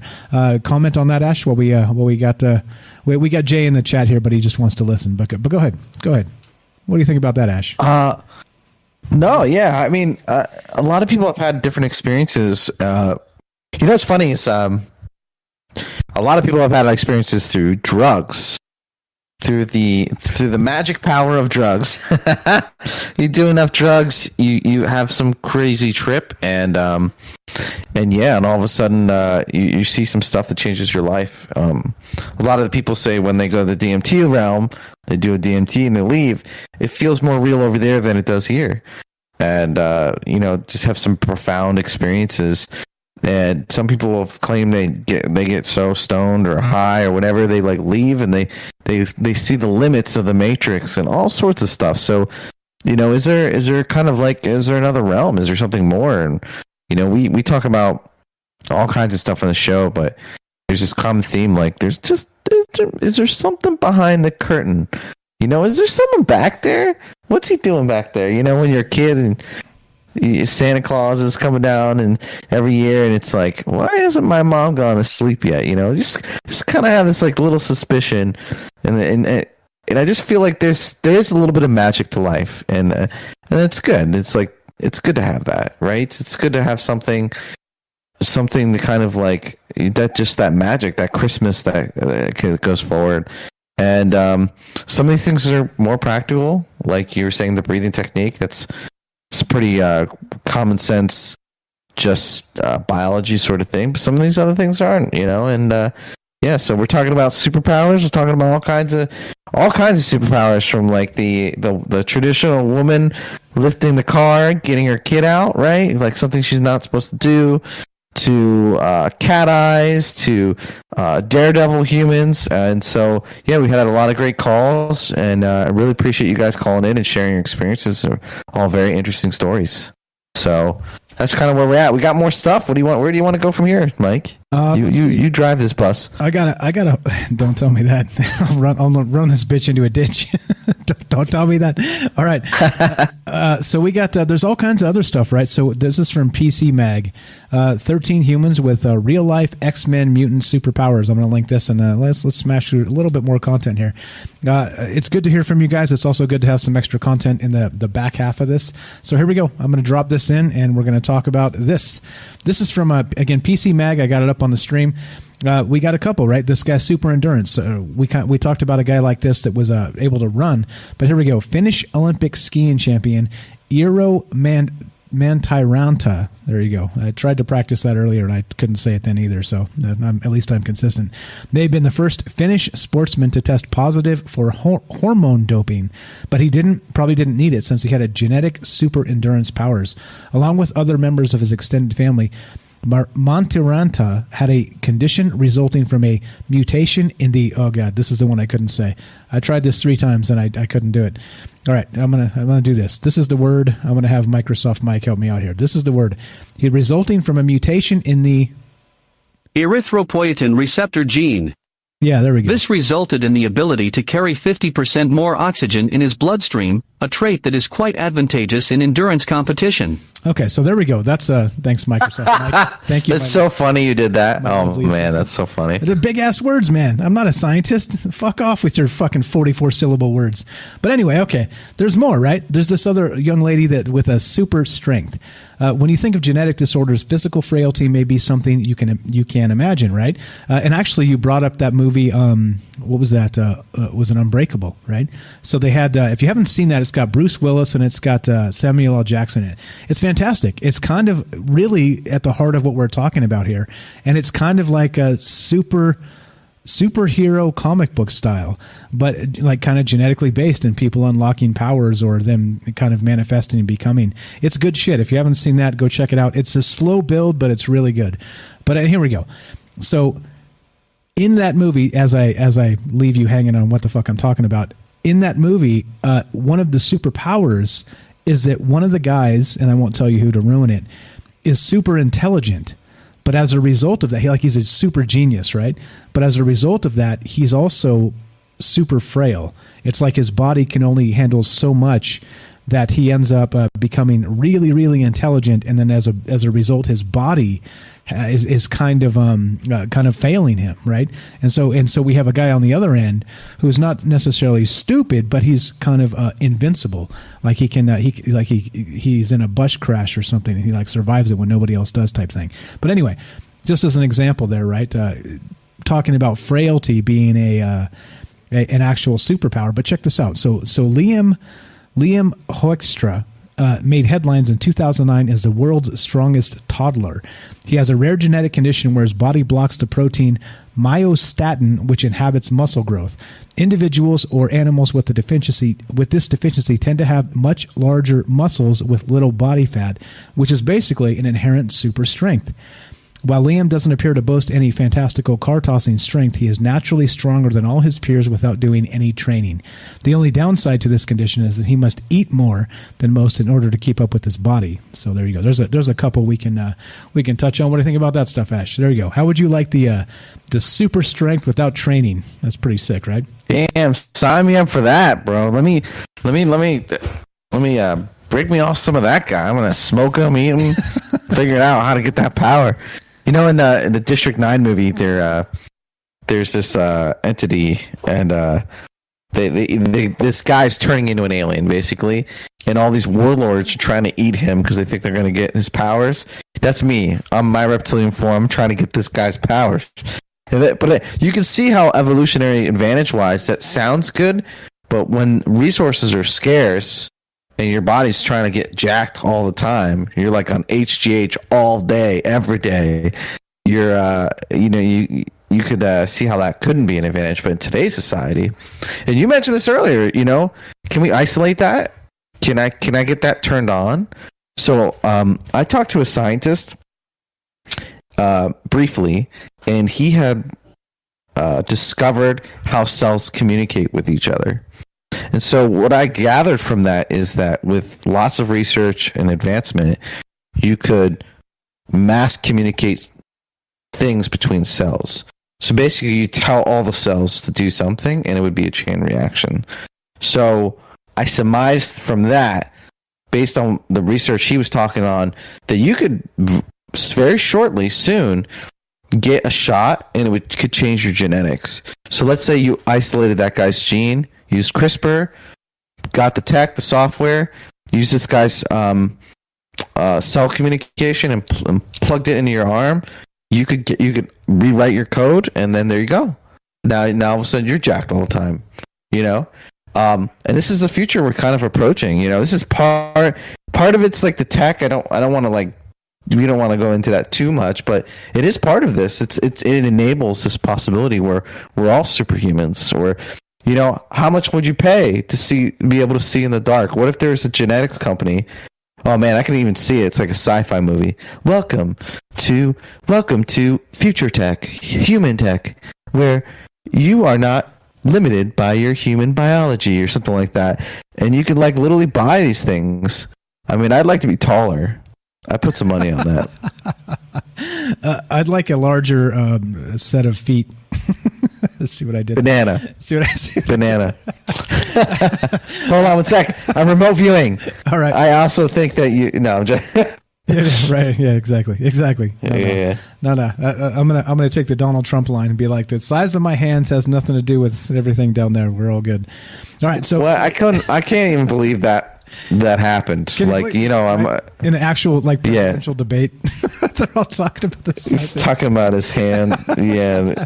Comment on that, Ash. We got Jay in the chat here, but he just wants to listen. But go ahead. What do you think about that, Ash? No, yeah. I mean, a lot of people have had different experiences. What's funny is a lot of people have had experiences through drugs, through the magic power of drugs. You do enough drugs, you have some crazy trip, and all of a sudden you see some stuff that changes your life. A lot of the people say when they go to the DMT realm, they do a DMT and they leave. It feels more real over there than it does here, and just have some profound experiences. And some people have claimed they get so stoned or high or whatever, they like leave and they see the limits of the matrix and all sorts of stuff. So, is there kind of like, is there another realm? Is there something more? And we talk about all kinds of stuff on the show, but there's this common theme, like is there something behind the curtain? Is there someone back there? What's he doing back there? When you're a kid and Santa Claus is coming down and every year, and it's like, why hasn't my mom gone to sleep yet? Just kind of have this like little suspicion, and I just feel like there's a little bit of magic to life, and it's good. It's like it's good to have that, right? It's good to have something to kind of like that magic, that Christmas that goes forward. And some of these things are more practical, like you were saying, the breathing technique. It's pretty common sense, just biology sort of thing. But some of these other things aren't, so we're talking about superpowers. We're talking about all kinds of superpowers, from like the traditional woman lifting the car, getting her kid out, right? Like something she's not supposed to do, to cat eyes to daredevil humans. And so, yeah, we had a lot of great calls, and I really appreciate you guys calling in and sharing your experiences. They're all very interesting stories. So that's kind of where we're at. We got more stuff. What do you want? Where do you want to go from here, Mike? You drive this bus. I gotta. Don't tell me that. I'll run this bitch into a ditch. don't tell me that. All right. So we got. There's all kinds of other stuff, right? So this is from PC Mag. 13 humans with real life X-Men mutant superpowers. I'm going to link this, and let's smash through a little bit more content here. It's good to hear from you guys. It's also good to have some extra content in the back half of this. So here we go. I'm going to drop this in, and we're going to talk about this. This is from again PC Mag. I got it up on the stream. We got a couple, right? This guy's super endurance. We talked about a guy like this that was able to run, but here we go. Finnish Olympic skiing champion Eero Mantiranta. There you go. I tried to practice that earlier and I couldn't say it then either, so at least I'm consistent. They've been the first Finnish sportsman to test positive for hormone doping, but he probably didn't need it since he had a genetic super endurance powers. Along with other members of his extended family, Mantiranta had a condition resulting from a mutation in the this is the one I couldn't say. I tried this 3 times and I couldn't do it. All right, I'm gonna do this. This is the word. I'm gonna have Microsoft Mike help me out here. This is the word. He resulting from a mutation in the erythropoietin receptor gene. Yeah, there we go. This resulted in the ability to carry 50% more oxygen in his bloodstream, a trait that is quite advantageous in endurance competition. Okay, so there we go. That's thanks, Microsoft Mike. Thank you. That's so funny you did that. Oh, man, that's so funny. They're big-ass words, man. I'm not a scientist. Fuck off with your fucking 44-syllable words. But anyway, okay, there's more, right? There's this other young lady that with a super strength. When you think of genetic disorders, physical frailty may be something you can imagine, right? And actually, you brought up that movie. What was that? Was it Unbreakable, right? So they had. If you haven't seen that, it's got Bruce Willis and it's got Samuel L. Jackson in it. It's fantastic. It's kind of really at the heart of what we're talking about here, and it's kind of like a superhero comic book style, but like kind of genetically based in people unlocking powers or them kind of manifesting and becoming. It's good shit. If you haven't seen that, go check it out. It's a slow build, but it's really good. But here we go. So in that movie, as I leave you hanging on what the fuck I'm talking about, in that movie, one of the superpowers is that one of the guys, and I won't tell you who to ruin it, is super intelligent. But as a result of that, he's a super genius, right? But as a result of that, he's also super frail. It's like his body can only handle so much that he ends up becoming really, really intelligent, and then as a result, his body is kind of failing him, right? And so we have a guy on the other end who's not necessarily stupid, but he's kind of invincible. Like he's in a bus crash or something, and he like survives it when nobody else does, type thing. But anyway, just as an example, there, right? Talking about frailty being an actual superpower. But check this out. So Liam Hoekstra made headlines in 2009 as the world's strongest toddler. He has a rare genetic condition where his body blocks the protein myostatin, which inhibits muscle growth. Individuals or animals with this deficiency tend to have much larger muscles with little body fat, which is basically an inherent super strength. While Liam doesn't appear to boast any fantastical car-tossing strength, he is naturally stronger than all his peers without doing any training. The only downside to this condition is that he must eat more than most in order to keep up with his body. So there you go. There's a couple we can touch on. What do you think about that stuff, Ash? There you go. How would you like the super strength without training? That's pretty sick, right? Damn, sign me up for that, bro. Let me break me off some of that guy. I'm gonna smoke him, eat him, figure out how to get that power. You know, in the District 9 movie, there's this entity, and this guy's turning into an alien, basically, and all these warlords are trying to eat him because they think they're going to get his powers. That's me. I'm my reptilian form. I'm trying to get this guy's powers. But you can see how evolutionary advantage-wise that sounds good, but when resources are scarce and your body's trying to get jacked all the time, you're like on HGH all day, every day. You're, you could see how that couldn't be an advantage. But in today's society, and you mentioned this earlier, can we isolate that? Can I get that turned on? So I talked to a scientist, briefly, and he had discovered how cells communicate with each other. And so what I gathered from that is that with lots of research and advancement, you could mass communicate things between cells. So basically you tell all the cells to do something and it would be a chain reaction. So I surmised from that, based on the research he was talking on, that you could very shortly, soon, get a shot and could change your genetics. So let's say you isolated that guy's gene, used CRISPR, got the tech, the software, used this guy's cell communication and plugged it into your arm. You could rewrite your code, and then there you go. Now all of a sudden you're jacked all the time, you know. And this is the future we're kind of approaching. You know, this is part of it's like the tech. I don't want to like. We don't want to go into that too much, but it is part of this. It enables this possibility where we're all superhumans. Or, you know, how much would you pay to be able to see in the dark? What if there's a genetics company? Oh man, I can even see it. It's like a sci-fi movie. Welcome to future tech, human tech, where you are not limited by your human biology or something like that, and you can like literally buy these things. I mean, I'd like to be taller. I put some money on that. I'd like a larger set of feet. Let's see what I did. Banana. See what I see. Banana. Hold on one sec. I'm remote viewing. All right. I also think that I'm just. Yeah, right. Yeah. Exactly. Yeah. No. I'm gonna take the Donald Trump line and be like, the size of my hands has nothing to do with everything down there. We're all good. All right. So. Well, I can't even believe that happened. Like, you know, I'm in an actual like presidential debate. They're all talking about this. He's talking about his hand. Yeah.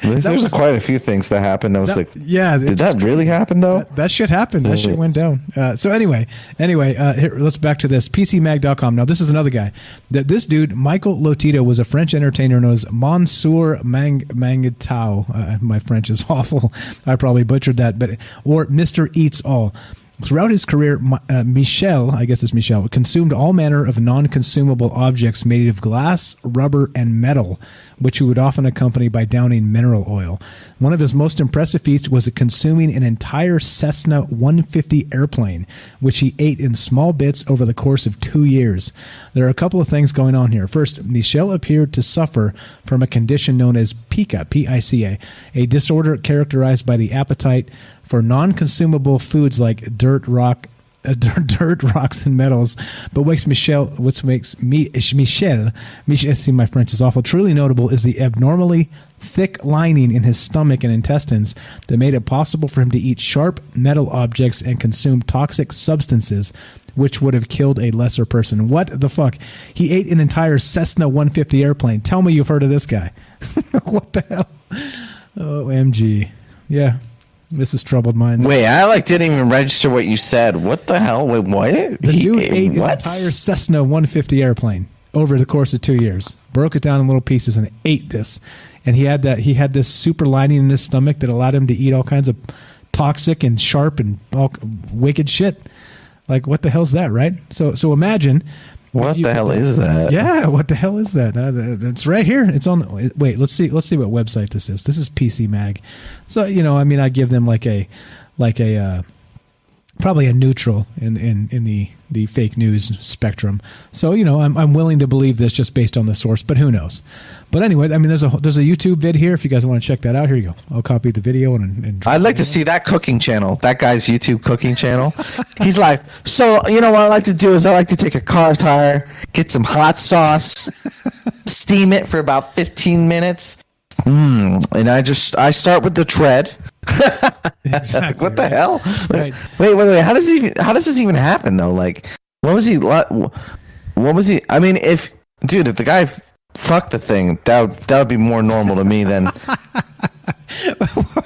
There's quite a few things that happened. I was like, yeah, did that really happen though? That shit happened. That shit went down. So anyway, here, let's back to this. PCMag.com. Now, this is another guy. This dude, Michael Lotito, was a French entertainer known as Monsieur Mangitao. My French is awful. I probably butchered that, or Mr. Eats All. Throughout his career, Michel consumed all manner of non-consumable objects made of glass, rubber, and metal, which he would often accompany by downing mineral oil. One of his most impressive feats was consuming an entire Cessna 150 airplane, which he ate in small bits over the course of 2 years. There are a couple of things going on here. First, Michel appeared to suffer from a condition known as pica, P-I-C-A, a disorder characterized by the appetite for non-consumable foods like dirt, rocks, and metals. But what makes Michel, see, my French is awful, truly notable is the abnormally thick lining in his stomach and intestines that made it possible for him to eat sharp metal objects and consume toxic substances, which would have killed a lesser person. What the fuck? He ate an entire Cessna 150 airplane. Tell me you've heard of this guy. What the hell? OMG. Yeah. This is Troubled Minds. Wait, I didn't even register what you said. What the hell? Wait, what? The dude ate an entire Cessna 150 airplane over the course of 2 years. Broke it down in little pieces and ate this. And he had this super lining in his stomach that allowed him to eat all kinds of toxic and sharp and all wicked shit. Like, what the hell's that, right? So imagine. What the hell is that? Yeah, what the hell is that? It's right here. It's on. Wait, let's see what website this is. This is PC Mag. So, you know, I mean, I give them like a probably a neutral in the fake news spectrum. So, you know, I'm willing to believe this just based on the source, but who knows? But anyway, I mean, there's a YouTube vid here. If you guys want to check that out, here you go. I'll copy the video and I'd like to see that cooking channel. That guy's YouTube cooking channel. He's like, so you know what I like to do is I like to take a car tire, get some hot sauce, steam it for about 15 minutes, and I start with the tread. Exactly, what the hell? Right. Wait. How does this even happen though? Like, what was he? I mean, if the guy fucked the thing, that would be more normal to me than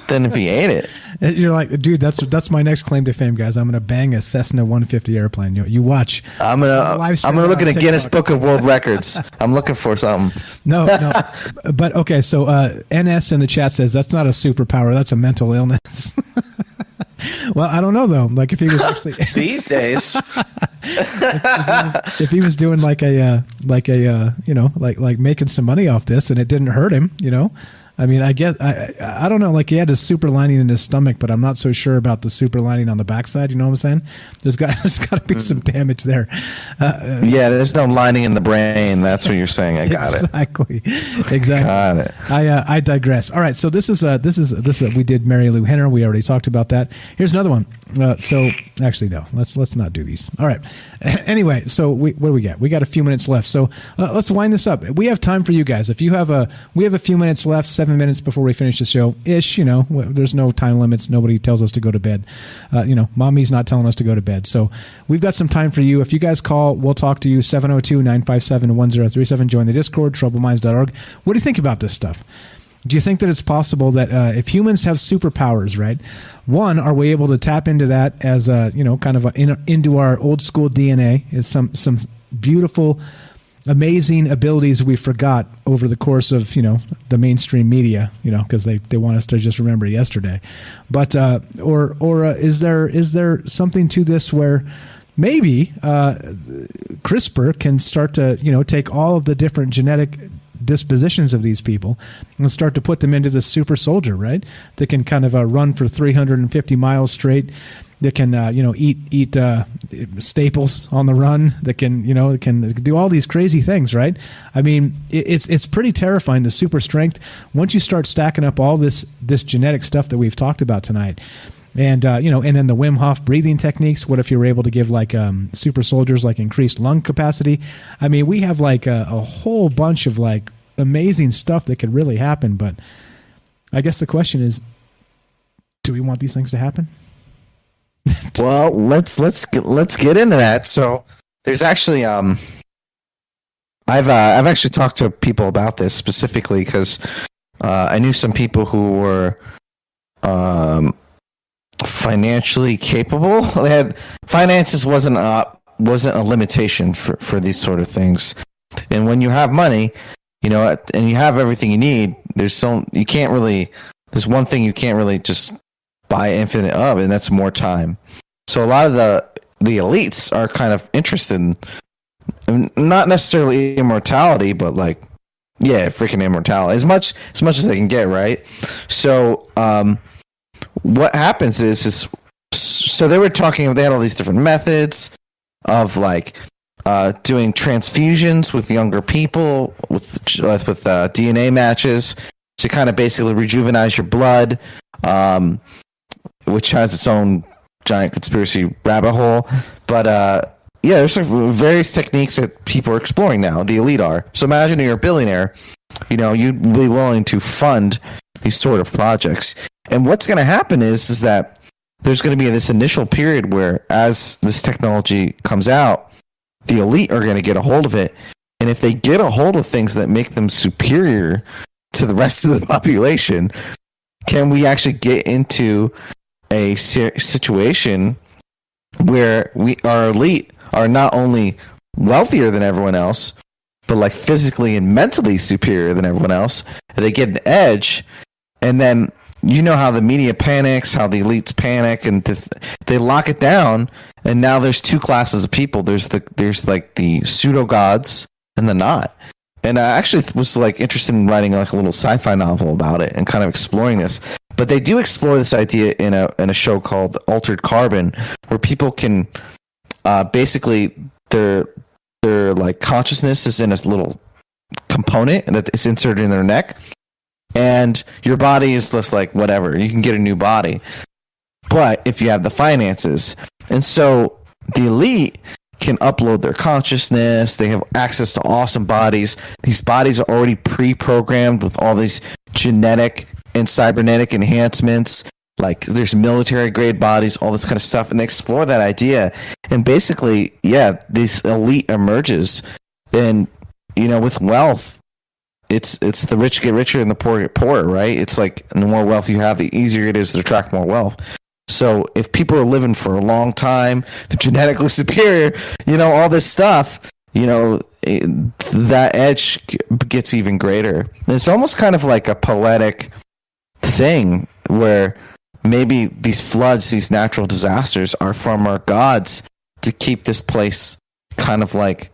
if he ate it. You're like, dude, that's my next claim to fame, guys. I'm gonna bang a Cessna 150 airplane. You watch. I'm gonna look at a Guinness Book of World Records. I'm looking for something. No. But okay, so NS in the chat says that's not a superpower. That's a mental illness. Well, I don't know though. Like if he was actually these days. if he was doing like making some money off this and it didn't hurt him, I mean, I guess I don't know. Like he had a super lining in his stomach, but I'm not so sure about the super lining on the backside. You know what I'm saying? There's got to be some damage there. Yeah, there's no lining in the brain. That's what you're saying. I got exactly. it. Got it. I digress. All right. So this is we did Mary Lou Henner. We already talked about that. Here's another one. So actually, no. Let's not do these. All right. Anyway, so what do we got? We got a few minutes left. So let's wind this up. We have time for you guys. If you have we have a few minutes left. 7 minutes before we finish the show ish. There's no time limits. Nobody tells us to go to bed. Mommy's not telling us to go to bed. So we've got some time for you. If you guys call, we'll talk to you. 702-957-1037. Join the Discord, troubledminds.org. What do you think about this stuff? Do you think that it's possible that if humans have superpowers, right? One, are we able to tap into that as into our old school DNA? Is some beautiful, amazing abilities we forgot over the course of the mainstream media, because they want us to just remember yesterday. But or is there something to this where maybe CRISPR can start to take all of the different genetic dispositions of these people and start to put them into the super soldier, right? That can kind of run for 350 miles straight. That can eat staples on the run. That can do all these crazy things, right? I mean, it's pretty terrifying, the super strength. Once you start stacking up all this genetic stuff that we've talked about tonight, and and then the Wim Hof breathing techniques. What if you were able to give super soldiers increased lung capacity? I mean, we have a whole bunch of amazing stuff that could really happen. But I guess the question is, do we want these things to happen? Well, let's get into that. So there's actually I've actually talked to people about this specifically because I knew some people who were financially capable. They had finances wasn't a limitation for these sort of things. And when you have money, and you have everything you need, there's one thing you can't really just buy infinite of, and that's more time. So a lot of the elites are kind of interested in not necessarily immortality, but freaking immortality as much as they can get, right? So what happens is so they were talking, they had all these different methods of doing transfusions with younger people with DNA matches to kind of basically rejuvenate your blood, which has its own giant conspiracy rabbit hole. But there's various techniques that people are exploring now. The elite are. So imagine you're a billionaire, you'd be willing to fund these sort of projects. And what's going to happen is that there's going to be this initial period where, as this technology comes out, the elite are going to get a hold of it. And if they get a hold of things that make them superior to the rest of the population, can we actually get into a situation where our elite are not only wealthier than everyone else, but physically and mentally superior than everyone else? They get an edge, and then how the media panics, how the elites panic, and they lock it down. And now there's two classes of people. There's the pseudo gods and the not. And I actually was interested in writing a little sci-fi novel about it and kind of exploring this. But they do explore this idea in a show called Altered Carbon, where people can basically their consciousness is in a little component that is inserted in their neck. And your body is just whatever. You can get a new body. But if you have the finances. And so the elite can upload their consciousness. They have access to awesome bodies. These bodies are already pre-programmed with all these genetic and cybernetic enhancements. There's military grade bodies, all this kind of stuff. And they explore that idea. And basically, this elite emerges. And, with wealth, it's the rich get richer and the poor get poorer, right? It's the more wealth you have, the easier it is to attract more wealth. So if people are living for a long time, they're genetically superior, all this stuff, that edge gets even greater. And it's almost kind of like a poetic thing where maybe these floods, these natural disasters are from our gods to keep this place kind of like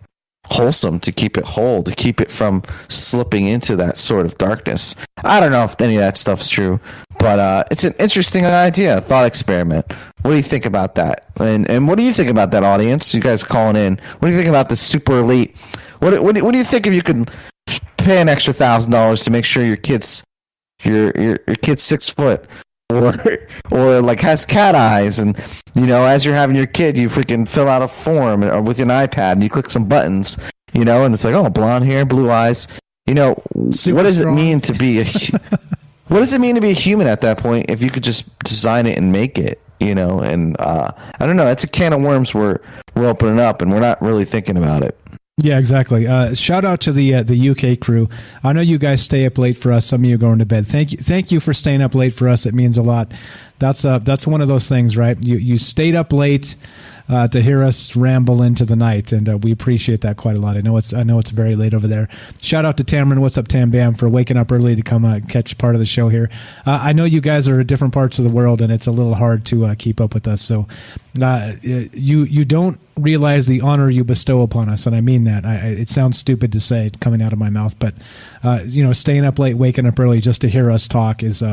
wholesome, to keep it whole, to keep it from slipping into that sort of darkness. I don't know if any of that stuff's true, but it's an interesting idea, a thought experiment. What do you think about that? And what do you think about that, audience? You guys calling in. What do you think about the super elite? What do you think if you could pay an extra $1,000 to make sure your kid's 6 foot? Or like has cat eyes, and as you're having your kid, you freaking fill out a form or with an iPad and you click some buttons, and it's like, oh, blonde hair, blue eyes. What does it mean to be what does it mean to be a human at that point if you could just design it and make it? And I don't know. That's a can of worms we're opening up, and we're not really thinking about it. Yeah, exactly. Shout out to the UK crew. I know you guys stay up late for us. Some of you are going to bed. Thank you for staying up late for us. It means a lot. That's one of those things, right? You stayed up late to hear us ramble into the night, and we appreciate that quite a lot. I know it's very late over there. Shout out to Tamron. What's up, Tam Bam, for waking up early to come catch part of the show here. I know you guys are at different parts of the world, and it's a little hard to keep up with us. So you don't realize the honor you bestow upon us, and I mean that. It sounds stupid to say coming out of my mouth, but staying up late, waking up early just to hear us talk is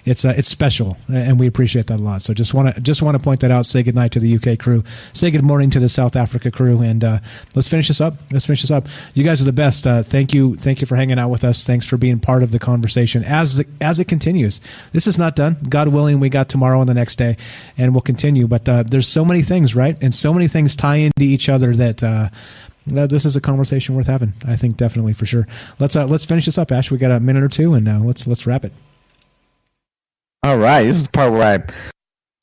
it's special, and we appreciate that a lot. So just want to point that out. Say good night to the UK crew. Say good morning to the South Africa crew, and let's finish this up. You guys are the best. Thank you for hanging out with us. Thanks for being part of the conversation as it continues. This is not done. God willing, we got tomorrow and the next day, and we'll continue. But there's so many things, right? And so many things tie into each other that this is a conversation worth having. I think definitely for sure. Let's finish this up, Ash. We got a minute or two, and let's wrap it. All right, this is the part where I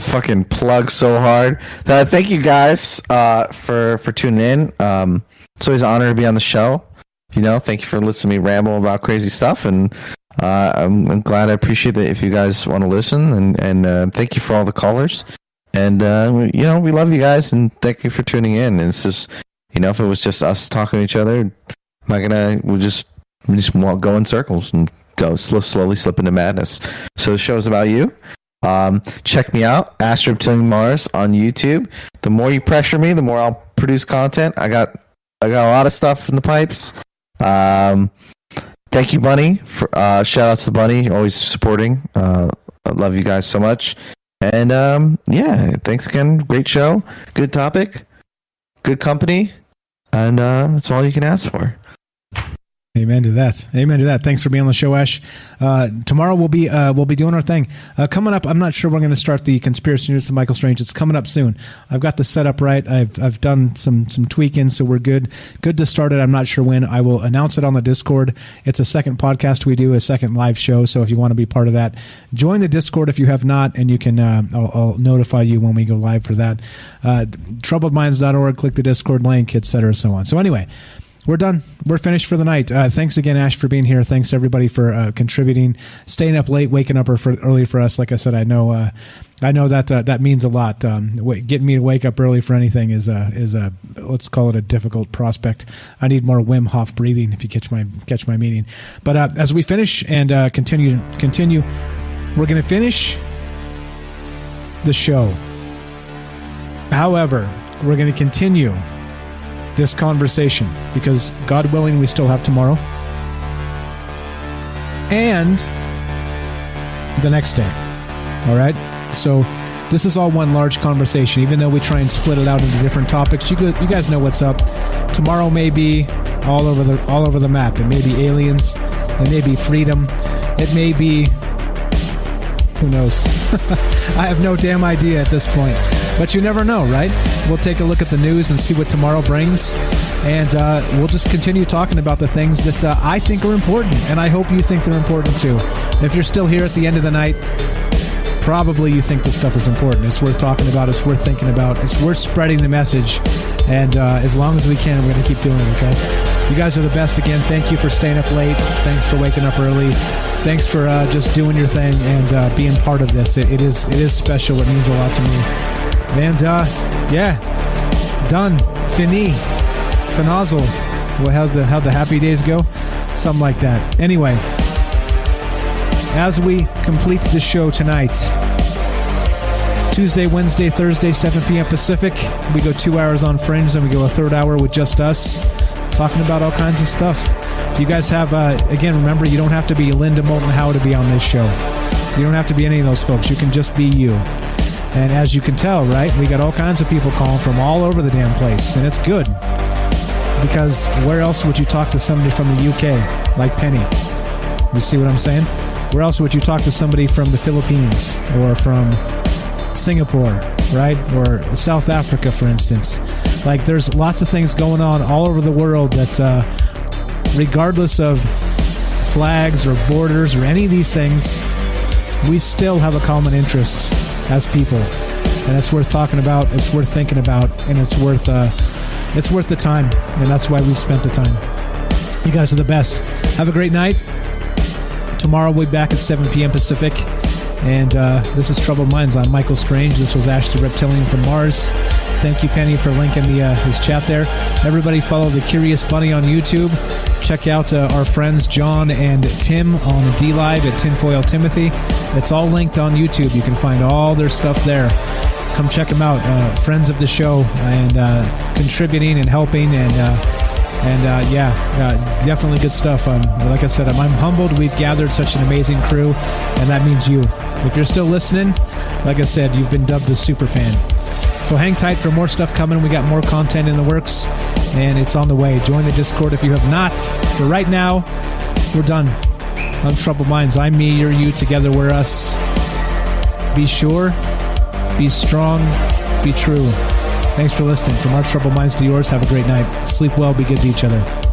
fucking plug so hard. Thank you guys for tuning in. It's always an honor to be on the show. Thank you for listening to me ramble about crazy stuff, and I'm glad. I appreciate that if you guys want to listen, and thank you for all the callers. And we love you guys, and thank you for tuning in. And it's just, if it was just us talking to each other, we'll just go in circles and go slowly slip into madness. So the show is about you. Check me out, Astro Reptilian Mars on YouTube. The more you pressure me, the more I'll produce content. I got a lot of stuff in the pipes. Thank you, Bunny. Shout outs to Bunny, always supporting. I love you guys so much. And thanks again. Great show, good topic, good company, and that's all you can ask for. Amen to that. Thanks for being on the show, Ash. Tomorrow we'll be doing our thing. Coming up, I'm not sure we're going to start the conspiracy news to Michael Strange. It's coming up soon. I've got the setup right. I've done some tweaking, so we're good to start it. I'm not sure when. I will announce it on the Discord. It's a second podcast we do, a second live show. So if you want to be part of that, join the Discord if you have not, and you can. I'll notify you when we go live for that. TroubledMinds.org. Click the Discord link, etc. So on. So anyway. We're done. We're finished for the night. Thanks again, Ash, for being here. Thanks to everybody for contributing, staying up late, waking up early for us. Like I said, I know that means a lot. Getting me to wake up early for anything is a let's call it a difficult prospect. I need more Wim Hof breathing, if you catch my meaning. But as we finish and continue, we're going to finish the show. However, we're going to continue this conversation because God willing we still have tomorrow and the next day. All right, so this is all one large conversation, even though we try and split it out into different topics. You guys know what's up. Tomorrow may be all over the map. It may be aliens, it may be freedom, it may be who knows. I have no damn idea at this point. But you never know, right? We'll take a look at the news and see what tomorrow brings. And we'll just continue talking about the things that I think are important. And I hope you think they're important too. If you're still here at the end of the night, probably you think this stuff is important. It's worth talking about. It's worth thinking about. It's worth spreading the message. And as long as we can, we're going to keep doing it, okay? You guys are the best again. Thank you for staying up late. Thanks for waking up early. Thanks for just doing your thing and being part of this. It is special. It means a lot to me. And, done. Fini. Finazzle. Well, how'd the happy days go? Something like that. Anyway, as we complete the show tonight, Tuesday, Wednesday, Thursday, 7 p.m. Pacific. We go 2 hours on Fringe, then we go a third hour with just us, talking about all kinds of stuff. If you guys have, again, remember, you don't have to be Linda Moulton Howe to be on this show. You don't have to be any of those folks. You can just be you. And as you can tell, right, we got all kinds of people calling from all over the damn place, and it's good. Because where else would you talk to somebody from the UK, like Penny? You see what I'm saying? Where else would you talk to somebody from the Philippines or from Singapore, right? Or South Africa, for instance. Like, there's lots of things going on all over the world that, regardless of flags or borders or any of these things, we still have a common interest as people. And it's worth talking about, it's worth thinking about, and it's worth the time. And that's why we spent the time. You guys are the best. Have a great night. Tomorrow we'll be back at 7 p.m. Pacific. And this is Troubled Minds. I'm Michael Strange. This was Ash the Reptilian from Mars. Thank you, Penny, for linking his chat there. Everybody follow the Curious Bunny on YouTube. Check out our friends John and Tim on D-Live at Tinfoil Timothy. It's all linked on YouTube. You can find all their stuff there. Come check them out. Friends of the show and contributing and helping definitely good stuff. Like I said, I'm humbled. We've gathered such an amazing crew, and that means you. If you're still listening, like I said, you've been dubbed a super fan. So hang tight for more stuff coming. We got more content in the works, and it's on the way. Join the Discord if you have not. For right now, we're done. On Troubled Minds, I'm me, you're you, together we're us. Be sure, be strong, be true. Thanks for listening. From our Troubled Minds to yours, have a great night. Sleep well, be good to each other.